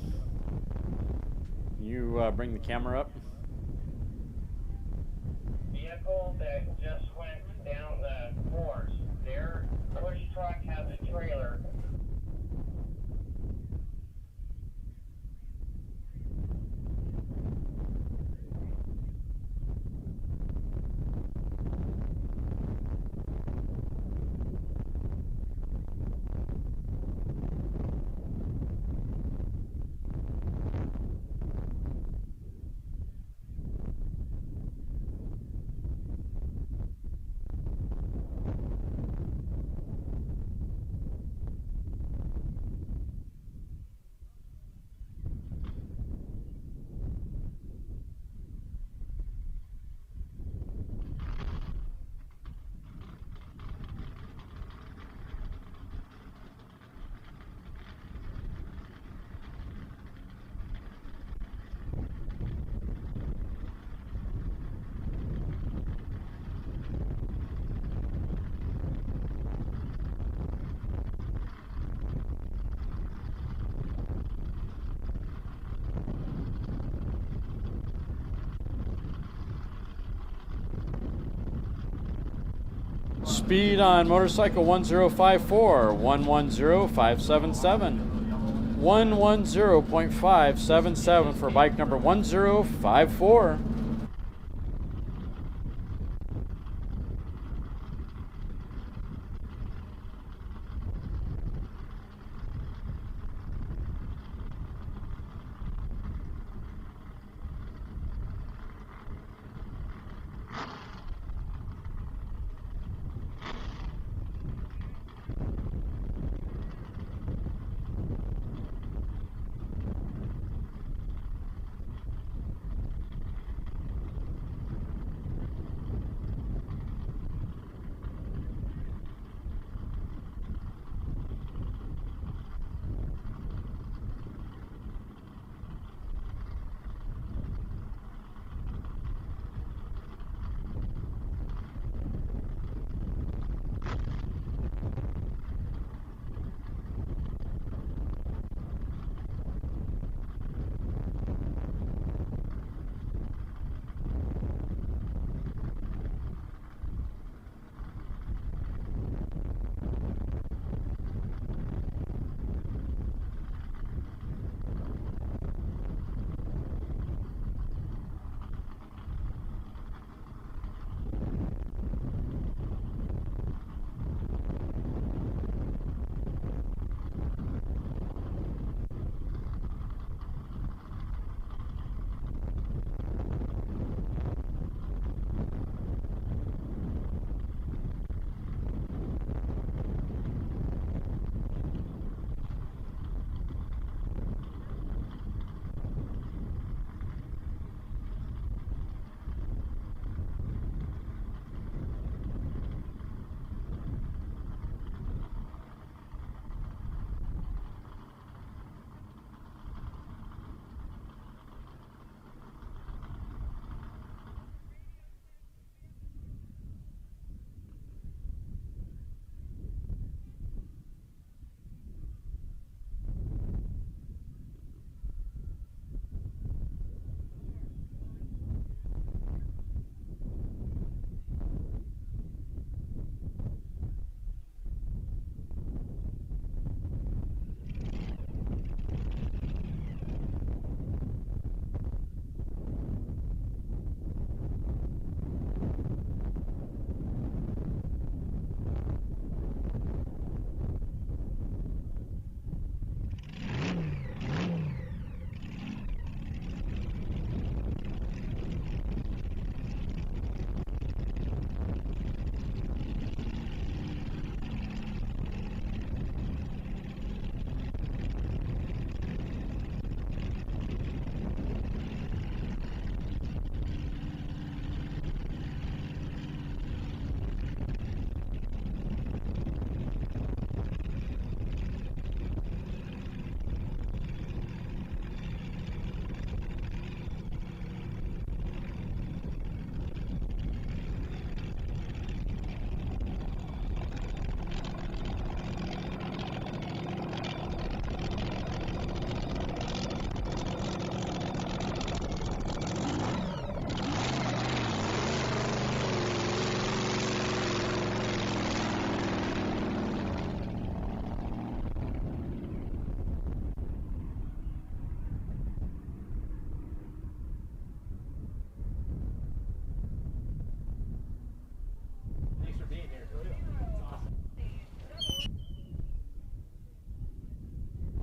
you bring the camera up. Vehicle that just went down the course. Their push truck has a trailer. speed on motorcycle 1054, 110577. 110.577 for bike number 1054.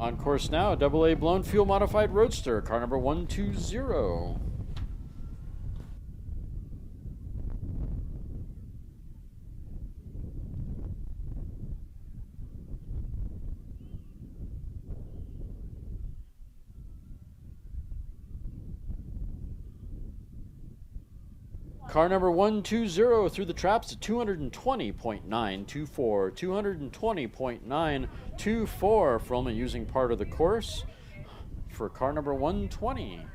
On course now, AA blown fuel modified roadster, car number 120. Car number 120 through the traps at 220.924. 220.924 for only using part of the course for car number 120.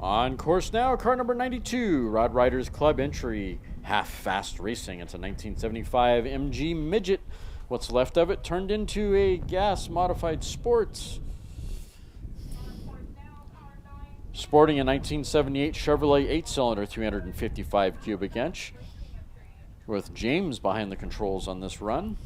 On course now, car number 92, Rod Riders Club entry, Half Fast Racing. It's a 1975 MG Midget. What's left of it turned into a gas-modified sports. Sporting a 1978 Chevrolet 8-cylinder 355 cubic inch, with James behind the controls on this run.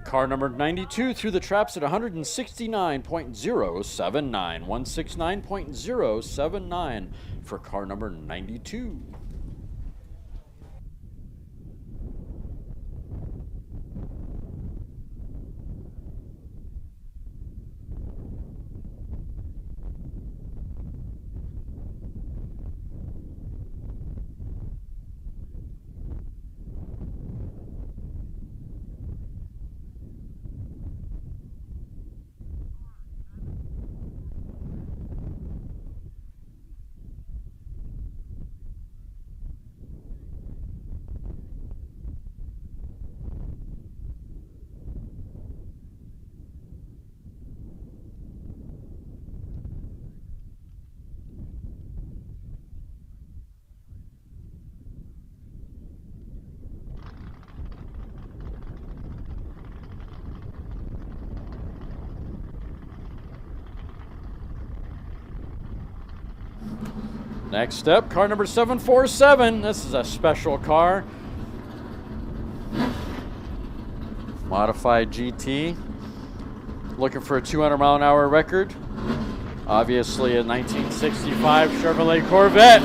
Car number 92 through the traps at 169.079. 169.079 for car number 92. Next up, car number 747. This is a special car. Modified GT. Looking for a 200-mile-an-hour record. Obviously a 1965 Chevrolet Corvette.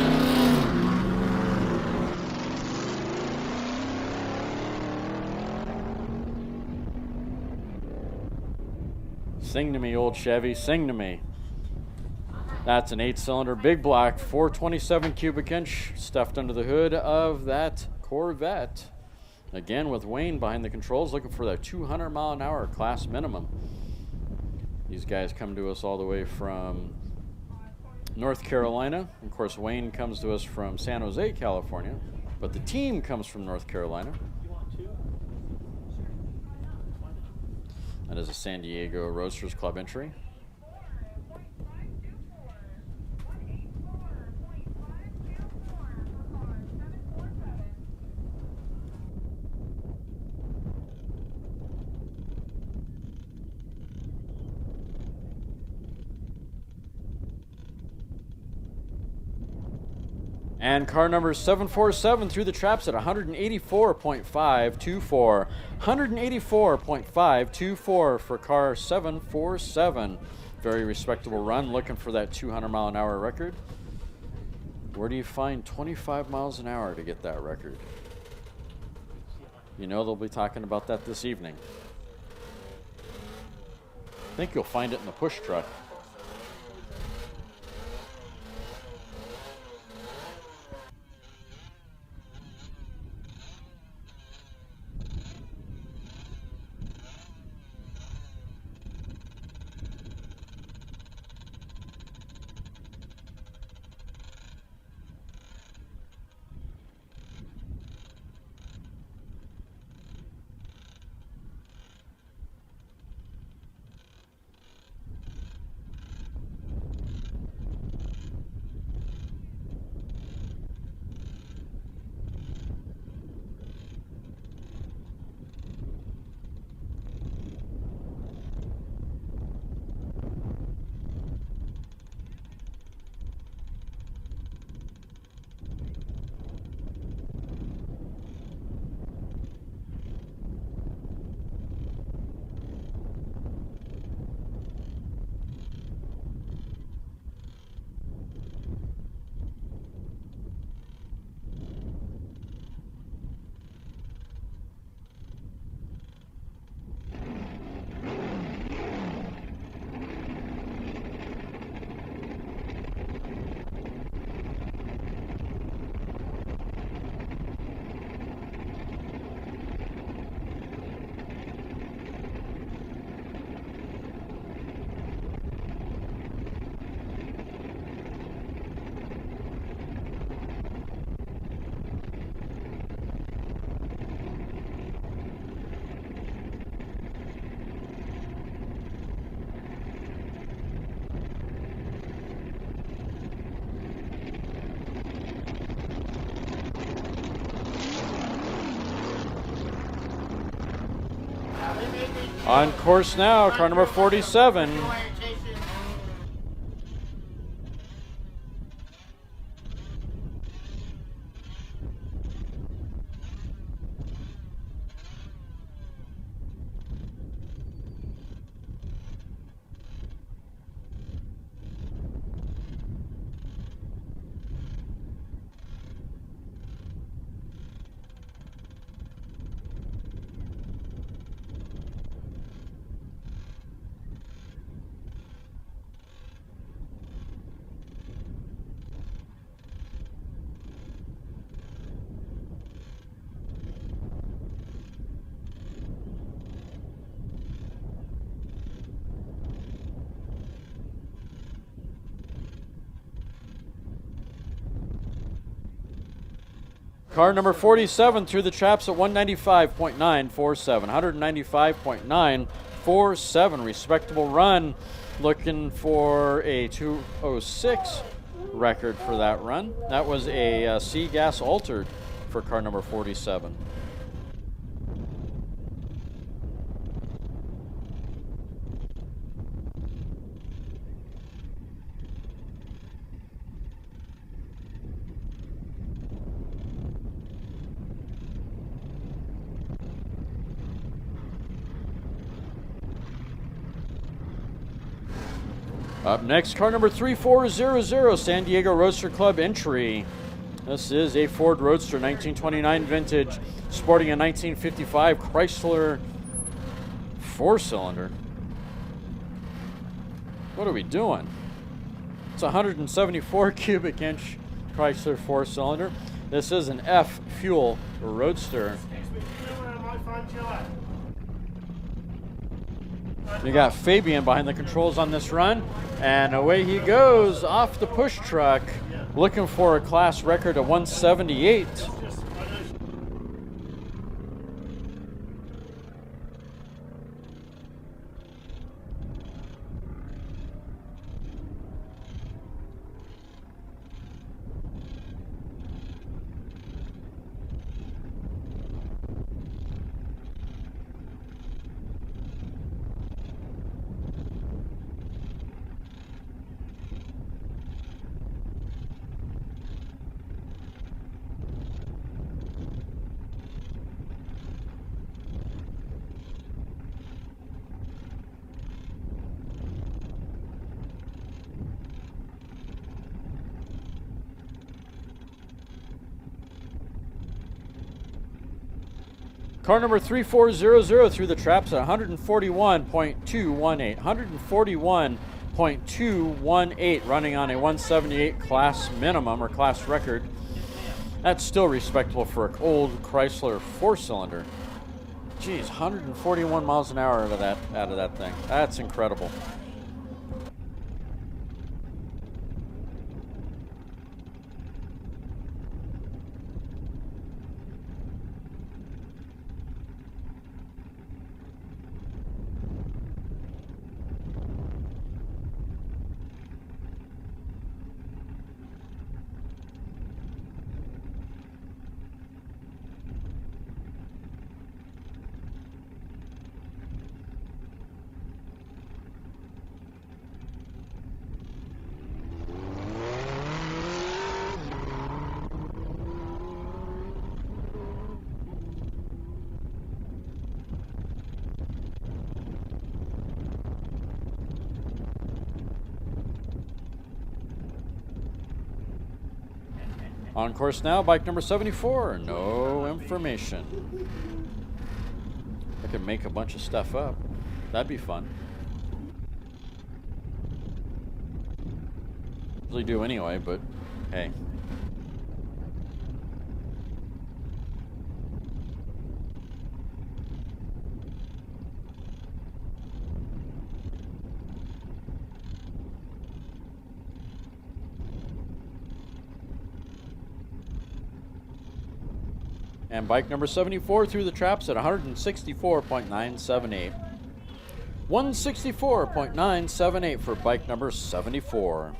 Sing to me, old Chevy, sing to me. That's an 8-cylinder big block, 427 cubic inch stuffed under the hood of that Corvette. Again, with Wayne behind the controls, looking for that 200-mile-an-hour class minimum. These guys come to us all the way from North Carolina. Of course, Wayne comes to us from San Jose, California, but the team comes from North Carolina. That is a San Diego Roasters Club entry. And car number 747 through the traps at 184.524. 184.524 for car 747. Very respectable run, looking for that 200-mile-an-hour record. Where do you find 25 miles an hour to get that record? You know they'll be talking about that this evening. I think you'll find it in the push truck. On course now, car number 47. Car number 47 through the traps at 195.947. 195.947. Respectable run. Looking for a 206 record for that run. That was a C gas altered for car number 47. Up next, car number 3400, San Diego Roadster Club entry. This is a Ford Roadster 1929 vintage, sporting a 1955 Chrysler 4-cylinder. What are we doing? It's a 174 cubic inch Chrysler 4-cylinder. This is an F fuel Roadster. You got Fabian behind the controls on this run, and away he goes off the push truck, looking for a class record of 178. Car number 3400 through the traps at 141.218. 141.218, running on a 178 class minimum or class record. That's still respectable for an old Chrysler 4-cylinder. Geez, 141 miles an hour out of that thing. That's incredible. On course now, bike number 74, no information. I could make a bunch of stuff up. That'd be fun. Usually do anyway, but hey. And bike number 74 through the traps at 164.978. 164.978 for bike number 74.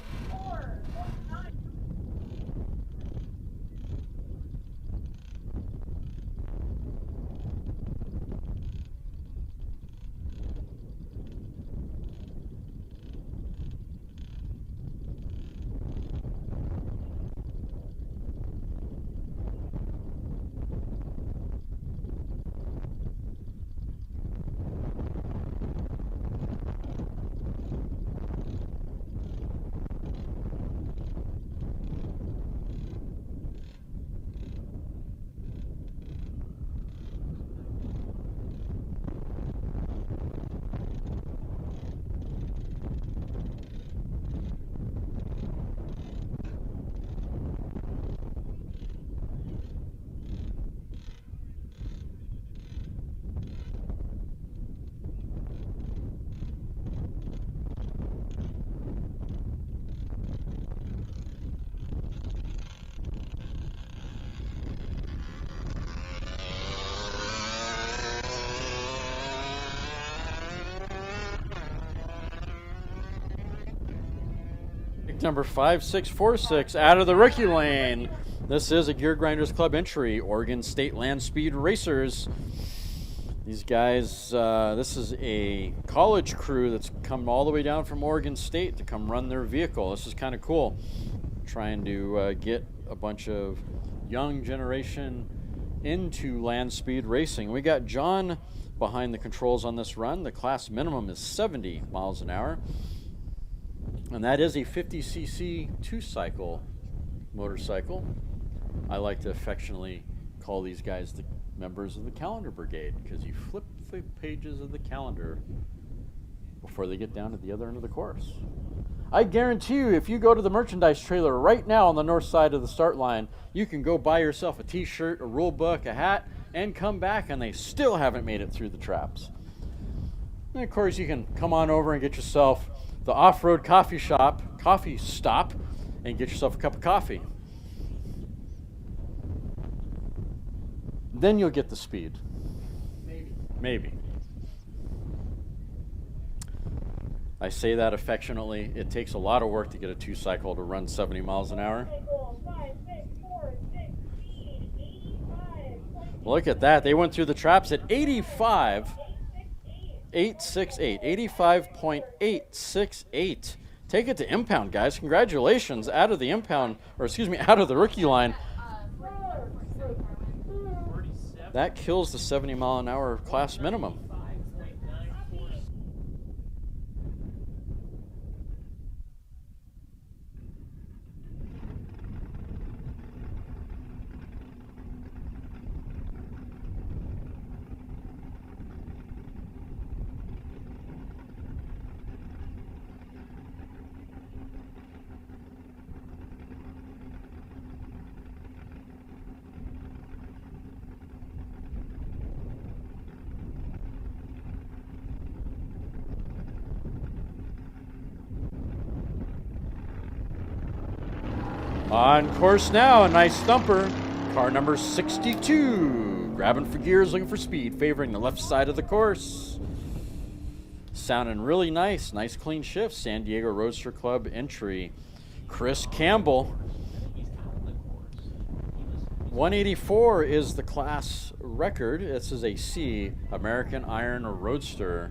Pick number 5646 out of the rookie lane. This is a Gear Grinders Club entry, Oregon State Land Speed Racers. These guys, this is a college crew that's come all the way down from Oregon State to come run their vehicle. This is kind of cool. Trying to get a bunch of young generation into land speed racing. We got John behind the controls on this run. The class minimum is 70 miles an hour. And that is a 50cc two-cycle motorcycle. I like to affectionately call these guys the members of the calendar brigade, because you flip the pages of the calendar before they get down to the other end of the course. I guarantee you, if you go to the merchandise trailer right now on the north side of the start line, you can go buy yourself a t-shirt, a rule book, a hat, and come back, and they still haven't made it through the traps. And of course, you can come on over and get yourself the off-road coffee stop, and get yourself a cup of coffee. Then you'll get the speed. Maybe. I say that affectionately. It takes a lot of work to get a two-cycle to run 70 miles an hour. Look at that. They went through the traps at 85.868. Take it to impound, guys. Congratulations. Out of the impound, out of the rookie line. That kills the 70 mile an hour class minimum. On course now, a nice thumper. Car number 62. Grabbing for gears, looking for speed, favoring the left side of the course. Sounding really nice. Nice clean shift. San Diego Roadster Club entry. Chris Campbell. 184 is the class record. This is a C, American Iron Roadster.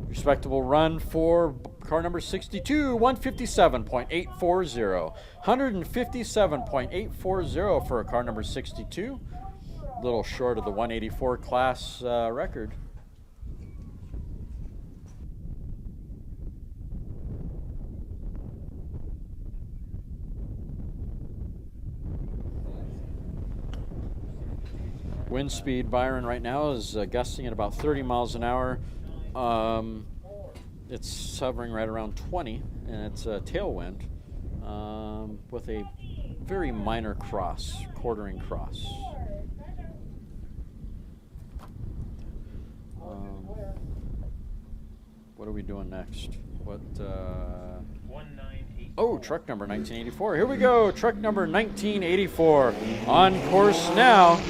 Respectable run for car number 62, 157.840. 157.840 for a car number 62. A little short of the 184 class record. Wind speed, Byron, right now is gusting at about 30 miles an hour. It's hovering right around 20, and it's a tailwind with a very minor quartering cross. What are we doing next? What? 198. Oh, truck number 1984. Here we go. Truck number 1984 on course now.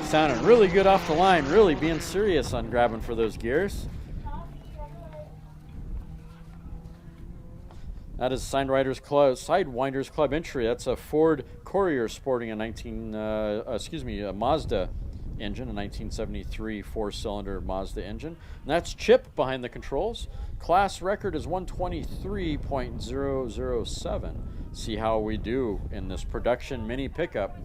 Sounding really good off the line, really being serious on grabbing for those gears. That is Sidewinders Club entry. That's a Ford Courier sporting a Mazda engine, a 1973 four-cylinder Mazda engine. And that's Chip behind the controls. Class record is 123.007. See how we do in this production mini pickup.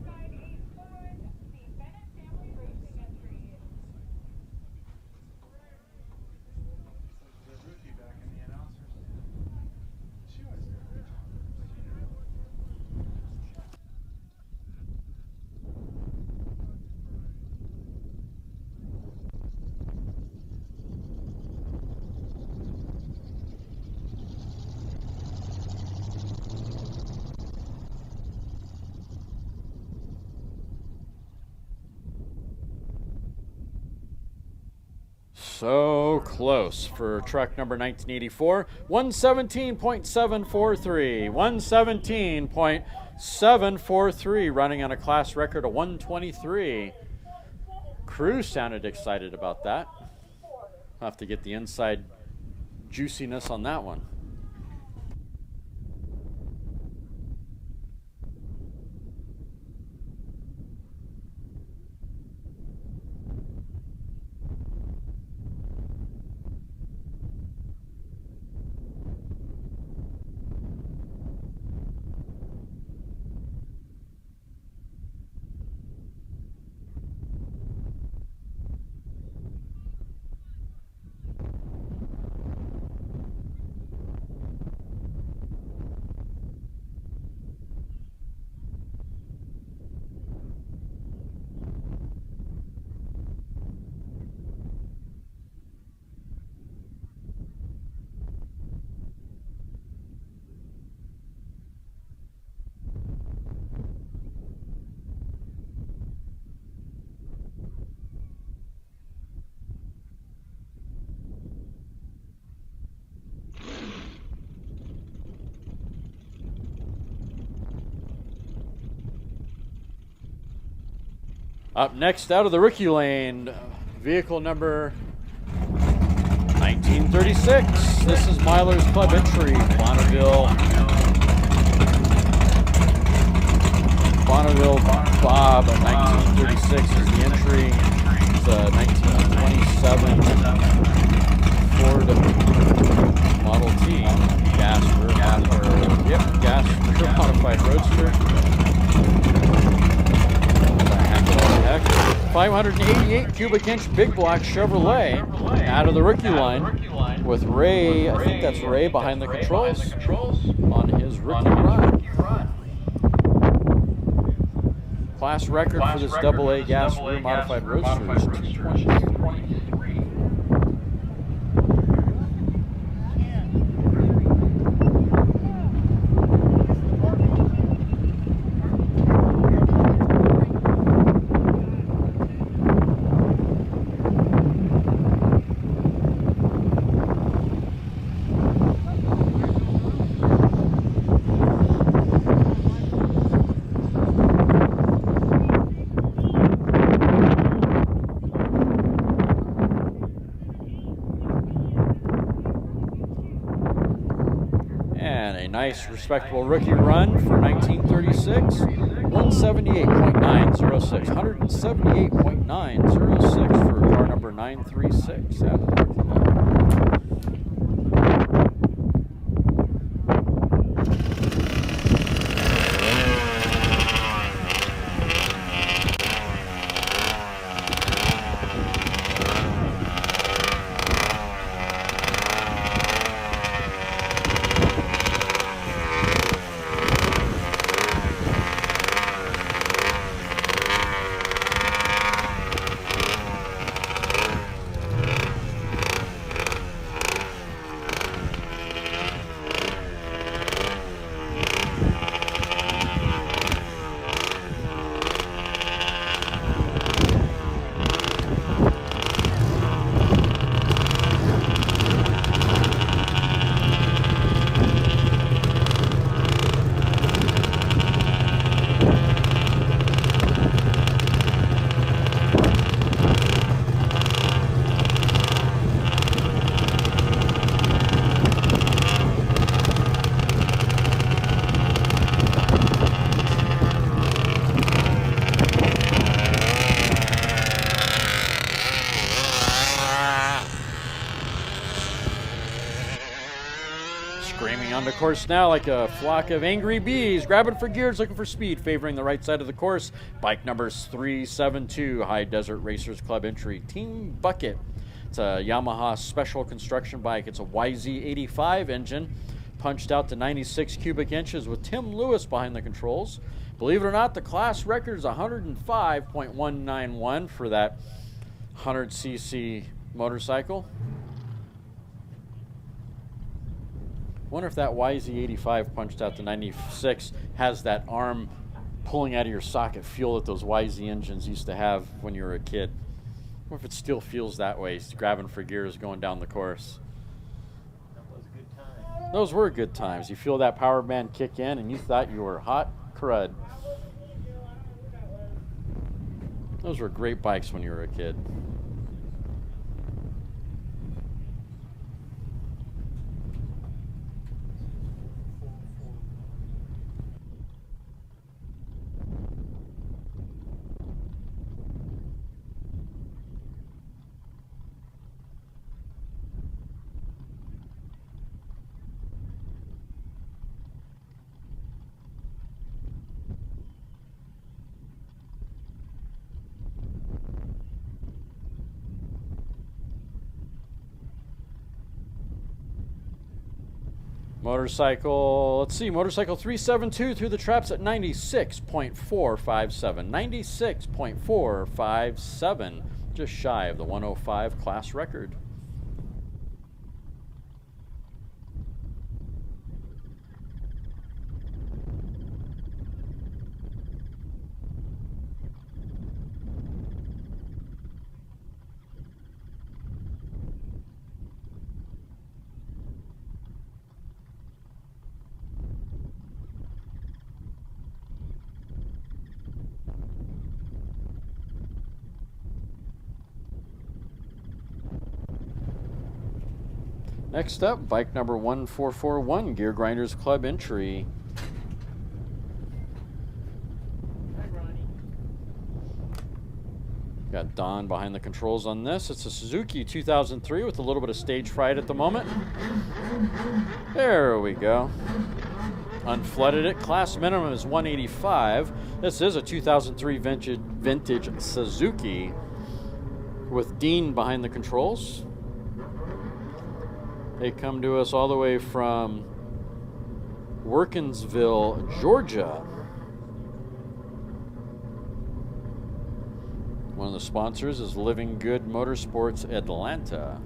So close for truck number 1984. 117.743. 117.743, running on a class record of 123. Crew sounded excited about that. I'll have to get the inside juiciness on that one. Up next, out of the rookie lane, vehicle number 1936. This is Myler's Club entry, Bonneville Bob, 1936 is the entry. It's a 1927 Ford Model T, gas rear modified roadster. 588 cubic inch big block Chevrolet out of the rookie line with Ray, I think that's Ray behind the controls on his rookie run. Class record for this AA gas rear modified roadster is 223. Nice, respectable rookie run for 1936. 178.906. 178.906 for car number 936 out of the rookie line. On the course now like a flock of angry bees, grabbing for gears, looking for speed, favoring the right side of the course. Bike numbers 372, High Desert Racers Club entry, Team Bucket. It's a Yamaha special construction bike. It's a YZ85 engine, punched out to 96 cubic inches with Tim Lewis behind the controls. Believe it or not, the class record is 105.191 for that 100cc motorcycle. Wonder if that YZ85 punched out to 96 has that arm pulling out of your socket feel that those YZ engines used to have when you were a kid. What if it still feels that way? He's grabbing for gears going down the course. That was a good time. Those were good times. You feel that power band kick in, and you thought you were hot crud. Those were great bikes when you were a kid. Motorcycle, let's see, motorcycle 372 through the traps at 96.457. 96.457, just shy of the 105 class record. Next up, bike number 1441, Gear Grinders Club entry. Hi, Ronnie. Got Don behind the controls on this. It's a Suzuki 2003 with a little bit of stage fright at the moment. There we go. Unflooded it. Class minimum is 185. This is a 2003 vintage Suzuki with Dean behind the controls. They come to us all the way from Workinsville, Georgia. One of the sponsors is Living Good Motorsports Atlanta.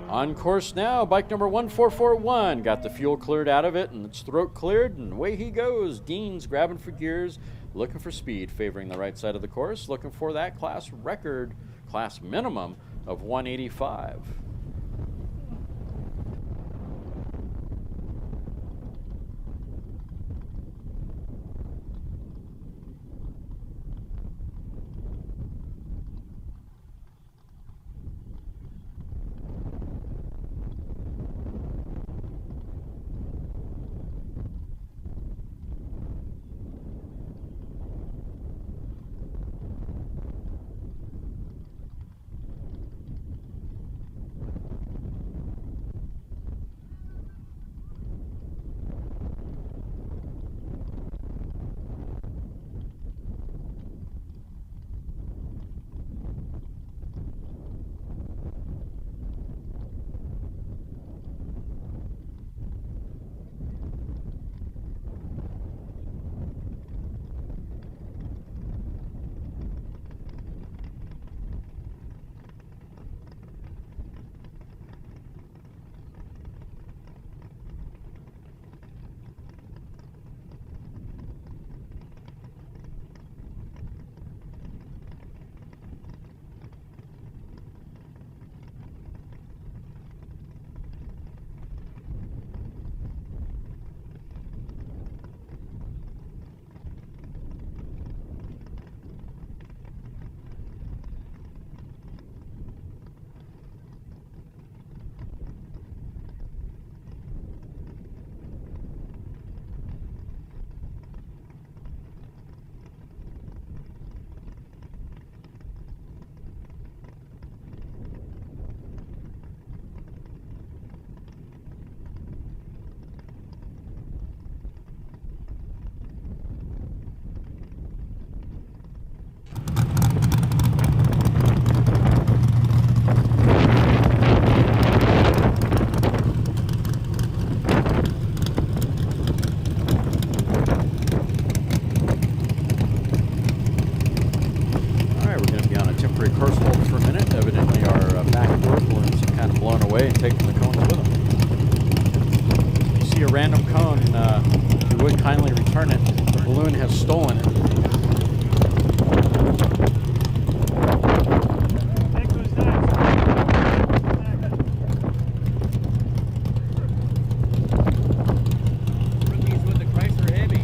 On course now, bike number 1441. Got the fuel cleared out of it and its throat cleared, and away he goes. Dean's grabbing for gears, looking for speed, favoring the right side of the course, looking for that class record, class minimum of 185. random cone, if you would kindly return it. The balloon has stolen it. Rookies with the Chrysler Heavy.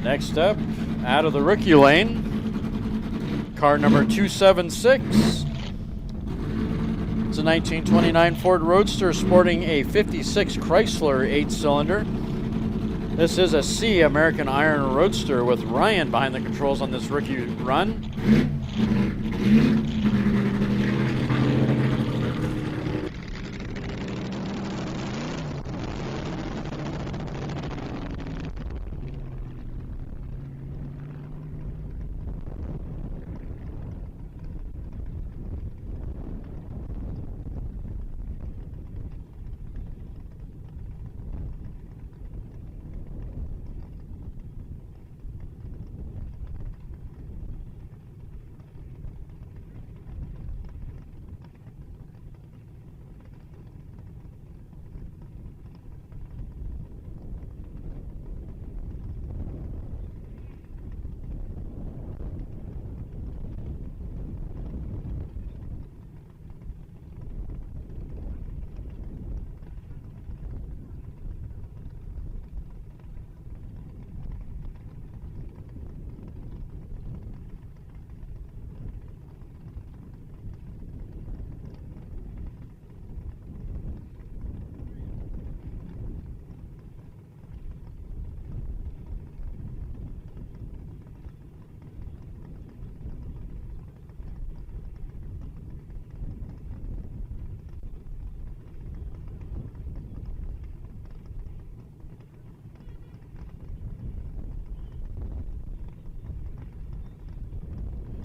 Next up, out of the rookie lane, car number 276. It's a 1929 Ford Roadster sporting a 56 Chrysler 8-cylinder. This is a C American Iron Roadster with Ryan behind the controls on this rookie run.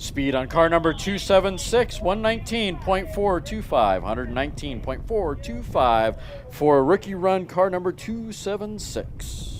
Speed on car number 276, 119.425, 119.425 for a rookie run car number 276.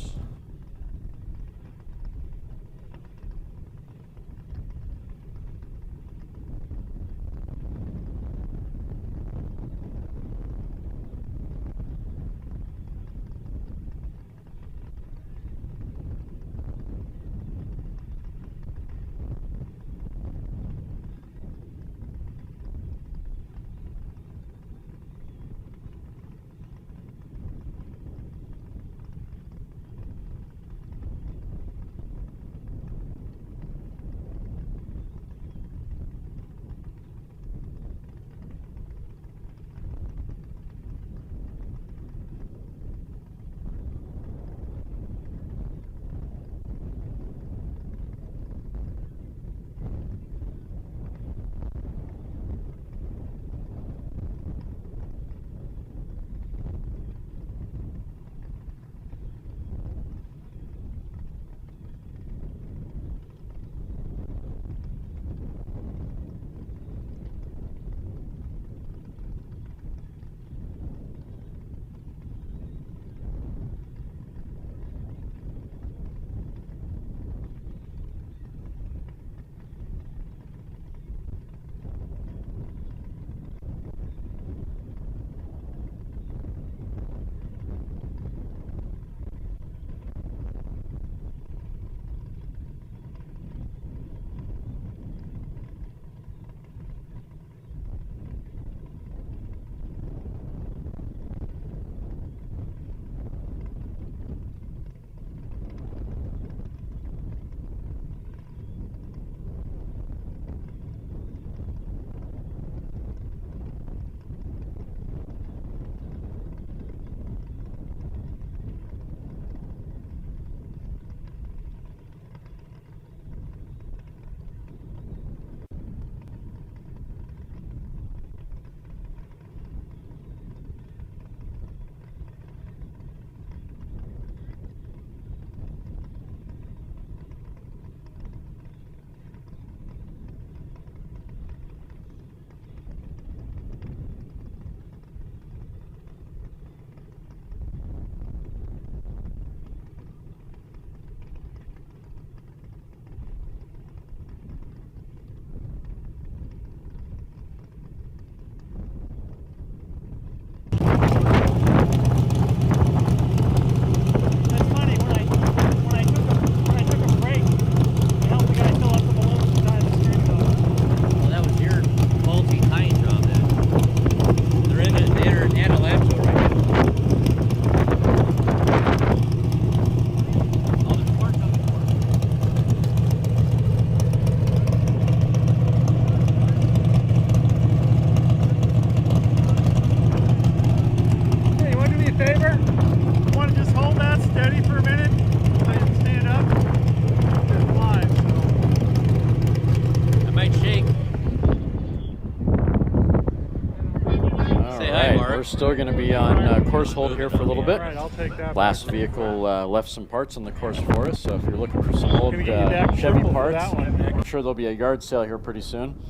We're still going to be on course hold here for a little bit. All right, I'll take that. Last vehicle left some parts on the course for us, so if you're looking for some old Gonna get you that Chevy purple for parts, that one, Nick. I'm sure there'll be a yard sale here pretty soon.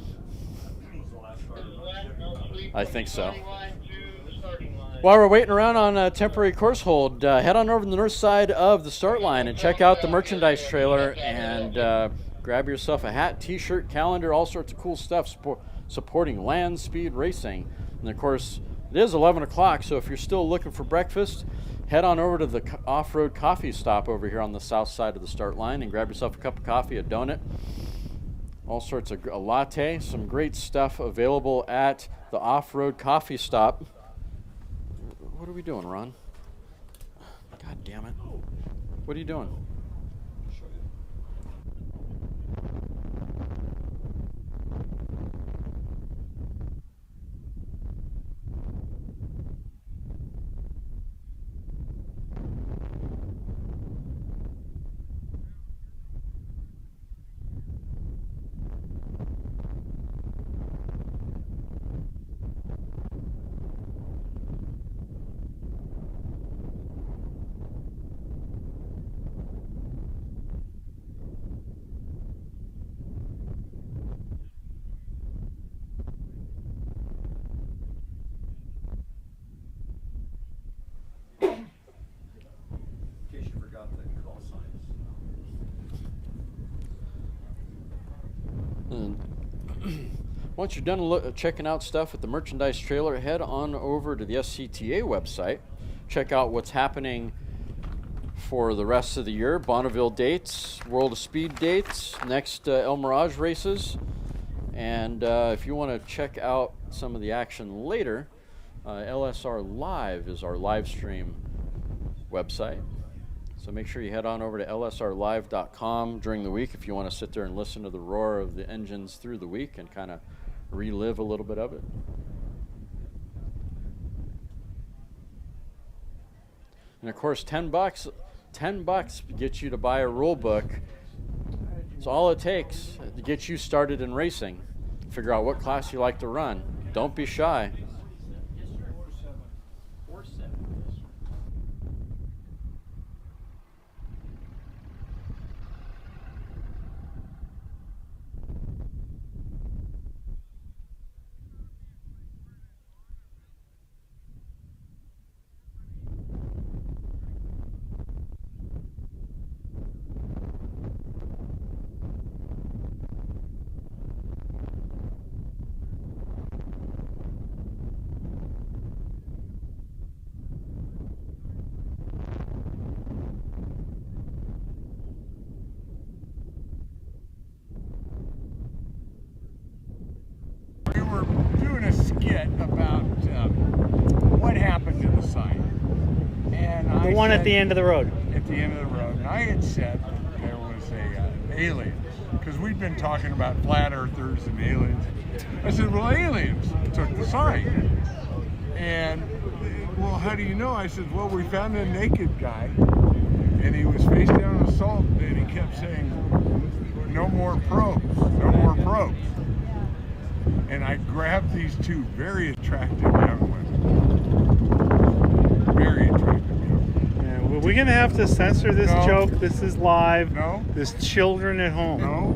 I think so. While we're waiting around on temporary course hold, head on over to the north side of the start line and check out the merchandise trailer and grab yourself a hat, t-shirt, calendar, all sorts of cool stuff supporting land speed racing. And of course, it is 11 o'clock, so if you're still looking for breakfast, head on over to the off-road coffee stop over here on the south side of the start line and grab yourself a cup of coffee, a donut, all sorts of a latte, some great stuff available at the off-road coffee stop. What are we doing, Ron? God damn it. What are you doing? Once you're done checking out stuff at the merchandise trailer, head on over to the SCTA website. Check out what's happening for the rest of the year. Bonneville dates, World of Speed dates, next El Mirage races. And if you want to check out some of the action later, LSR Live is our live stream website. So make sure you head on over to lsrlive.com during the week if you want to sit there and listen to the roar of the engines through the week and kind of relive a little bit of it. And of course, $10 gets you to buy a rule book. It's all it takes to get you started in racing. Figure out what class you like to run. Don't be shy. About what happened to the site. And the one at the end of the road. At the end of the road. And I had said that there was a alien, because we'd been talking about flat earthers and aliens. I said, well, aliens took the site. And, well, how do you know? I said, well, we found a naked guy, and he was face down in the salt, and he kept saying, no more probes, no more probes. And I grabbed these two very attractive young women. Very attractive young women. Yeah, well, we're going to have to censor this joke. This is live. No. There's children at home. No.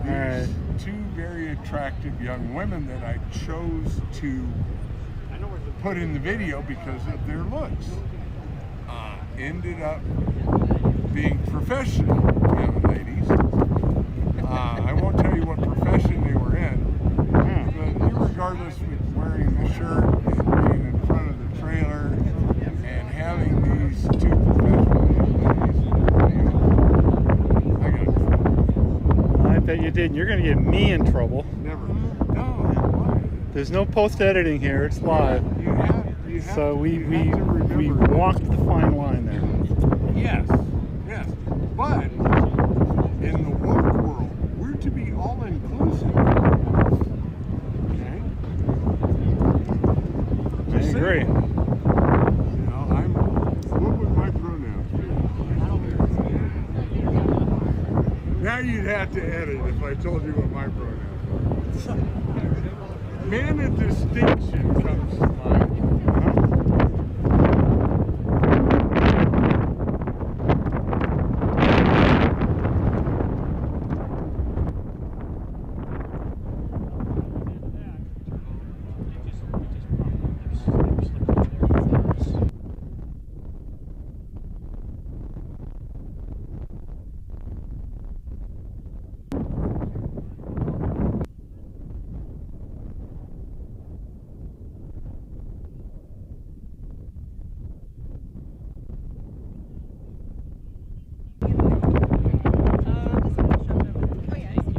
All right. Two very attractive young women that I chose to put in the video because of their looks. Ended up being professional young ladies. I won't tell you what profession they were in, but regardless of wearing the shirt and being in front of the trailer and having these two professional ladies, I got in trouble. I bet you did. And you're going to get me in trouble. Never. No. There's no post-editing here. It's live. You have so to, we remember walked the fine line there. Yes. But in the woke world, we're to be all-inclusive. Okay? I agree. What would my pronouns be? Now you'd have to edit if I told you what my pronouns were. Man of distinction comes to mind.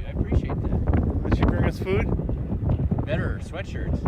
I appreciate that. Did she bring us food? Better sweatshirts.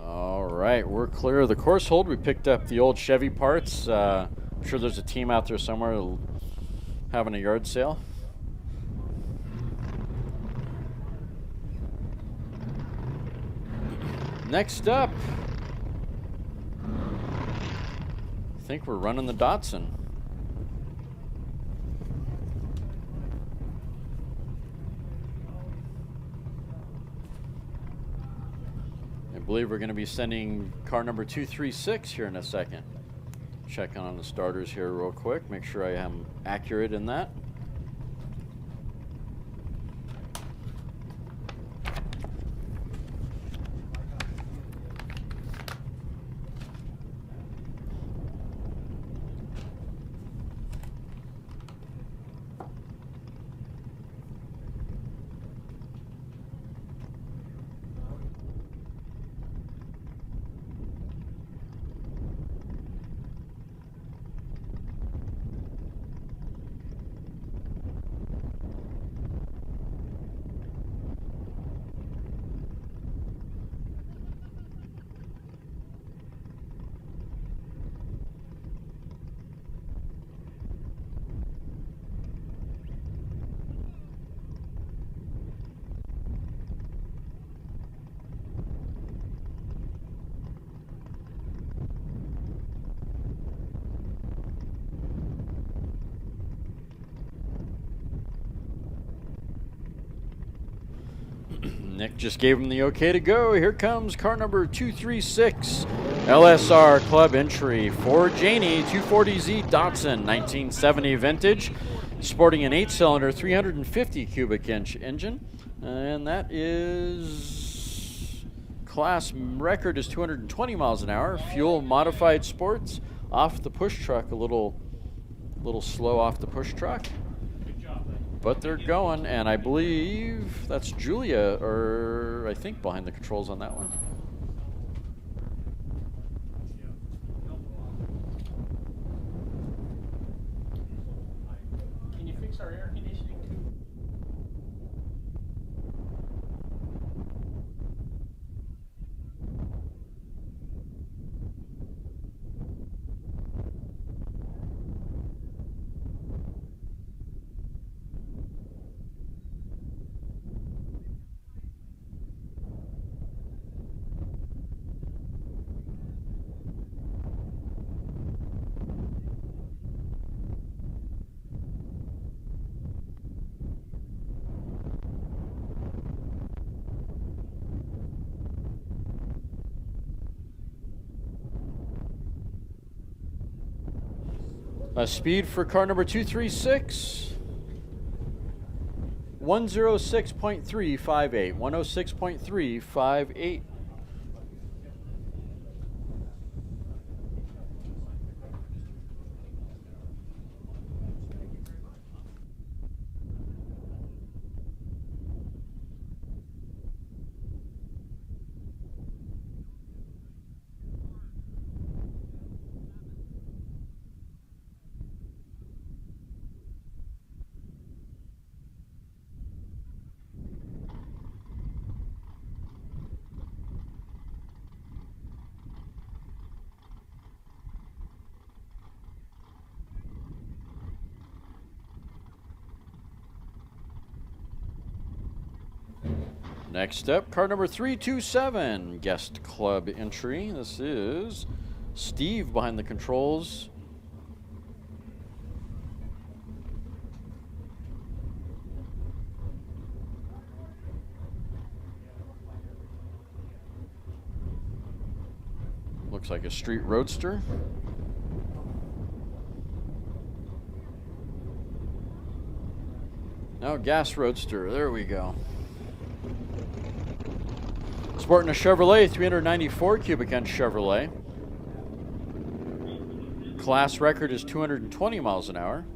All right, we're clear of the course hold. We picked up the old Chevy parts. I'm sure there's a team out there somewhere having a yard sale. Next up, I think we're running the Datsun. I believe we're going to be sending car number 236 here in a second. Checking on the starters here real quick, make sure I am accurate in that. Nick just gave him the okay to go. Here comes car number 236, LSR Club entry for Janie, 240Z Datsun, 1970 vintage, sporting an 8-cylinder, 350 cubic inch engine, and that is class record is 220 miles an hour. Fuel modified sports, off the push truck, a little slow off the push truck. But they're going, and I believe that's Julia, or I think behind the controls on that one. Can you fix our air conditioning too? Speed for car number 236. 106.358. 106.358. Next up, car number 327, guest club entry. This is Steve behind the controls. Looks like a street roadster. Now gas roadster, there we go. Sporting a Chevrolet, 394 cubic inch Chevrolet. Class record is 220 miles an hour.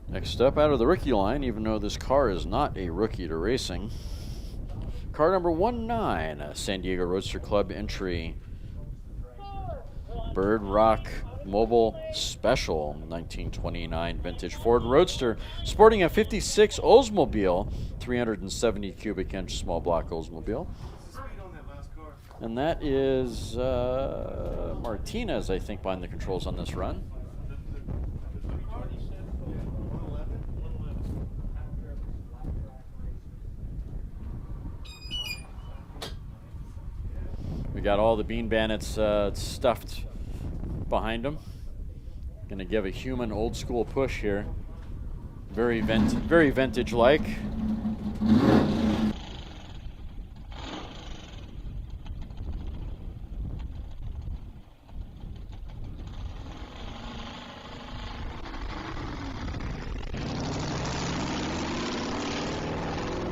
Next up, out of the rookie line, even though this car is not a rookie to racing, car number 19, San Diego Roadster Club entry, Bird Rock Mobile Special 1929 vintage Ford Roadster, sporting a 56 Oldsmobile, 370 cubic inch small block Oldsmobile. And that is Martinez, I think, behind the controls on this run. We got all the Bean Bandits stuffed behind them. Gonna give a human old school push here. Very vintage-like.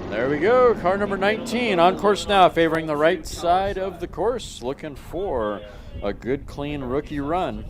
There we go, car number 19 on course now, favoring the right side of the course, looking for a good, clean rookie run.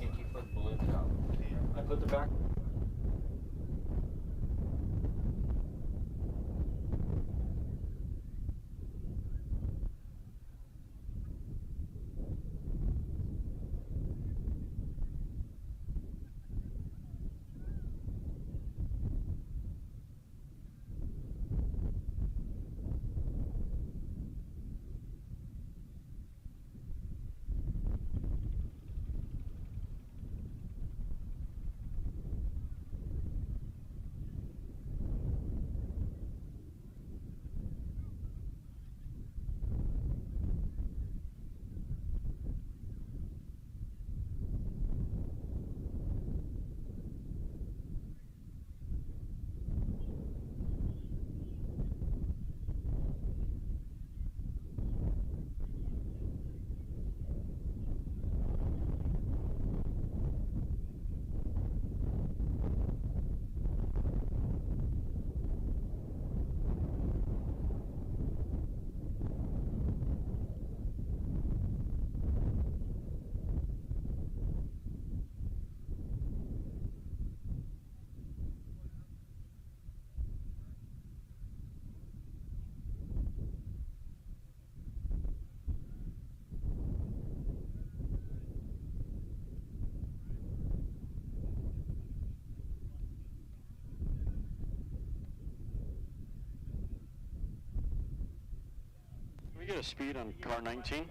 get a speed on car 19?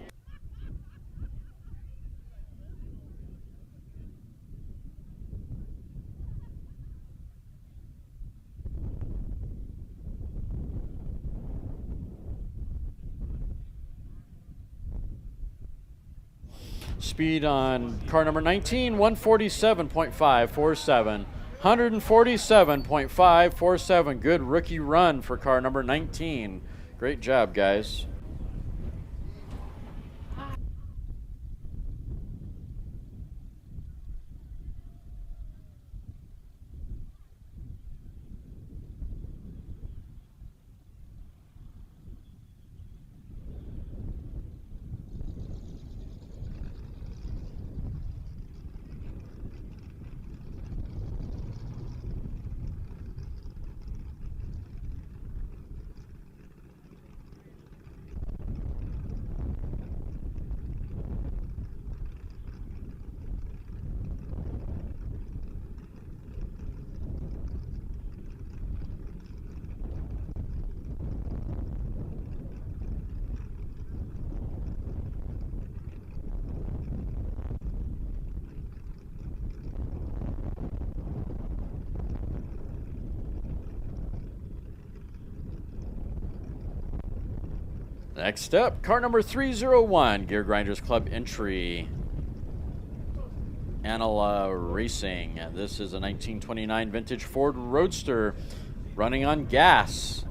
Speed on car number 19, 147.547. 147.547. Good rookie run for car number 19. Great job, guys. Next up, car number 301, Gear Grinders Club entry. Anala Racing. This is a 1929 vintage Ford Roadster running on gas.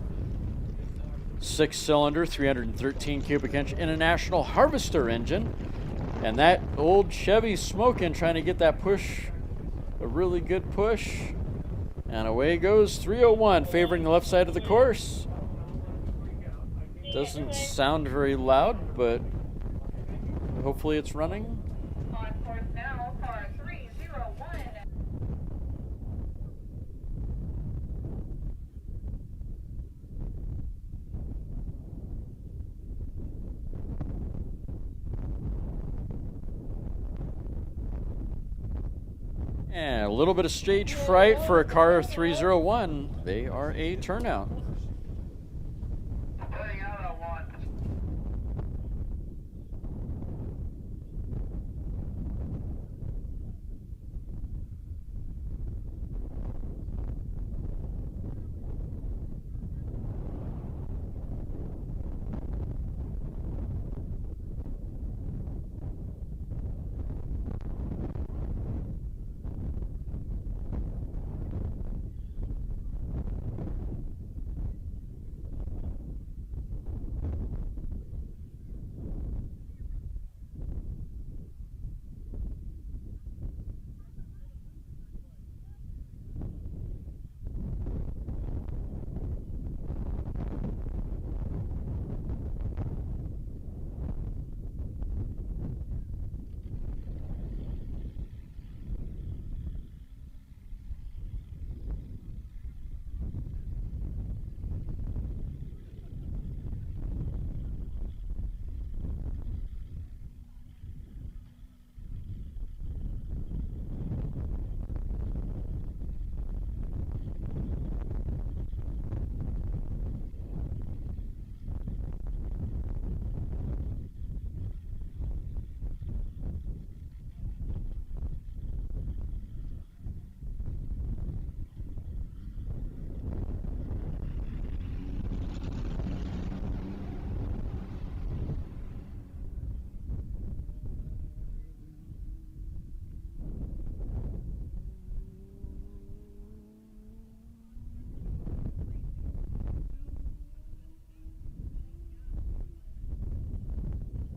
6-cylinder, 313 cubic inch International Harvester engine. And that old Chevy smoking, trying to get that push, a really good push. And away goes 301, favoring the left side of the course. Doesn't sound very loud, but hopefully it's running. On course now, car 301. And a little bit of stage fright for a car 301. They are a turnout.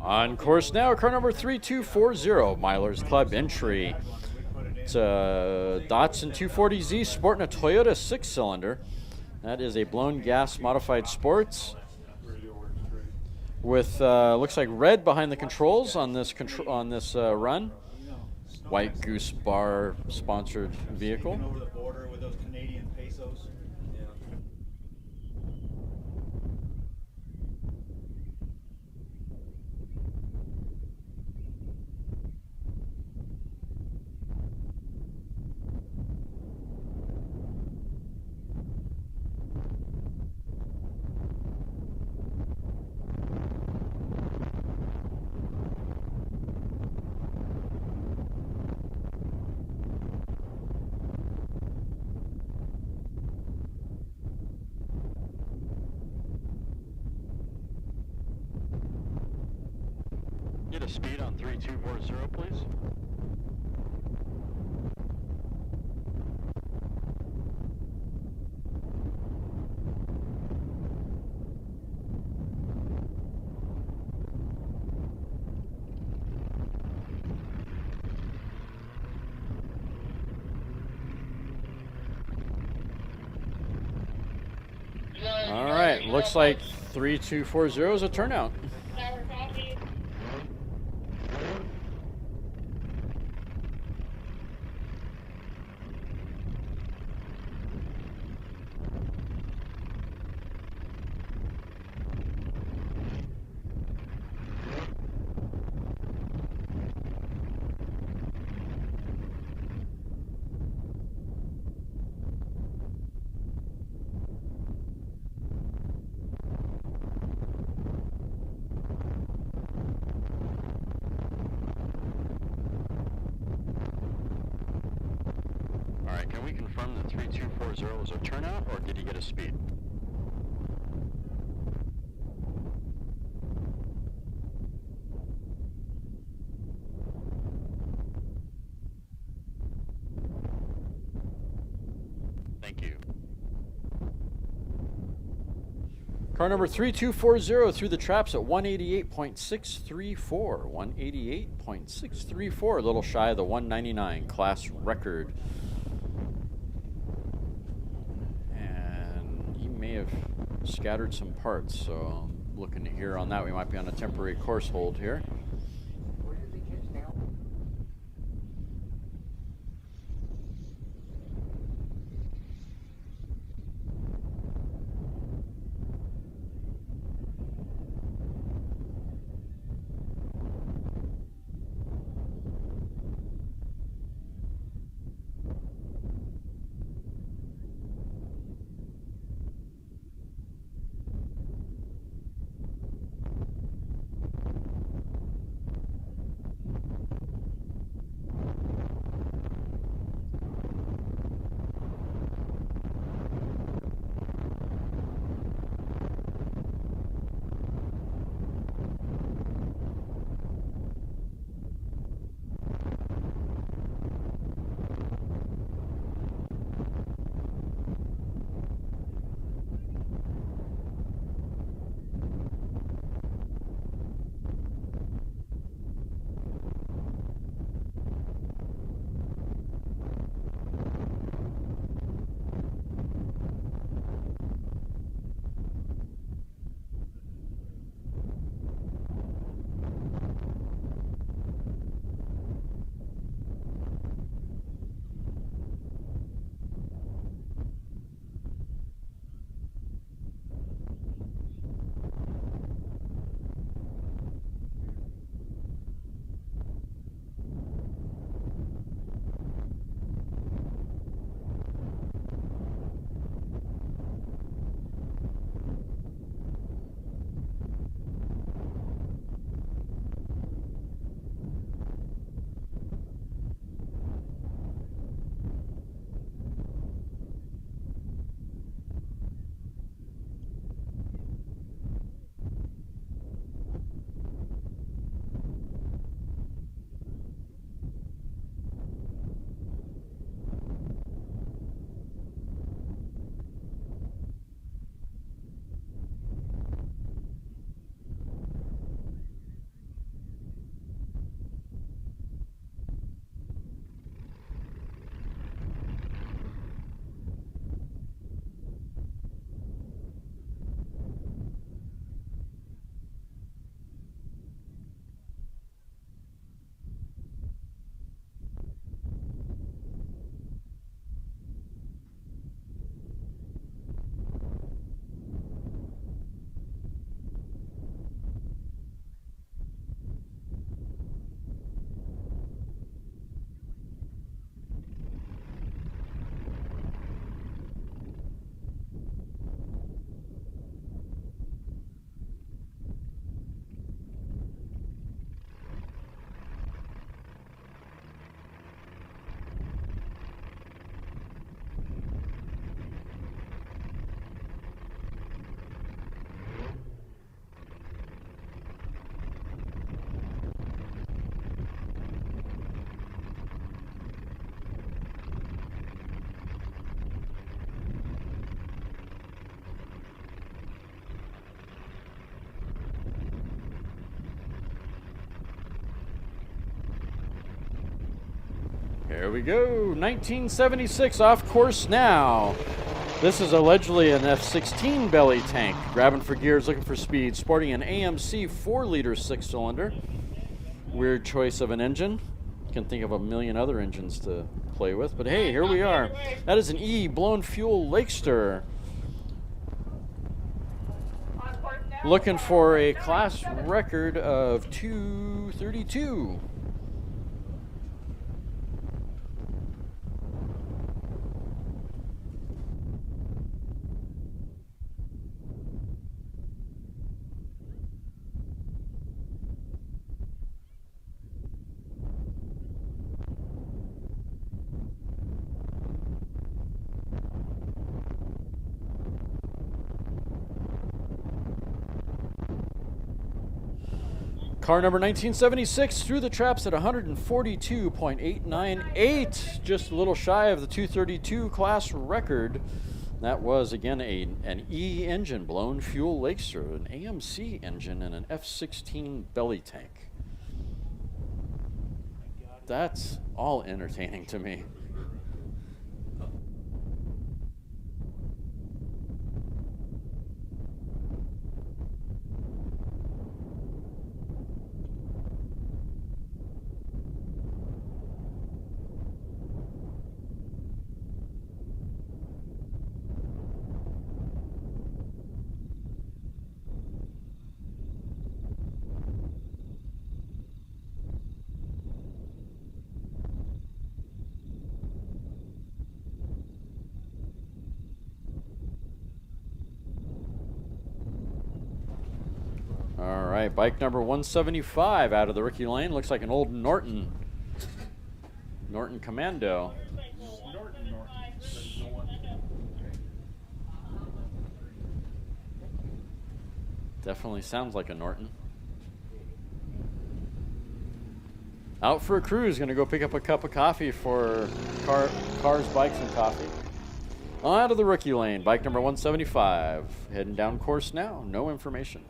On course now, car number 3240, Milers Club entry. It's a Datsun 240Z sporting a Toyota 6-cylinder. That is a blown gas modified sports with looks like red behind the controls on this run. White Goose Bar sponsored vehicle. Over the border with those Canadian pesos. Get a speed on 3240, please. All right, looks like 3240 is a turnout. All right, can we confirm that 3240 was a turnout, or did he get a speed? Thank you. Car number 3240 through the traps at 188.634. 188.634, a little shy of the 199 class record. And he may have scattered some parts, so I'm looking to hear on that. We might be on a temporary course hold here. Here we go. 1976 off course now. This is allegedly an F-16 belly tank. Grabbing for gears, looking for speed. Sporting an AMC 4-liter 6-cylinder. Weird choice of an engine. Can think of a million other engines to play with. But hey, here we are. That is an E blown fuel Lakester. Looking for a class record of 232. Car number 1976 through the traps at 142.898, just a little shy of the 232 class record. That was, again, an E engine, blown fuel Lakester, an AMC engine, and an F-16 belly tank. That's all entertaining to me. All right, bike number 175 out of the rookie lane. Looks like an old Norton Commando. Definitely sounds like a Norton. Out for a cruise. Going to go pick up a cup of coffee for cars, bikes, and coffee. Out of the rookie lane, bike number 175. Heading down course now. No information.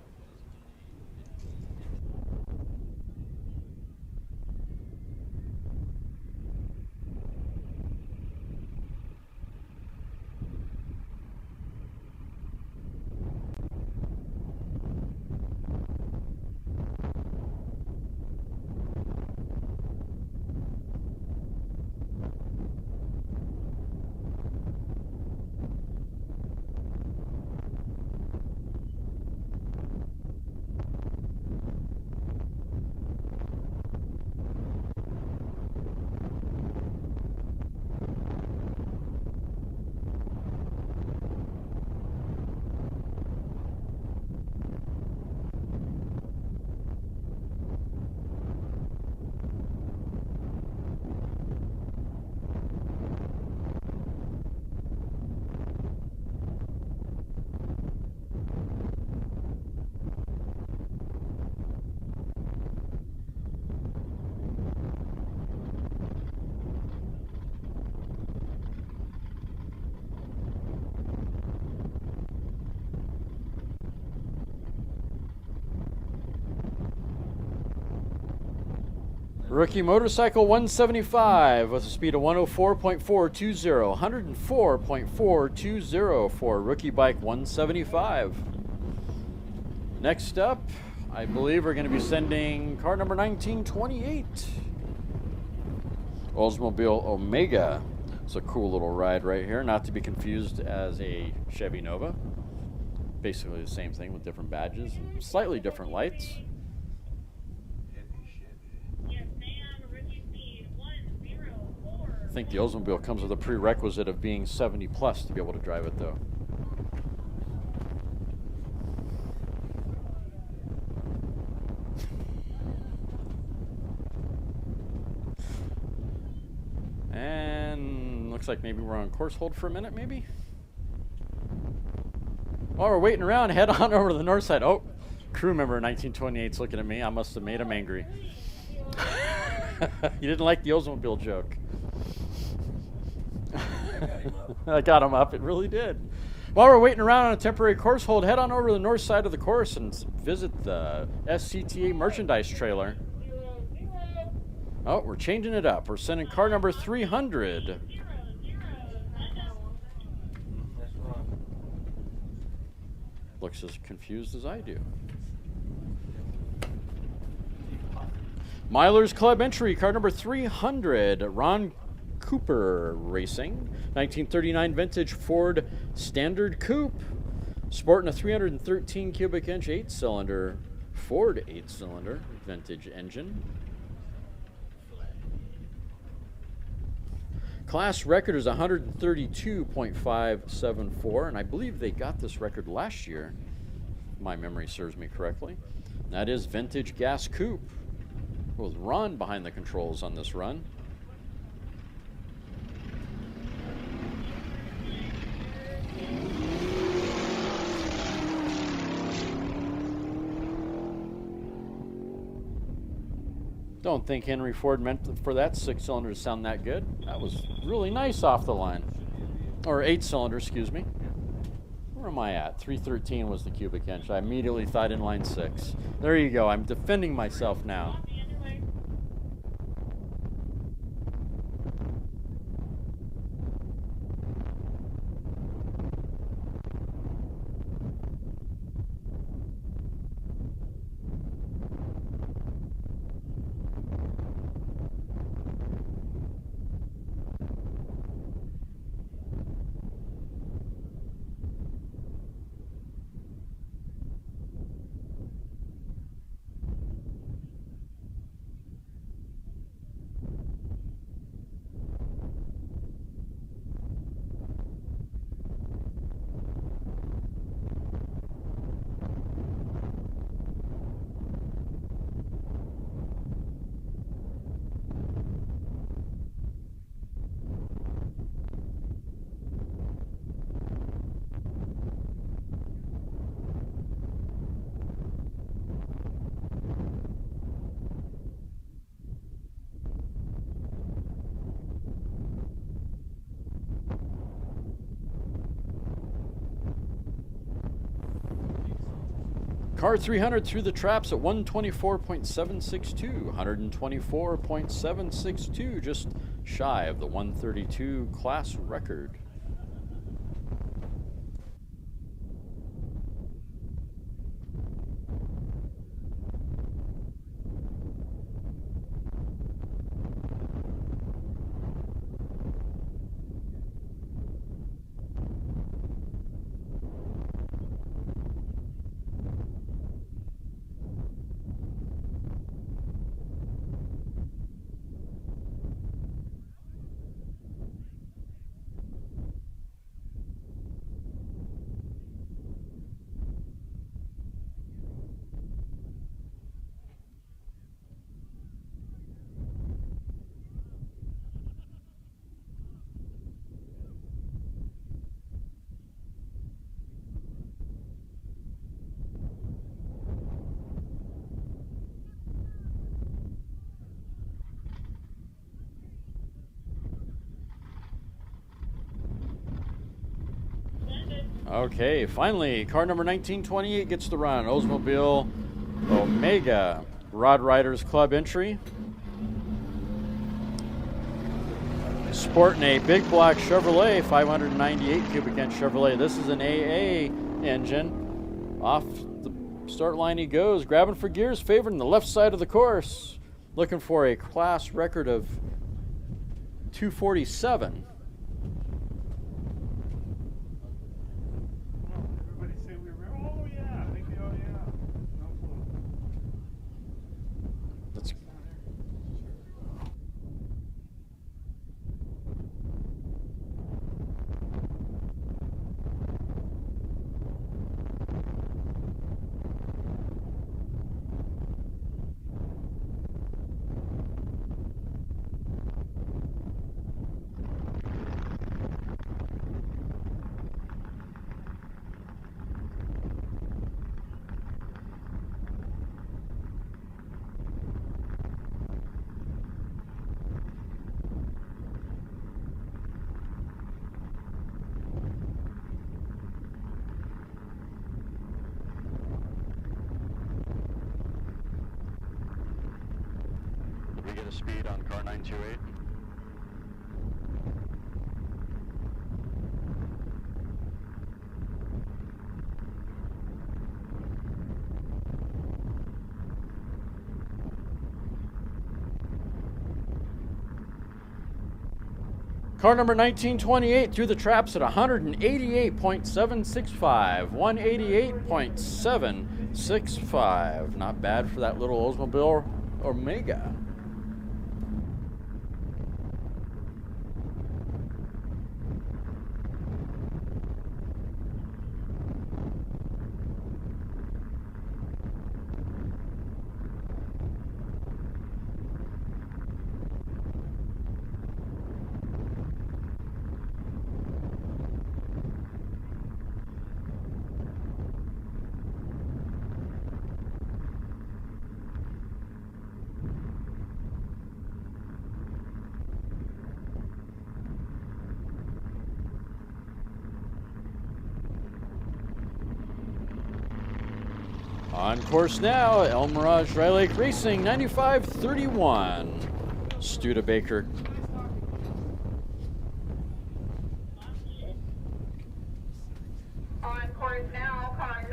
Rookie motorcycle 175 with a speed of 104.420, 104.420 for rookie bike 175. Next up, I believe we're going to be sending car number 1928. Oldsmobile Omega. It's a cool little ride right here, not to be confused as a Chevy Nova. Basically the same thing with different badges and slightly different lights. I think the Oldsmobile comes with a prerequisite of being 70 plus to be able to drive it though. And looks like maybe we're on course hold for a minute, maybe? While we're waiting around, head on over to the north side. Oh, crew member 1928's looking at me. I must have made him angry. You didn't like the Oldsmobile joke. I got him up. It really did. While we're waiting around on a temporary course hold, head on over to the north side of the course and visit the Scta merchandise trailer. Oh, we're changing it up. We're sending car number 300. Looks as confused as I do. Milers Club entry, car number 300, Ron Cooper Racing, 1939 vintage Ford Standard Coupe, sporting a 313 cubic inch 8-cylinder Ford 8-cylinder vintage engine. Class record is 132.574, and I believe they got this record last year, if my memory serves me correctly. That is vintage gas coupe, with Ron behind the controls on this run. Don't think Henry Ford meant for that 6-cylinder to sound that good. That was really nice off the line. Or 8-cylinder, excuse me. Where am I at? 313 was the cubic inch. I immediately thought inline 6. There you go. I'm defending myself now. Car 300 through the traps at 124.762, 124.762, just shy of the 132 class record. Okay, finally, car number 1928 gets the run. Oldsmobile Omega Rod Riders Club entry. Sporting a big black Chevrolet, 598 cubic inch Chevrolet. This is an AA engine. Off the start line he goes, grabbing for gears, favoring the left side of the course. Looking for a class record of 247. the speed on car 928. Car number 1928 through the traps at 188.765. 188.765. Not bad for that little Oldsmobile Omega. On course now, El Mirage Dry Lake Racing, 9531. Studebaker. On course now, car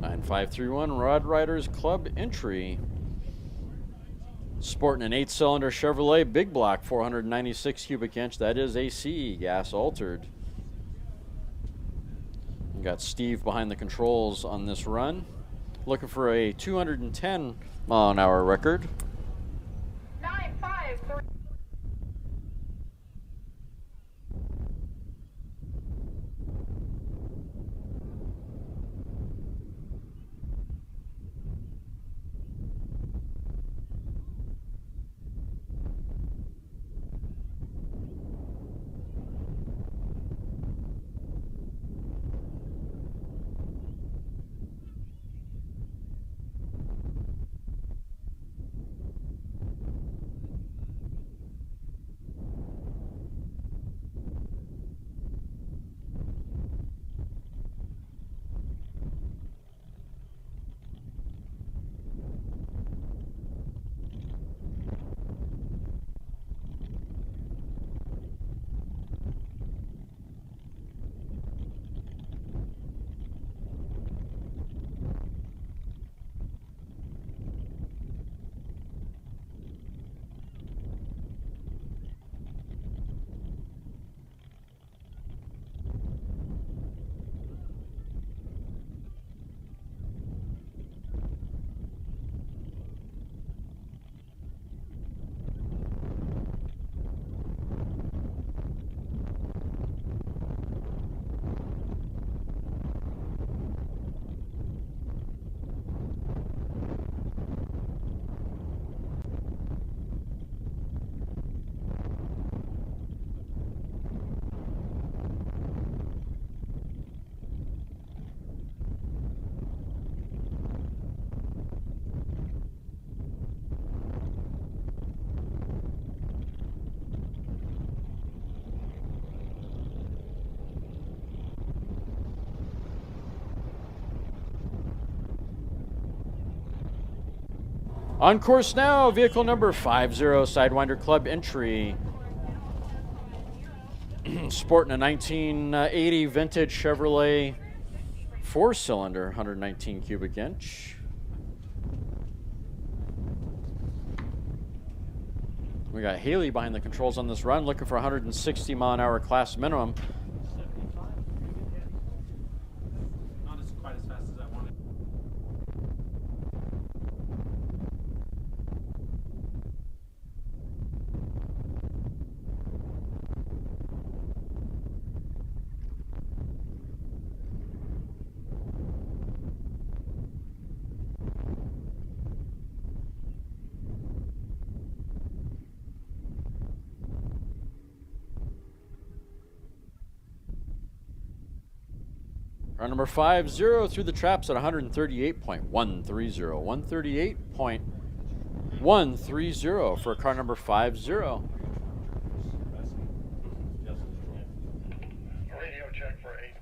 9531 Rod Riders Club entry. Sporting an 8-cylinder Chevrolet big block, 496 cubic inch. That is AC, gas altered. We got Steve behind the controls on this run. Looking for a 210 mile an hour record. 953. On course now, vehicle number 50, Sidewinder Club entry. Sporting a 1980 vintage Chevrolet 4-cylinder, 119 cubic inch. We got Haley behind the controls on this run, looking for 160 mile an hour class minimum. Not as quite as fast as I wanted. Car number 50 through the traps at 138.130. 138.130 for car number 50. Radio check for AC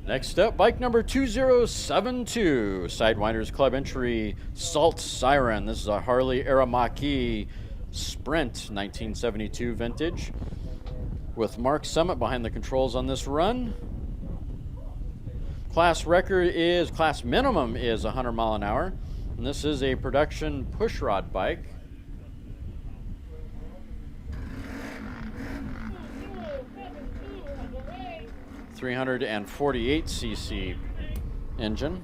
Next up, bike number 2072, Sidewinders Club entry, Salt Siren. This is a Harley Aramaki Sprint 1972 vintage with Mark Summit behind the controls on this run. Class minimum is 100 mile an hour, and this is a production pushrod bike. .348cc engine.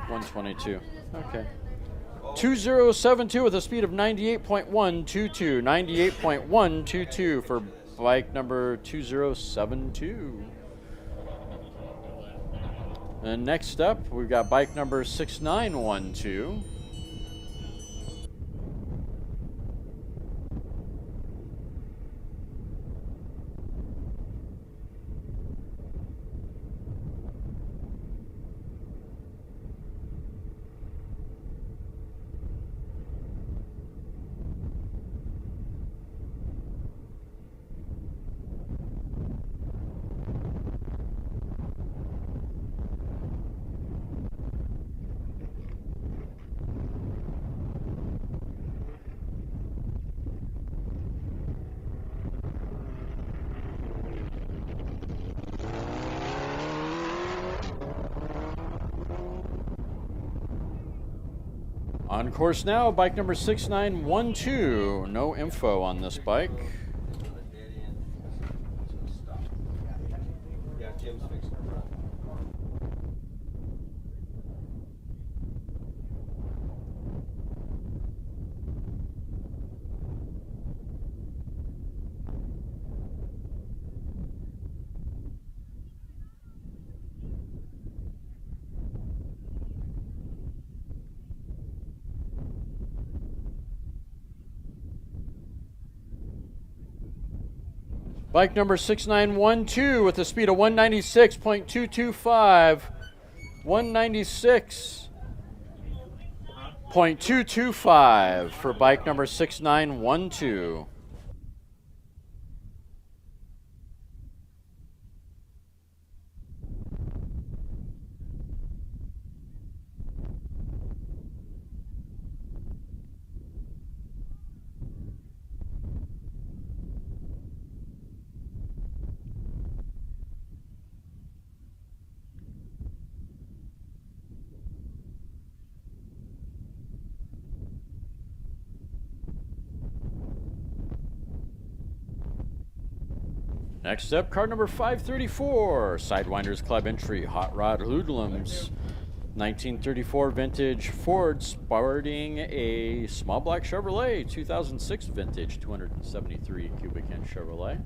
.122. Okay. 2072 with a speed of 98.122. 98.122 for bike number 2072. And next up, we've got bike number 6912. On course now, bike number 6912. No info on this bike. Yeah, Tim's fixing it. Bike number 6912 with a speed of 196.225. 196.225 for bike number 6912. Next up, car number 534, Sidewinders Club entry, Hot Rod Hoodlums. 1934 vintage Ford sporting a small black Chevrolet, 2006 vintage 273 cubic inch Chevrolet.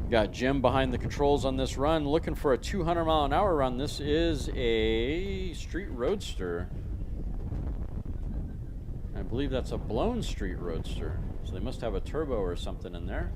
Got Jim behind the controls on this run, looking for a 200 mile an hour run. This is a street roadster. I believe that's a blown street roadster. So they must have a turbo or something in there.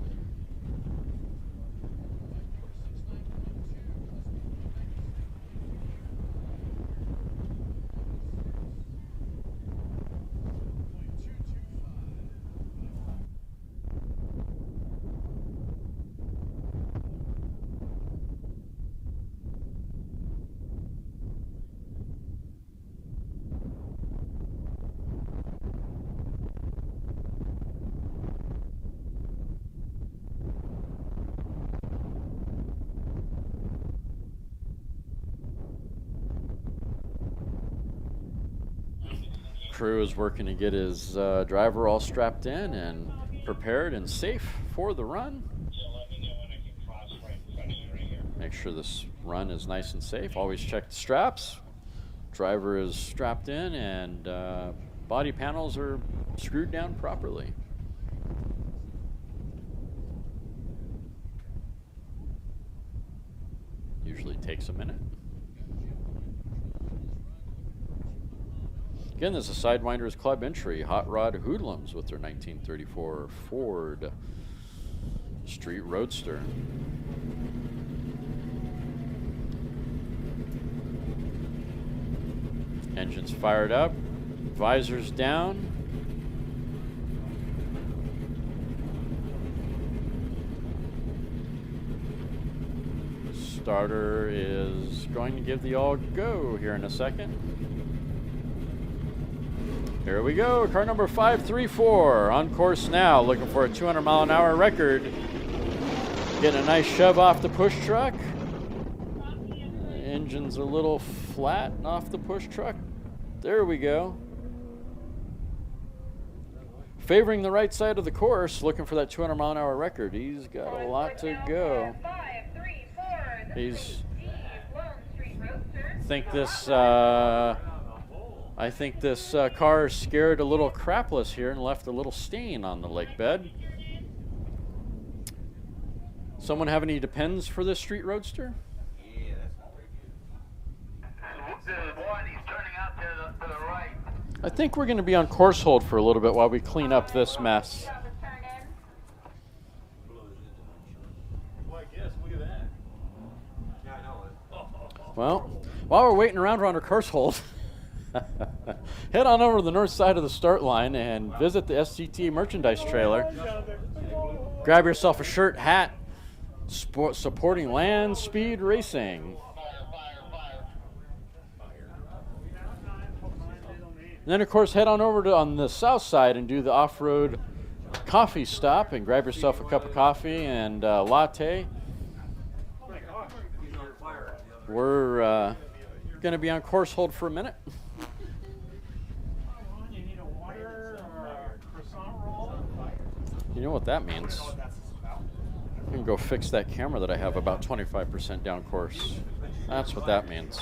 Crew is working to get his driver all strapped in and prepared and safe for the run. Make sure this run is nice and safe. Always check the straps. Driver is strapped in and body panels are screwed down properly. Usually takes a minute. Again, this is a Sidewinders Club entry, Hot Rod Hoodlums with their 1934 Ford Street Roadster. Engines fired up, visors down. Starter is going to give the all go here in a second. Here we go, car number 534 on course now, looking for a 200 mile an hour record. Getting a nice shove off the push truck. Engine's a little flat off the push truck. There we go. Favoring the right side of the course, looking for that 200 mile an hour record. He's got a lot to go. I think this car scared a little crapless here and left a little stain on the lake bed. Someone have any depends for this street roadster? Yeah, that's not very good. He's turning out to the right. I think we're going to be on course hold for a little bit while we clean up this mess. Well, I guess, look at that. Yeah, I know it. Well, while we're waiting around on our course hold, head on over to the north side of the start line and visit the Scta merchandise trailer. Grab yourself a shirt, hat, supporting land speed racing. And then, of course, head on over to on the south side and do the off-road coffee stop and grab yourself a cup of coffee and latte. We're going to be on course hold for a minute. You know what that means? I'm going to go fix that camera that I have about 25% down course. That's what that means.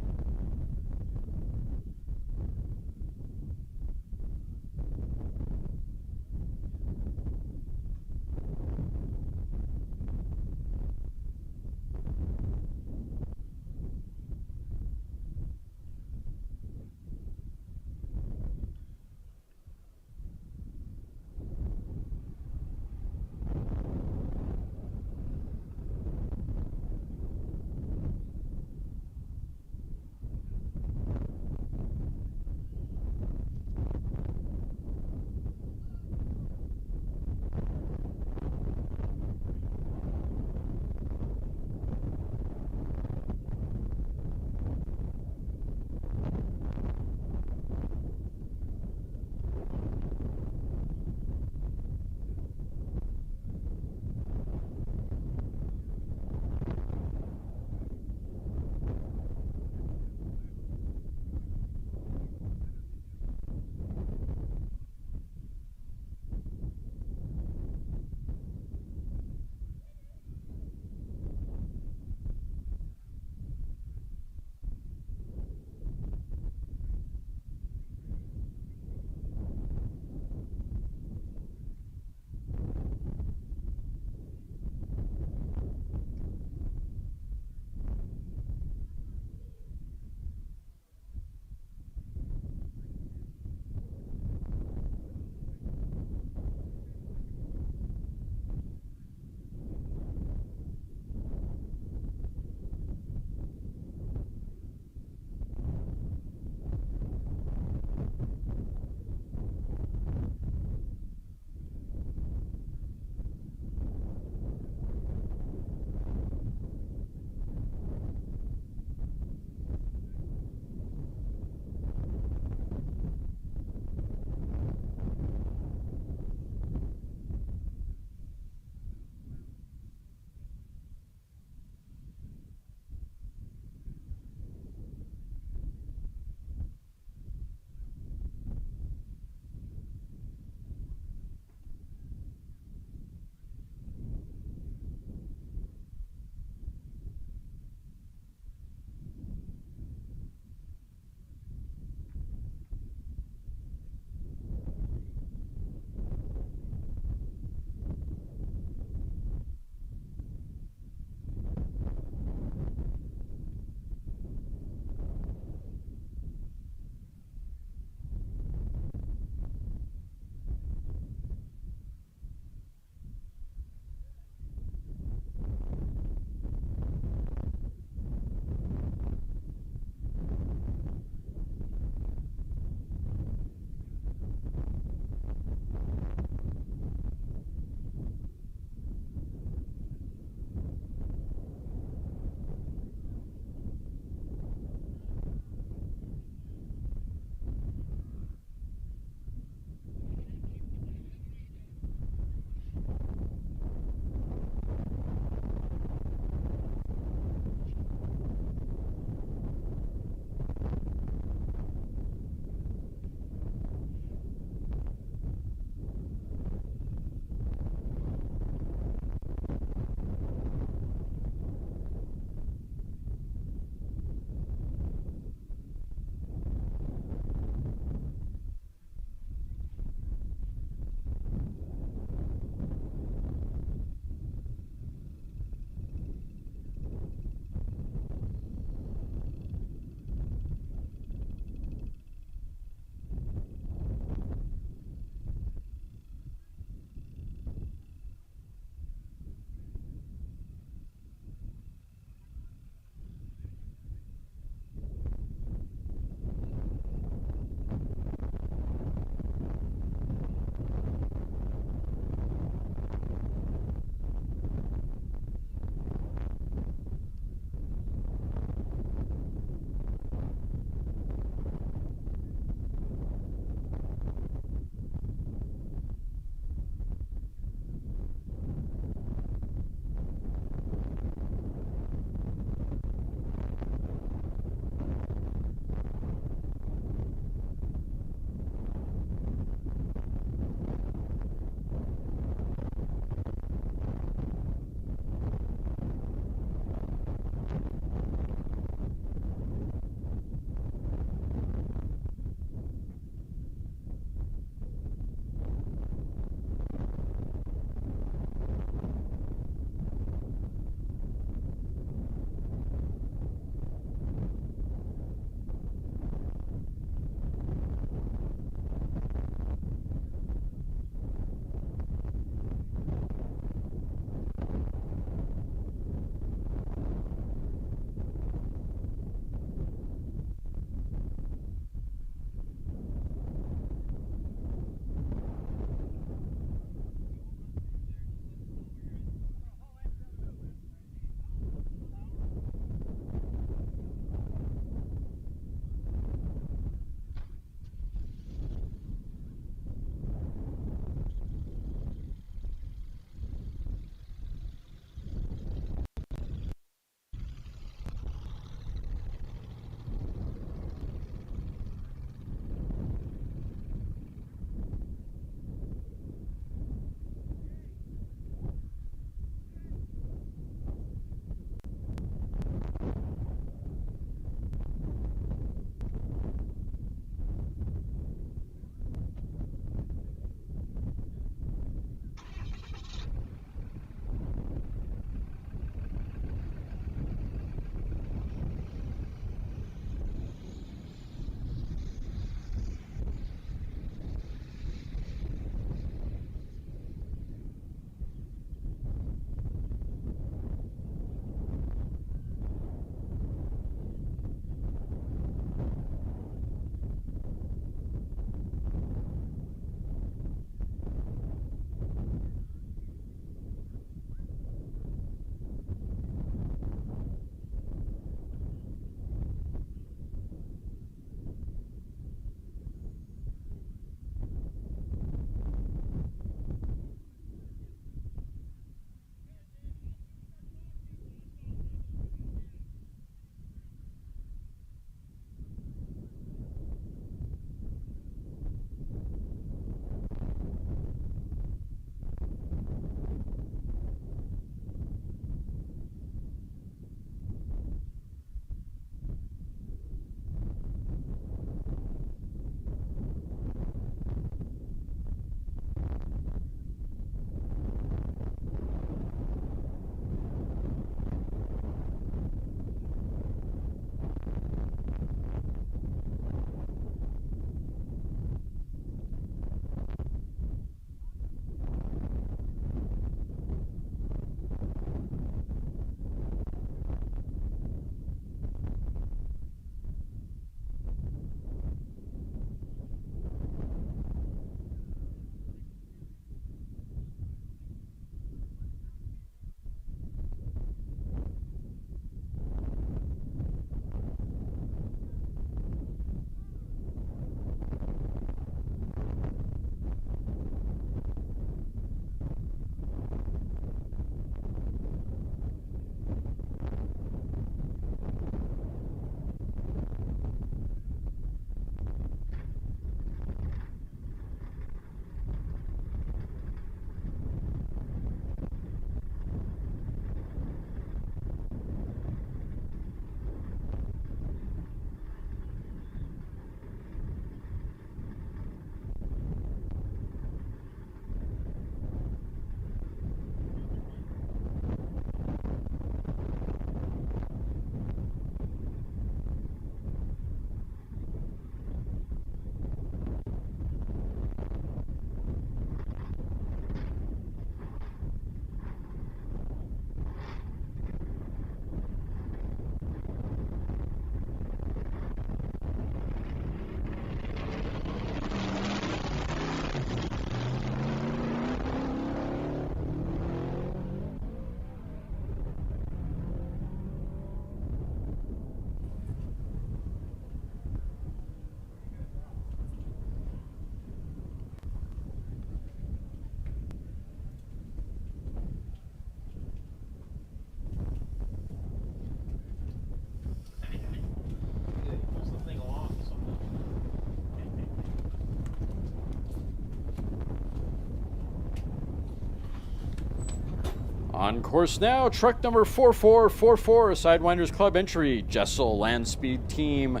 On course now, truck number 4444, Sidewinders Club entry, Jessel Land Speed Team,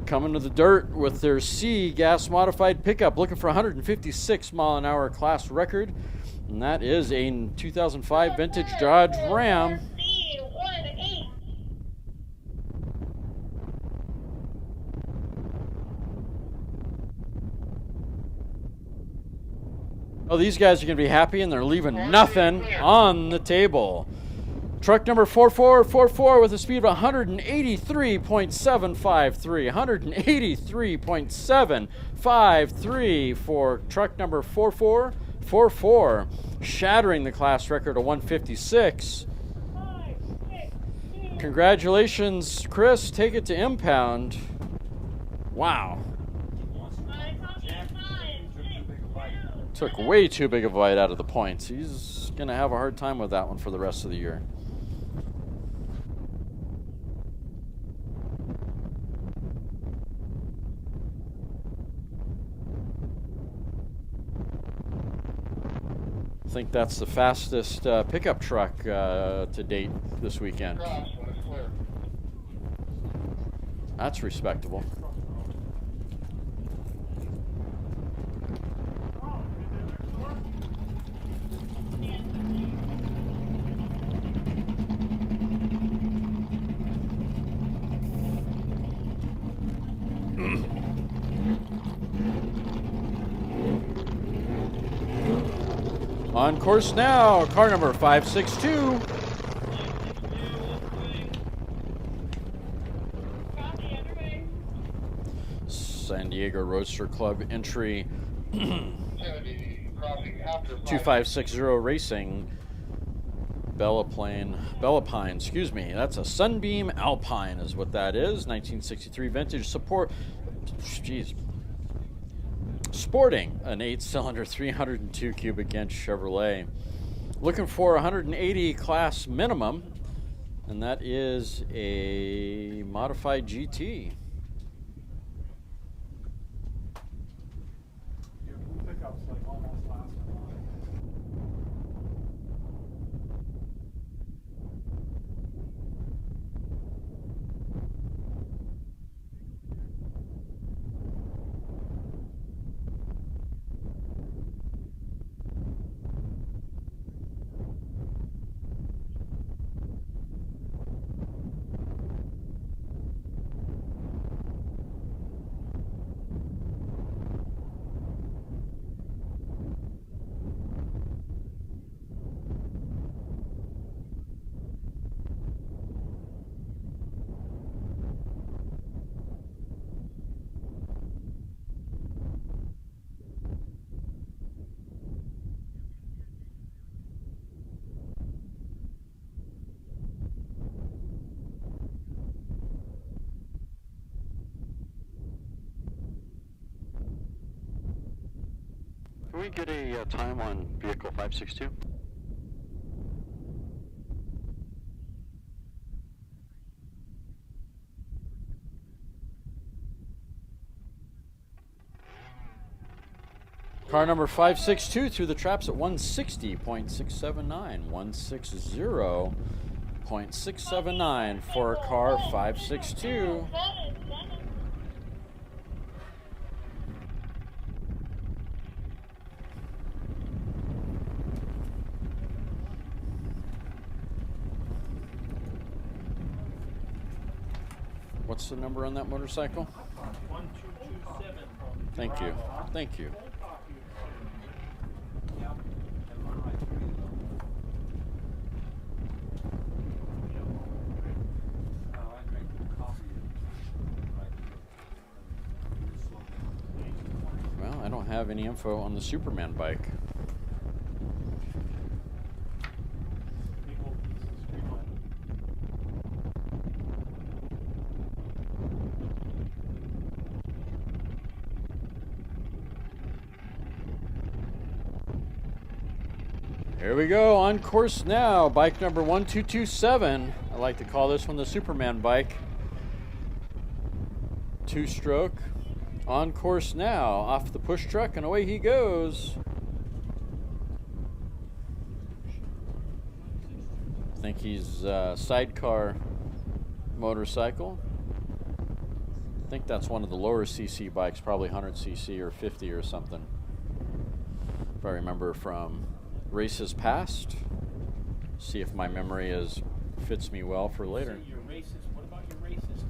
coming to the dirt with their C gas modified pickup, looking for 156 mile an hour class record, and that is a 2005 vintage Dodge Ram. Oh, these guys are going to be happy, and they're leaving nothing on the table. Truck number 4444 with a speed of 183.753. 183.753 for truck number 4444, shattering the class record of 156. Congratulations, Chris. Take it to impound. Wow. Took way too big a bite out of the points. He's going to have a hard time with that one for the rest of the year. I think that's the fastest pickup truck to date this weekend. That's respectable. On course now, car number 562. San Diego Roadster Club entry 2560 Racing. Bellapine, excuse me. That's a Sunbeam Alpine is what that is. 1963 vintage support. Jeez. Sporting an 8-cylinder 302 cubic inch Chevrolet. Looking for 180 class minimum, and that is a modified GT. Can we get a time on vehicle 562? Car number 562 through the traps at 160.679. 160.679 for car 562. What's the number on that motorcycle? 1227. Thank you. Thank you. Well, I don't have any info on the Superman bike. Here we go, on course now, bike number 1227. I like to call this one the Superman bike. Two-stroke, on course now, off the push truck, and away he goes. I think he's sidecar motorcycle. I think that's one of the lower CC bikes, probably 100cc or 50 or something, if I remember from races past. See if my memory fits me well for later. So your races, what about your races?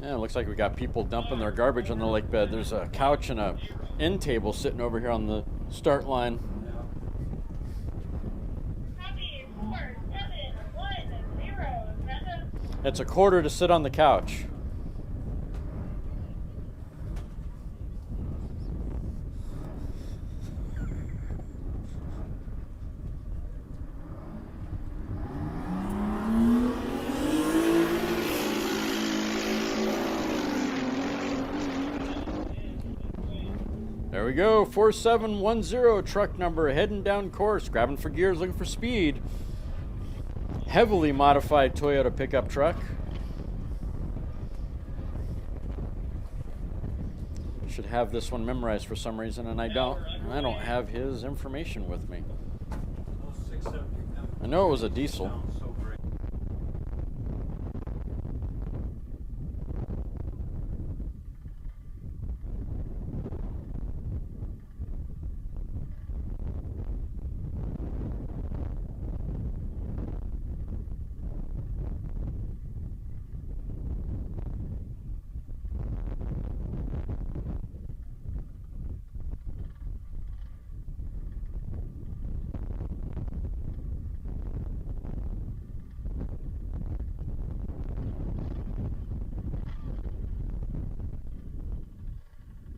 Yeah, it looks like we got people dumping their garbage on the lake bed. There's a couch and a end table sitting over here on the start line. It's $0.25 to sit on the couch. There we go, 4710 truck number heading down course, grabbing for gears, looking for speed. Heavily modified Toyota pickup truck. Should have this one memorized for some reason, and I don't have his information with me. I know it was a diesel.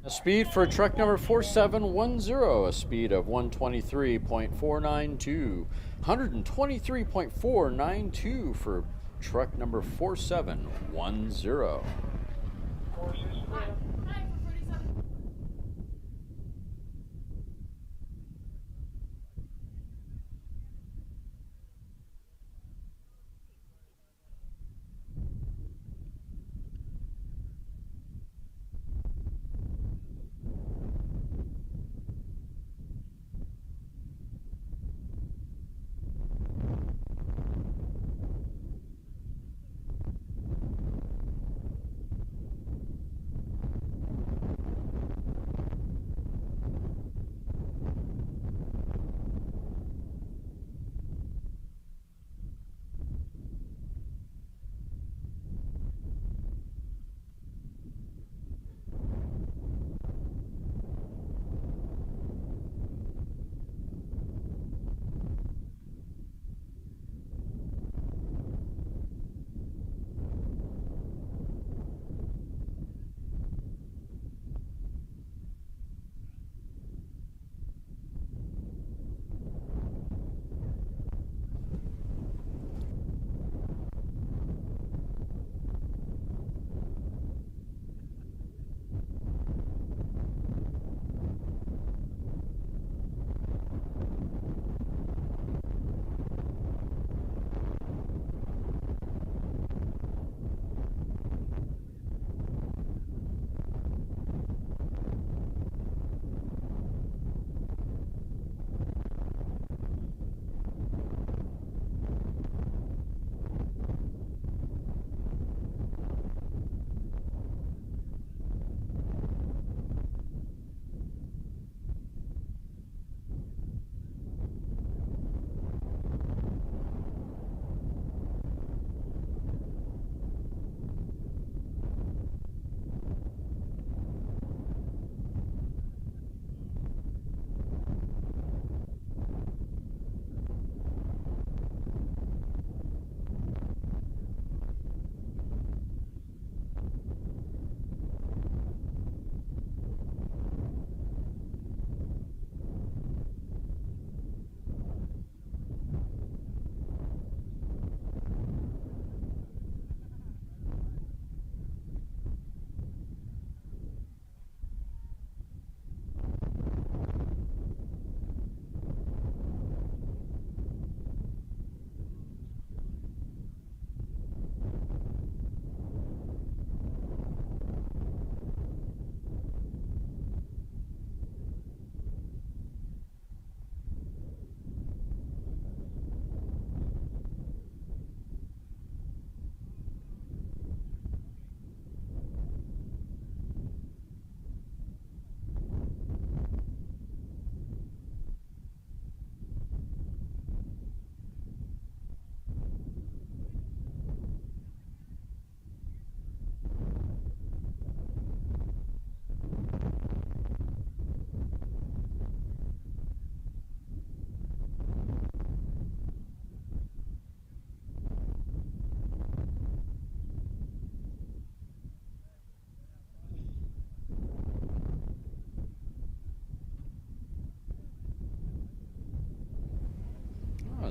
A speed for truck number 4710, a speed of 123.492. 123.492 for truck number 4710.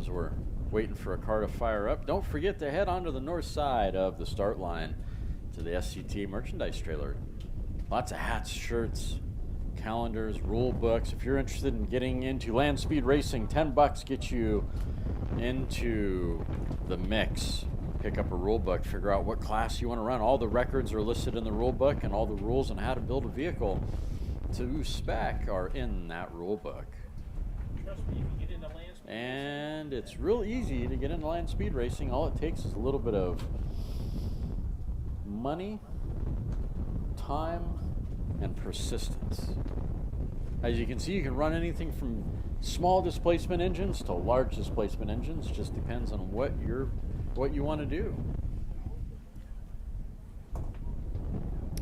as we're waiting for a car to fire up. Don't forget to head onto the north side of the start line to the SCT merchandise trailer. Lots of hats, shirts, calendars, rule books. If you're interested in getting into land speed racing, $10 gets you into the mix. Pick up a rule book, figure out what class you want to run. All the records are listed in the rule book, and all the rules on how to build a vehicle to spec are in that rule book. Trust me, you can get into land speed And it's real easy to get into land speed racing. All it takes is a little bit of money, time, and persistence. As you can see, you can run anything from small displacement engines to large displacement engines. Just depends on what you want to do.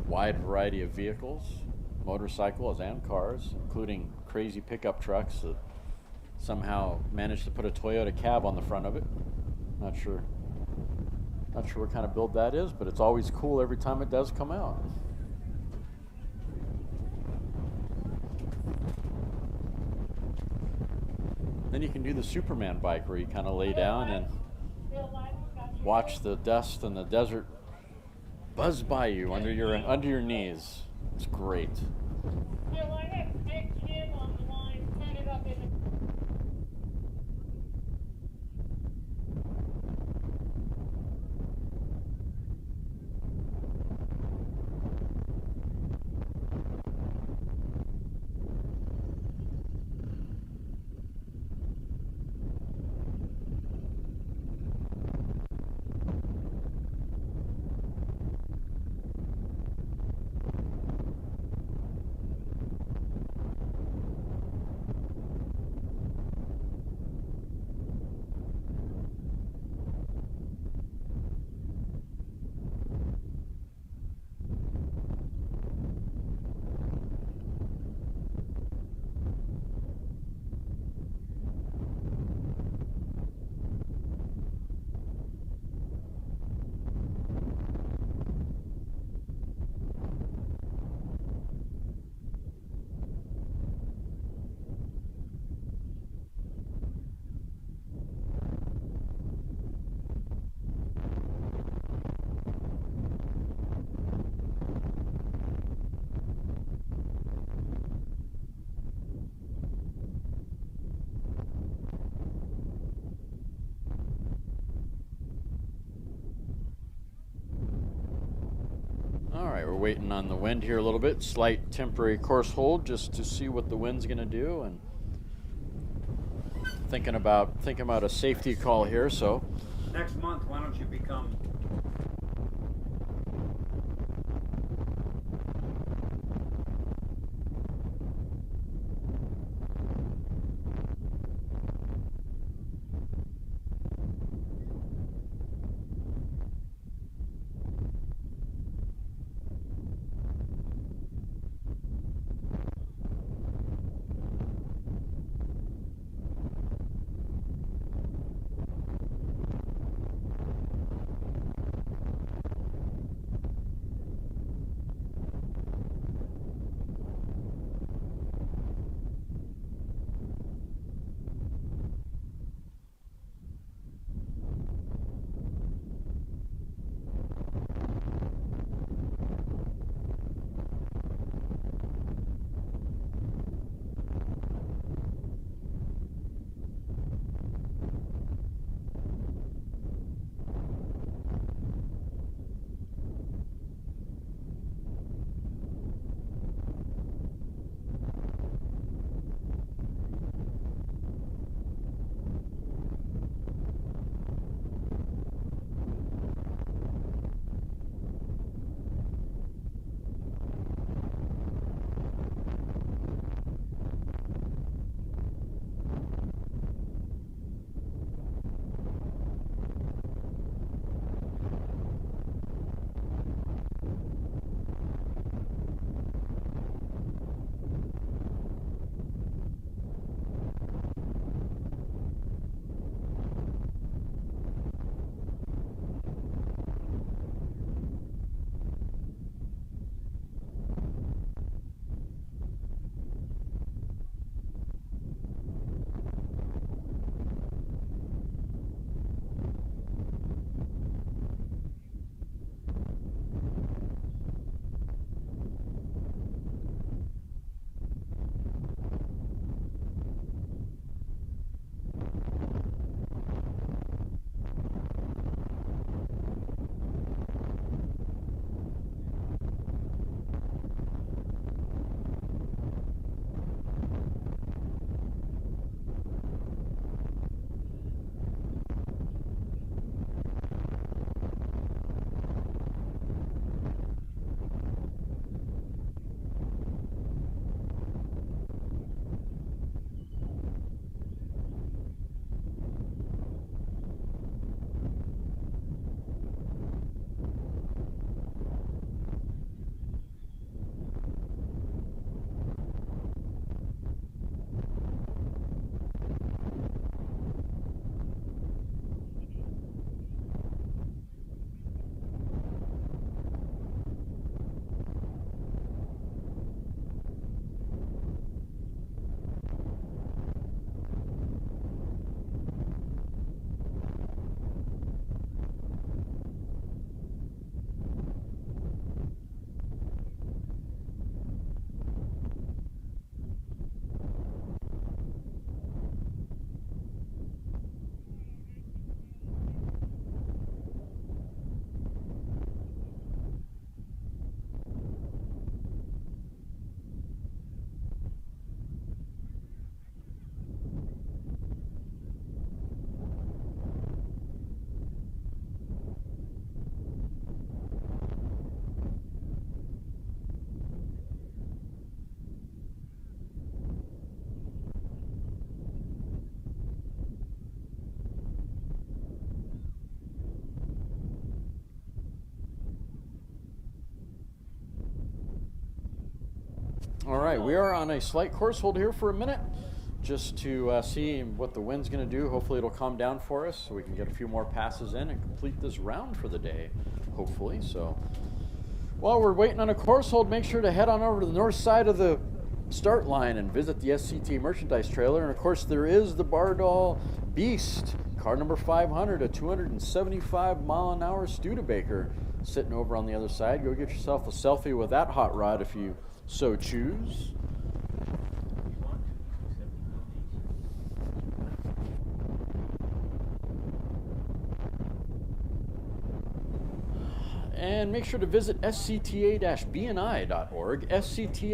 Wide variety of vehicles, motorcycles and cars, including crazy pickup trucks that somehow managed to put a Toyota cab on the front of it. Not sure what kind of build that is, but it's always cool every time it does come out. Then you can do the Superman bike where you kind of lay down and watch the dust and the desert buzz by you under your knees. It's great. We're waiting on the wind here a little bit. Slight temporary course hold just to see what the wind's going to do, and thinking about a safety call here. So next month, why don't you become All right, we are on a slight course hold here for a minute just to see what the wind's going to do. Hopefully it'll calm down for us so we can get a few more passes in and complete this round for the day, hopefully. So while we're waiting on a course hold, make sure to head on over to the north side of the start line and visit the SCTA merchandise trailer. And of course there is the Bardol Beast, car number 500, a 275 mile an hour Studebaker sitting over on the other side. Go get yourself a selfie with that hot rod if you so choose. And make sure to visit scta-bni.org, scta-bni.org.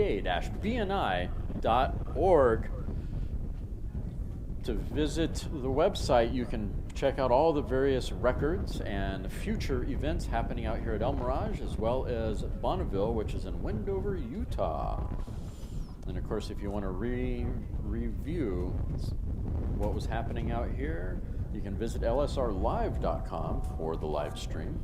To visit the website, you can check out all the various records and future events happening out here at El Mirage, as well as Bonneville, which is in Wendover, Utah. And of course, if you want to review what was happening out here, you can visit lsrlive.com for the live stream.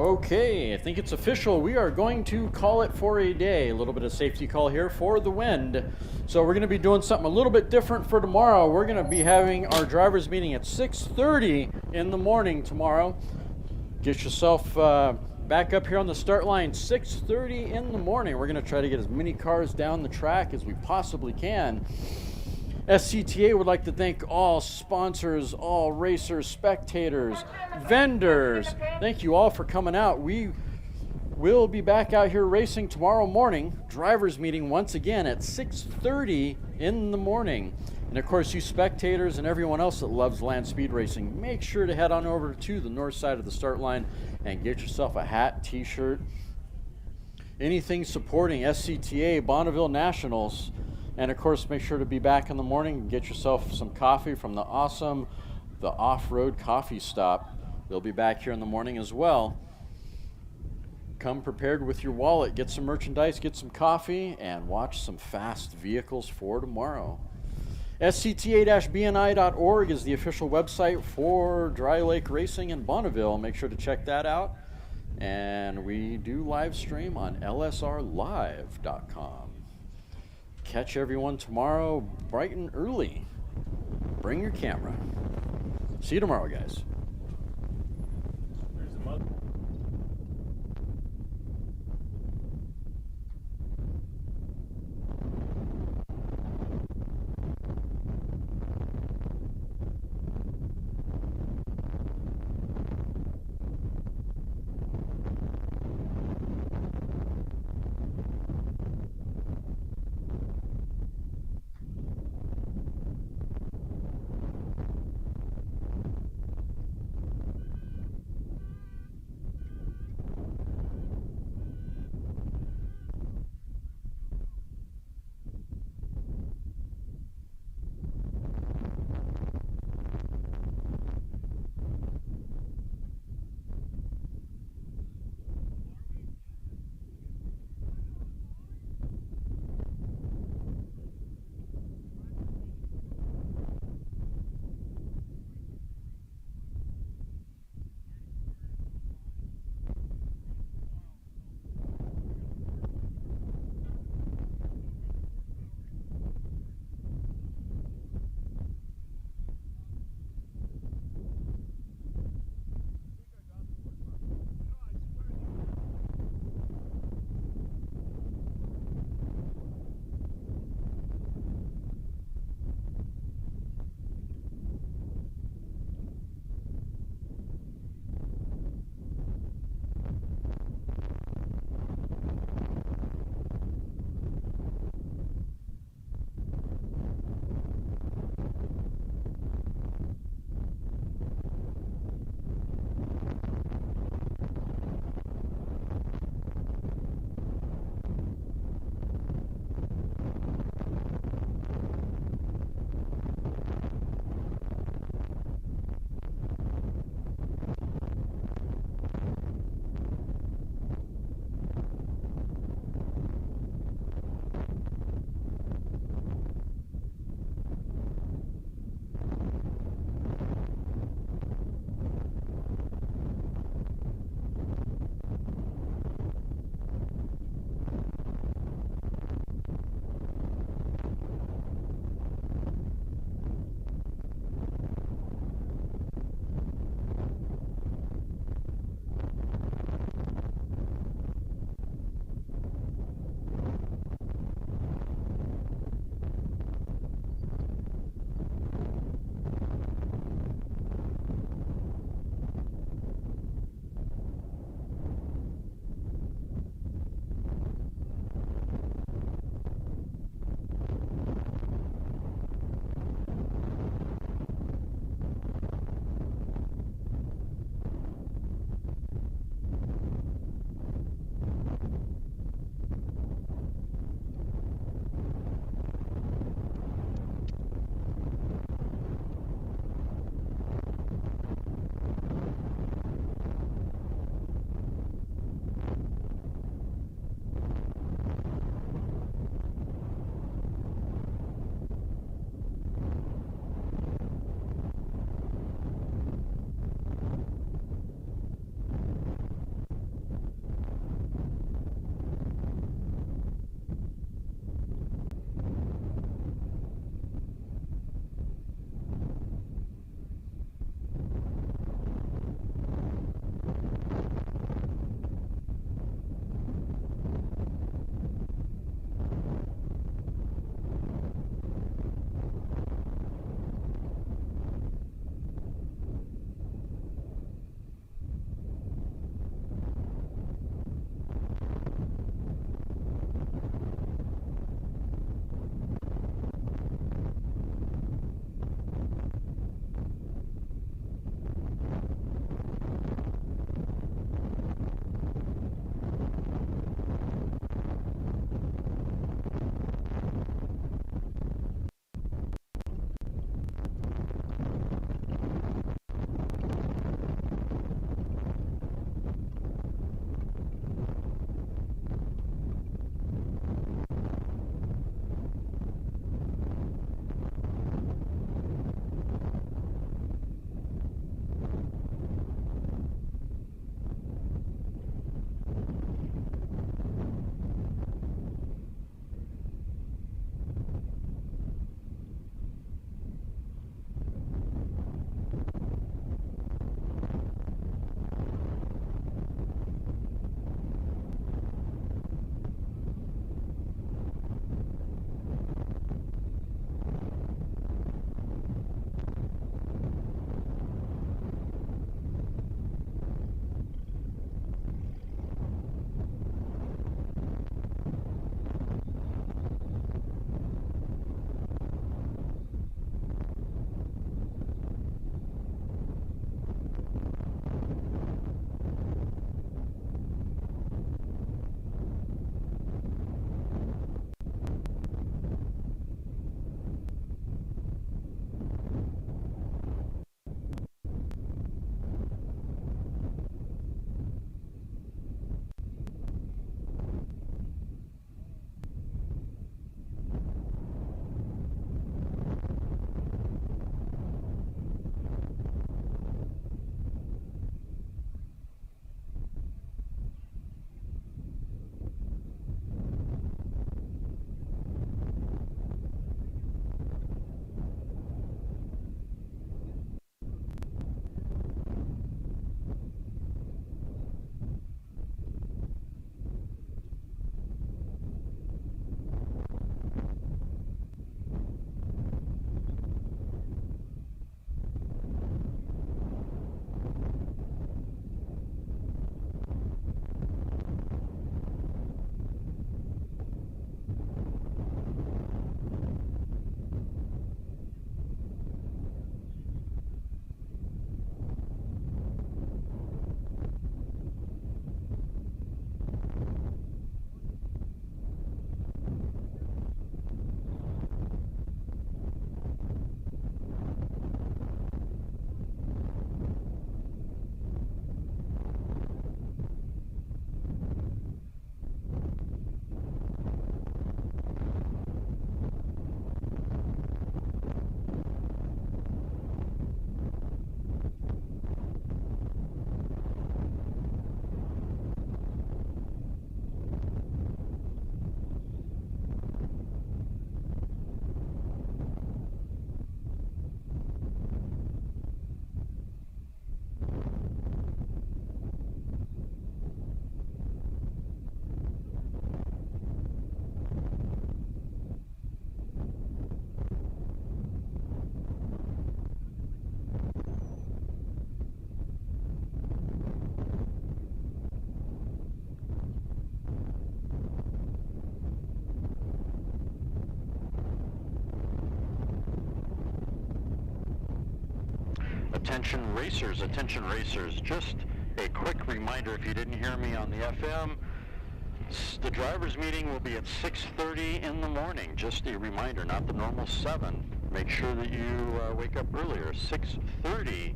Okay, I think it's official. We are going to call it for a day. A little bit of safety call here for the wind. So we're going to be doing something a little bit different for tomorrow. We're going to be having our drivers meeting at 6:30 in the morning tomorrow. Get yourself back up here on the start line, 6:30 in the morning. We're going to try to get as many cars down the track as we possibly can. SCTA would like to thank all sponsors, all racers, spectators, vendors. Thank you all for coming out. We will be back out here racing tomorrow morning. Drivers meeting once again at 6:30 in the morning. And of course, you spectators and everyone else that loves land speed racing, make sure to head on over to the north side of the start line and get yourself a hat, t-shirt, anything supporting SCTA, Bonneville Nationals. And of course, make sure to be back in the morning and get yourself some coffee from the Off-Road Coffee Stop. They'll be back here in the morning as well. Come prepared with your wallet, get some merchandise, get some coffee, and watch some fast vehicles for tomorrow. SCTA-BNI.org is the official website for Dry Lake Racing in Bonneville. Make sure to check that out. And we do live stream on lsrlive.com. Catch everyone tomorrow bright and early. Bring your camera. See you tomorrow, guys. Attention racers, just a quick reminder if you didn't hear me on the FM, the drivers meeting will be at 6:30 in the morning. Just a reminder, not the normal 7. Make sure that you wake up earlier, 6:30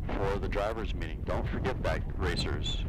for the drivers meeting. Don't forget that, racers.